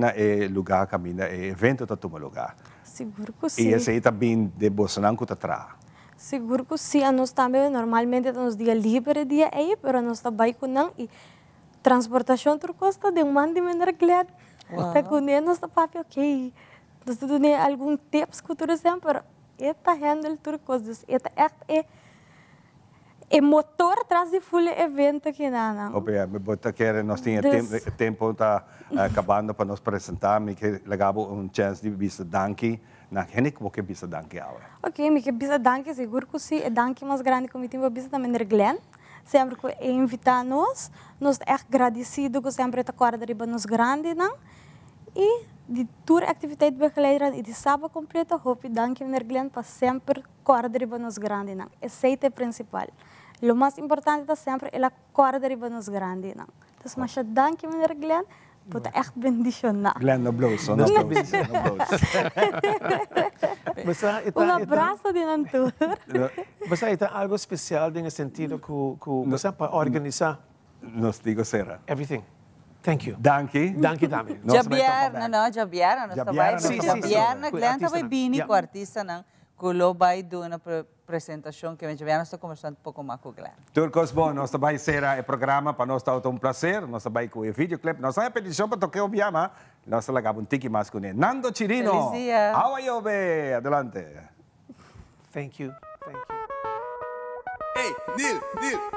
lugar caminho, evento tá toma lugar. Seguro que sim. E esse aí também de Bolsonaro que tá atrás. Seguro que sim, nós também normalmente nos dia livre dia aí, pero nós também com não e transportação tur custa de mande menor glad. Tá com nós tá papo ok. Nós tu tem algum tips que tu sempre eta handle tur coisas, eta é motor atrás de full evento que não. Opa, me bota que nós tinha tempo tá acabando para nos apresentar, me que legavo chance de vista danke. Na gente que bisa danke agora. Ok, me que bisa danke, seguro que sim, é danke mais grande que me tem bisa também der Glenn. Sempre que invitar nós é agradecido que sempre está corda riba nos grande, não? E de tour atividade begeleider e de sábado completa, hope danke der Glenn para sempre corda riba nos grande, não? Esse é o principal. O mais importante é sempre a corda riba nos grande, não? Então, mas danke der Glenn. Puta, echt bendicionar. Glenn, no blows, no blows. Abraço de Nantur. Você tem algo especial no sentido que você para organizar? Nos digo será. Everything. Thank you. Danke. Danke também. Javier, nós trabalhamos. Javier, Glenn também bini com artista, não? Kulo vai do uma apresentação que a gente está conversando pouco mais com o Glenn. Turcos, bom, nós vai ser o programa para nós está um prazer, nós vai com o videoclip, nós vai petição para tocar o biama, nós lagamos tiki mais com ele. Nando Chirino. Feliz dia. How are you, be? Adelante. Thank you. Thank you. Hey, Neil.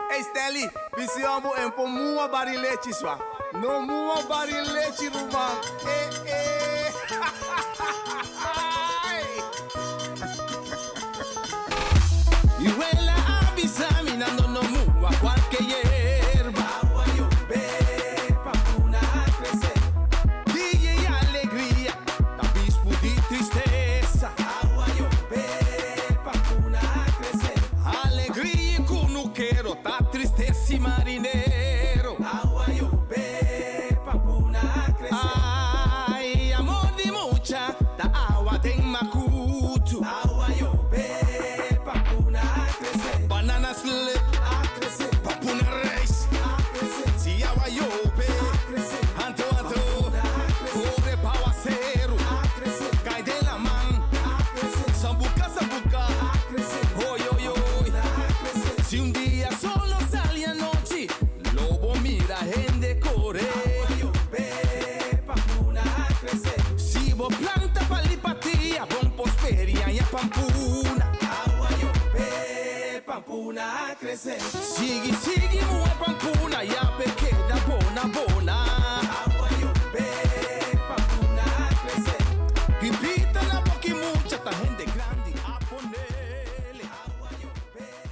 Hey, Stanley, visiamo un po' mua barilete sua. No mua barilete ruban. Y huele a bisaminando no mua cualquier hierba. Agua y pa' una crecer. DJ y alegría, abismo de tristeza. Agua y pa' una crecer. Alegría con un quero, ta tristeza y marinero. Agua y pa' una crecer. Ay, amor de mucha, ta agua ten macutu. Agua y pa' una Si un día solo sale a noche, lobo mira en decore. Agua llover, pampuna a crecer. Si vos planta palipatía, bon prosperia y a pampuna. Agua llover, pampuna a crecer. Sigue, sigue, mua pampuna, ya pequeña bona, bona. Agua llover, pampuna a crecer. Pipita la boca y mucha, ta gente grande a ponerle. Agua llover.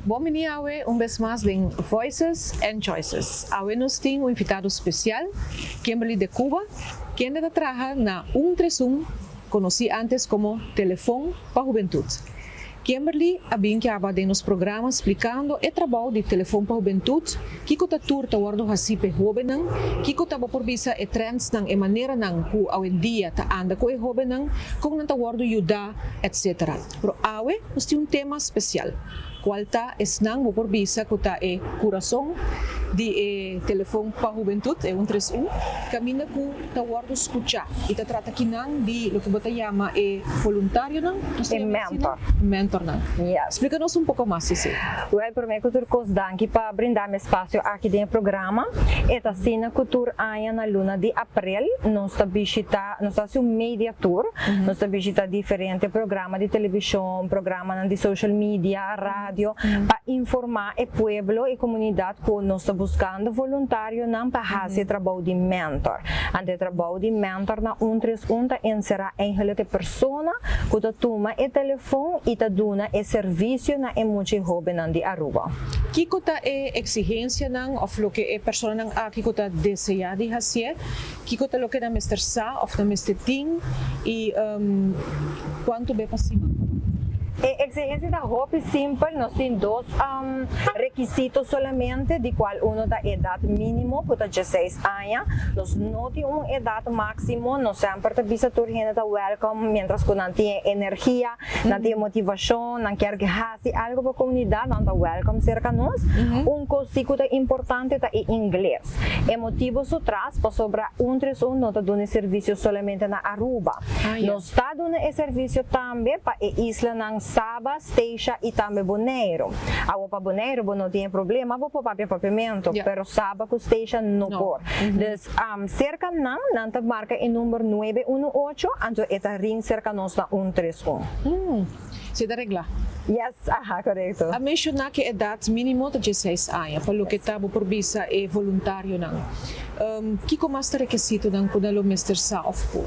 Bom-vindo uma vez mais em Voices and Choices. Hoje nós temos um invitado especial, Kimberly de Cuba, que ainda trabalha na 131, conhecida antes como Telefone para a Juventude. Kimberly abin que aba nos programas explicando o trabalho de telefone para a juventude, que kota turta wardo hasipe jovenan, que kota por visa e trends nang e maneira nang ku hoje em dia ta anda com e jovenan, como nanta wardo yuda, etc. Pero hoje nós temos tema especial. Qualta es nang mo por visa kuta e coração de telefone para a juventude, 131, camina ku ta wardo escuchar e ta trata kinang di lo que bota llama voluntário nang, mentor. Mentor nang. Yes. Explica-nos pouco mais, Cici. Well, por mim, cultura danke para brindar me espaço aqui dentro do programa. Esta cena cultura aia na luna de abril, nós está visita, nós está um media tour, nós está visita diferentes programas de televisão, programas de social media, rádio, para informar o povo e comunidade que nós está buscando voluntário não para fazer trabalho de mentor. Ante trabalho de mentor na 131 encerra eigenlijk pessoa que toma o telefone e ta duna e serviço na muitos jovens de Aruba. Que kota e exigência nang of lo que e persona nang aqui kota deseja de fazer, que kota lo que na Mr. Sa of na Mr. Ting e quanto be para cima. A exigência da roupa é simples, nós temos dois requisitos solamente, de qual um da idade mínima, que é 16 anos, nós não temos uma idade máxima, nós sempre temos a gente da welcome, mientras que não tem energia, não tem motivação, não quer que faça algo para a comunidade, não está welcome cerca de nós. Coisa que é importante é inglês. O motivo se traz para sobre não está dando serviço solamente na Aruba. Nós está dando serviço também para a isla Saba, Stacia e também Bonaire. Agora para Bonaire não tem problema, vou para papiamento, mas Saba com Stacia não por. Então, cerca não marca o número 918, então esta ring cerca nós na 131. Se da regla? Yes, correto. A mencionar que a idade mínima de 16 anos, para o que está por visa é voluntário não. Que como é requisito não quando o Mr. Sa of por?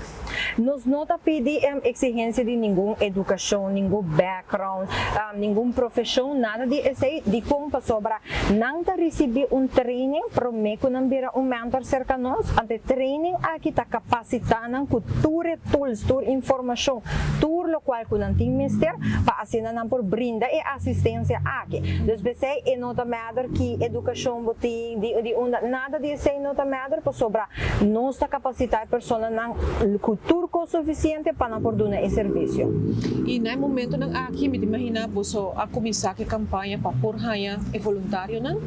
Nós não pedimos exigência de nenhuma educação, nenhum background, nenhuma profissão, nada de esse, de como para sobra. Não receber training, para mim que não vira mentor cerca de nós, ante training aqui está capacitando com tools, informação, tudo o qual que não tem mister, para assim não por brinda e assistência aqui. Então, você é nota matter que educação botim, nada de esse nota matter, para sobra, não está capacitar a pessoa não cultura suficiente para por dar esse serviço. E no momento nang aqui me imagina boso a começar a campanha para por haya e voluntário não,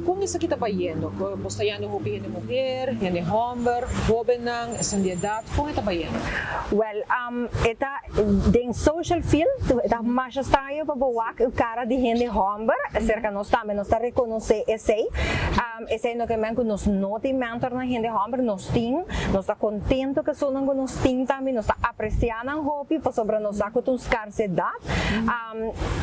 como isso kita bayendo, posta yan no hobi de mulher, yan de homem, jovem não, essa de idade, como está bayendo? Well, eta den social field da marcha tayo pabawak o cara de gente homber, cerca nós também nós está reconhecer esse no que men que nos noti mentor na gente homber nós tem, nós está contento que só não nós tem também, nós está apreciando o hobby, para sobre nós está com escassez.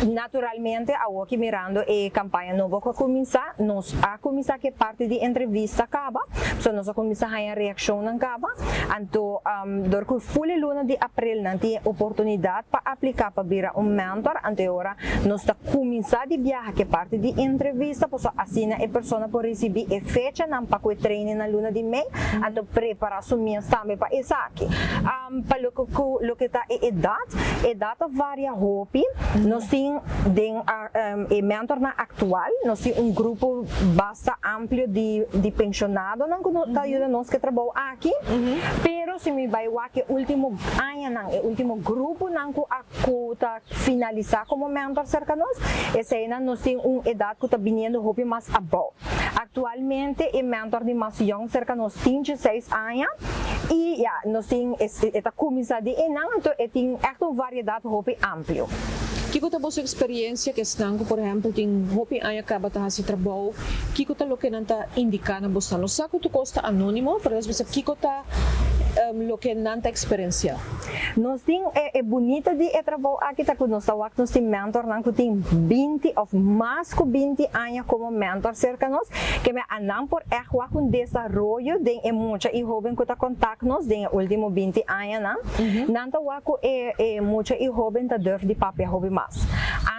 Naturalmente, a o que mirando a campanha nova que começar, nós a começar que parte de entrevista acaba, so nós a começar a reação não acaba, então durante full luna de abril não tem oportunidade para aplicar para virar mentor, então agora nós está começar de viajar que parte de entrevista, para assim a pessoa pode receber a fecha não para que treine na luna de mei, então preparar suas também para isso aqui, para lo que está idade varia hobby, nós temos mentor na actual, nós temos grupo bastante amplo de pensionados, não que está ajudando nós que trabalham aqui, pero se me vai que último ano, o último grupo não que está finalizar como mentor cerca de nós, esse ano nós temos uma idade que está vindo hobby mais above. Atualmente, o mentor de mais young cerca de nós tem 16 anos e nós temos esta comissão de enang, então tem uma variedade hobby amplo. Kiko ta bosa experiência que estão, por exemplo, tem hopi aya acaba ta hasi trabalho, kiko ta lo que nanta indica na bosa, no saco tu costa anônimo, para vezes kiko ta lo que nanta experiência. Nós tem bonita de trabalho aqui tá com nós nós tem mentor não que tem 20 ou mais que 20 anos como mentor cerca nós, que me anam por erro com desenvolvimento de muita e jovem que tá contato nós de último 20 anos não, nanta waku muita e jovem tá dor de papel hobby mais.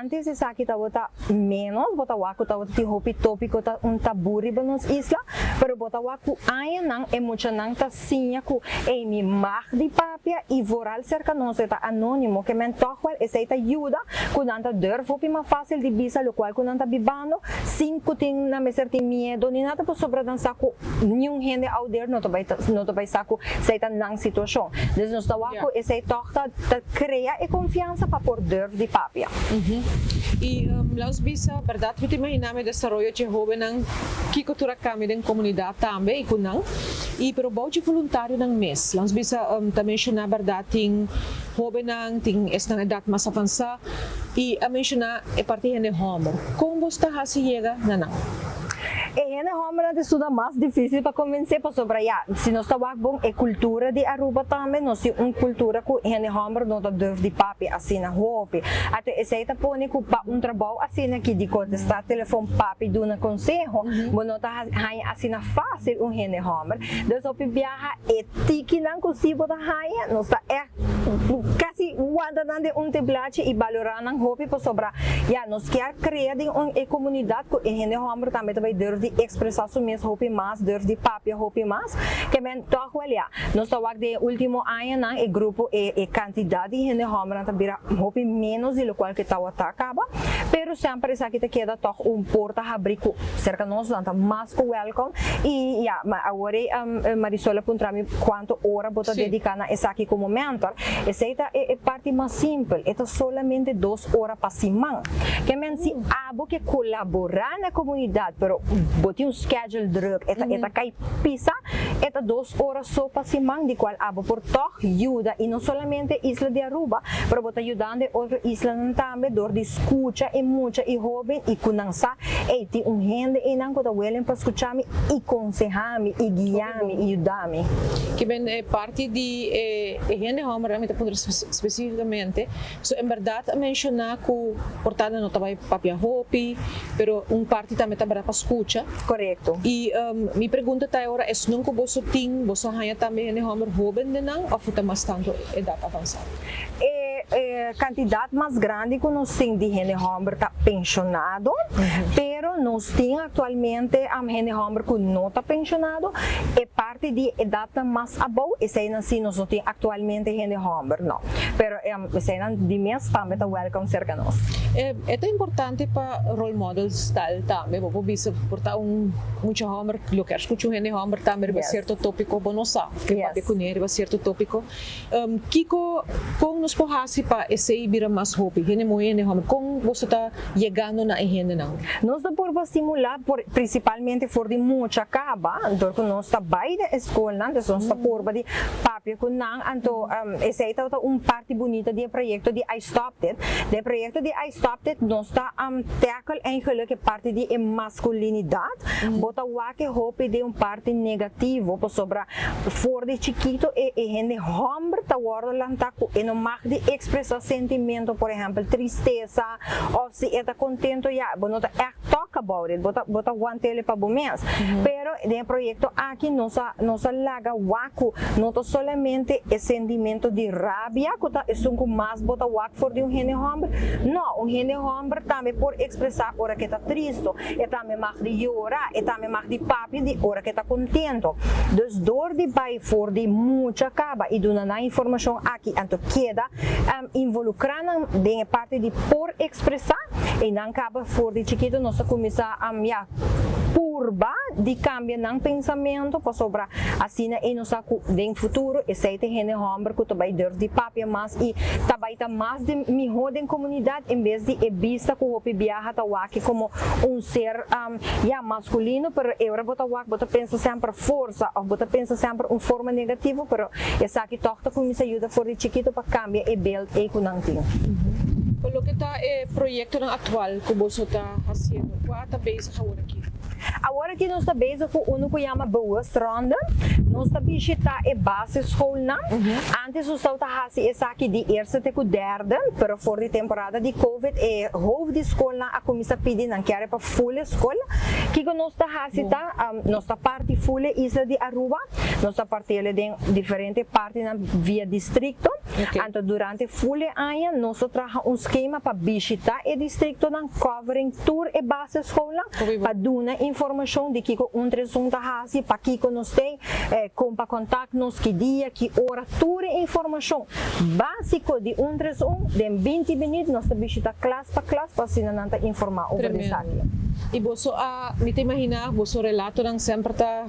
Antes esse aqui tá bota menos, bota waku tá bota hobby tópico tá taburi para nos isla, pero bota waku aia não muita não tá sinha ku mi mag de papel e voral cerca nós tá anônimo que men toch wel essa tá ajuda quando anta dor hobby mais fácil de bisa lo qual quando anta bibando sem que tem na me certo medo nem nada por sobre dançar com nenhum gente out there não to vai saco sei tá nang situação. Então nós tá waku essa toch tá cria e confiança para por dor de papel. E laos bisa, verdade, kita imaginamos desarrollo de jovem nang kiko tura kami den comunidade também kunang e pero bau de voluntário nang mes. Laos bisa também mencionar verdade ting jovem nang ting estang edad mais avançada e a mencionar e parte de homer. Como você está chega nanang? É uma estuda mais difícil para convencer para sobre se nós estamos bom é cultura de Aruba também nós temos uma cultura que é homem não tá deve de papi assim na roupa até esse tá põe que para trabalho assim aqui de contestar telefone papi do na conselho não tá assim na fácil homem então só viaja tique não consigo da raia nós tá quase guardando template e valorando roupa para sobre nós quer criar uma comunidade que homem também vai de expressar suas roupas mais, de papel roupa mais, que men toch wel nós estamos de último ano na o grupo quantidade de gente homem tá vira roupa menos e o qual que tá acaba, pero sempre essa aqui queda toch porta abrigo cerca nós tá mais que welcome e agora Marisola puntrami quanto hora bota dedicar na essa aqui como mentor, essa é parte mais simples, é solamente 2 horas para semana, que men se abo que colaborar na comunidade, pero boti um schedule druk, eta cai pisa, eta 2 horas só para semana, de qual abo por toch ajuda, e não solamente Isla de Aruba, pero bota ajudando outra isla também, dor de escuta e muita e jovem, e kunangsa, e tem gente e não que willing para escutar-me, e aconselhar-me, e guiar-me, e ajudar-me. Que bem parte de gente homem, realmente especificamente, so em verdade mencionar que portada não estava papia hopi, pero parte também estava para escuta. Correto. E minha pergunta até agora é se nunca você tem, você ganha também gente homem jovem de não, ou você mais tanto idade avançada? Quantidade mais grande que nós temos de gente homem está pensionado, pero nós temos atualmente gente homem que não está pensionado, é parte de idade mais above, e se assim nós não temos atualmente gente homem, não. Pero se de mês também está welcome cerca de nós. É importante para role models tal também, vou bisa portar muito homem, eu quero escutar gente homem também vai certo tópico, bom não sabe, que vai conhecer vai certo tópico. Kiko com nos porras participa esse bira mais hopi, hene moene hom, como você está chegando na hene não? Nós estamos estimular principalmente for de muita caba, então nós está by da escola, nós está por de papel com nang, então esse é parte bonita de projeto de I Stopped It. De projeto de I Stopped It nós está tackle eigenlijk parte de masculinidade, bota wake hopi de parte negativo, sobre for de chiquito e hene hombre ta worden lantaku e não mag de expressar sentimento, por exemplo, tristeza ou se está contento já, não tá talk about it, bota guantele para bomens. Pero de projeto aqui nós laga waku, não tá solamente o sentimento de rabia, que tá é mais bota waku for de gene hombre. Não, gene hombre também por expressar hora que tá triste, e também mag de chorar, e também mag de papi de hora que tá contento. Dus door die bij voor die mucha caba e doen na informação aqui, então queda involucrando de parte de por expressar e não acaba for de chiquito nós começa a curva de cambio ng pensamento para sobra assim e nos de futuro e se tem gente homem que também deve de papel mais e também tá mais de melhor em comunidade em vez de vista que o viaja aqui como ser masculino, pero eu bota pensa sempre força ou bota pensa sempre forma negativa, pero essa aqui toca começa ajuda for de chiquito para cambiar e build e kunangting. Pelo que está projeto atual que você está fazendo, qual está base agora aqui? Agora que nós estamos bezig com um que chama Bewusstronde, nós estamos visitar a basisschool na. Antes nós estamos fazendo essa aqui de eerste até derde, pero for de temporada de Covid e hoofdschool na a começa a pedir não quer para full escola. Que nós estamos fazendo, nós estamos parte full isla de Aruba, nós estamos partindo de diferentes partes na via distrito. Então durante full ano nós estamos esquema para visitar o distrito na covering tour e basisschool na para dar informação de que tresun tá hasi para que nós tem para contato-nos que dia, que hora, toda informação básico de tresun de 20 minutos nós visita classe para se não informar over isso aqui. E você me te imaginar, você relato não sempre tá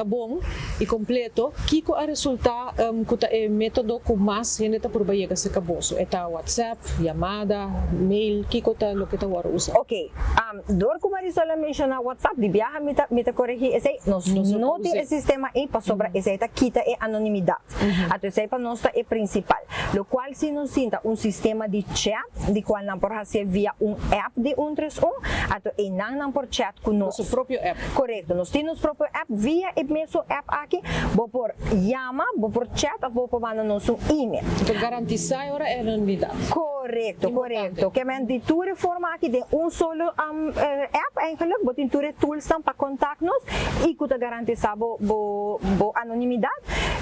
bom e completo. Que é o resultado que método que mais gente tá por baia que se caboso? É WhatsApp, chamada, mail, que é o que tá usa? Ok, dor como a Marisol mencionou WhatsApp, de viaja me te corrigir esse nós não tem esse sistema aí para sobra esse tá quita é anonimidade. Então esse para nós é principal. Lo qual se nos sinta sistema de chat, de qual não por fazer via app de 131, então não por chat com nosso próprio app. Correto, nós temos nosso próprio app via o mesmo app aqui, vou por chama, vou por chat, vou por mandar nosso e-mail. Para garantizar a anonimidade. Correto. Que de toda forma aqui de solo app, eigenlijk, botin toda tools para contato-nos e que te garantizar bo anonimidade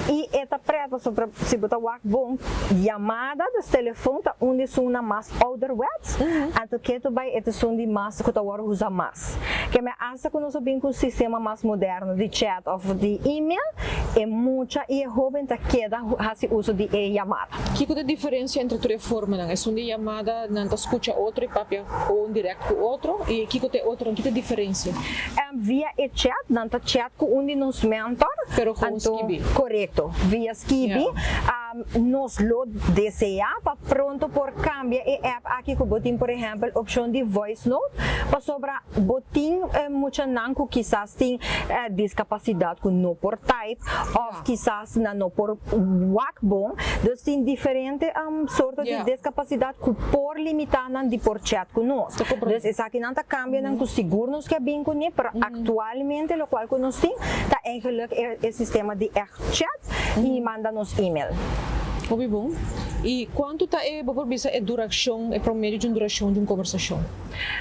e eta preta sobre se botar bom chamada dos telefone tá onde são na mais outer webs, então que tu vai eta são de mais que tu agora usa mais. Que me acha que nós bem com sistema mais moderno de chat ou de e-mail é muita e jovem tá queda hasi uso de chamada. Que é a diferença entre toda forma, não? É só de chamada, não tá escuta outro e papel ou direto com outro e que é outro, que é a diferença? Via e chat, não tá chat com onde nos mentor, pero com Skibi. Correto, via Skibi, nos lo deseja para pronto por cambiar e app aqui que botin por exemplo opção de voice note para sobra botin muita não que quizás tem discapacidade com não por type ou quizás não por wak bom, dus tem diferente sorte de discapacidade que por limitar não de por chat com nós. Dus essa aqui não tá cambia não que seguro nos que bem com ele, para actualmente o qual que nós tem tá eigenlijk o sistema de chat e manda nos e-mail. Muito bom. E quanto está a duração, a promédio de duração de uma conversação?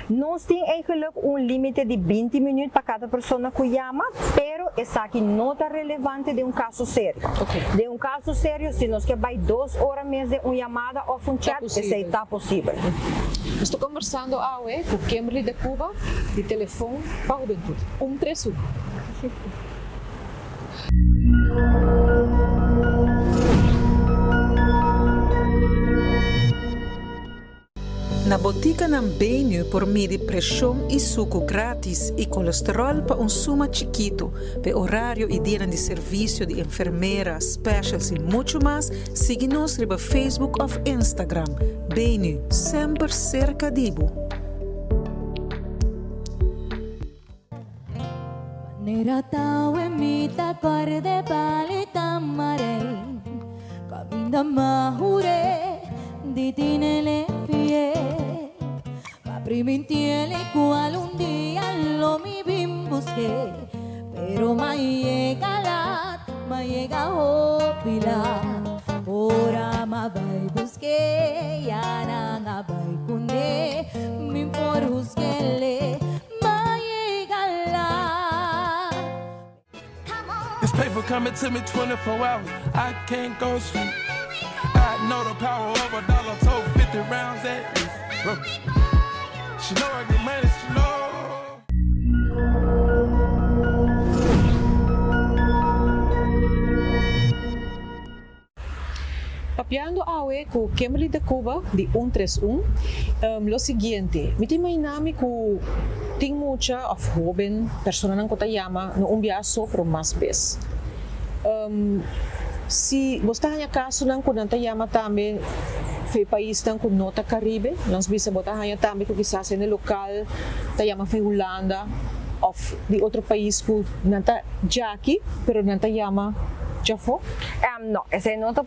Nós temos eigenlijk limite de 20 minutos para cada pessoa que chama, pero essa aqui não está relevante de caso sério. De caso sério, se nós queremos 2 horas mesmo de chamada ou chat, isso está possível. Estou conversando com Kimberly de Cuba, de telefone para a juventude. 131. Na botica ng Benio por meio de pressão e suco grátis e colesterol para suma chiquito, pe horário e dia de serviço de enfermeira, specials e muito mais, siga-nos riba Facebook ou Instagram. Benio, sempre cerca de vous. Niratawe mita korde palita mare Kabinda mahure ditinele fie Caprimintiele cual un día lo mi bim busqué Pero ma llega hopila Ora ma bay busqué Ya na nga bay kunde Min por huskele This paper coming to me 24 hours. I can't go sleep. I know the power of $1. Told 50 rounds at least. She know I get money. She know. Papiando awe ku Kimberly de Cuba di 131 lo siguiente, mi imaginami ku ting mucha of joven persona ng Kotayama no umbiaso pro mas bes. Si bosta hanya kaso ng kunantayama tambe fe país ng kunota Caribe, langs bisa bota hanya tambe ku quizás en el local tayama fe Holanda of di otro país ku nanta Jackie pero nantayama Jafo? No, ese no te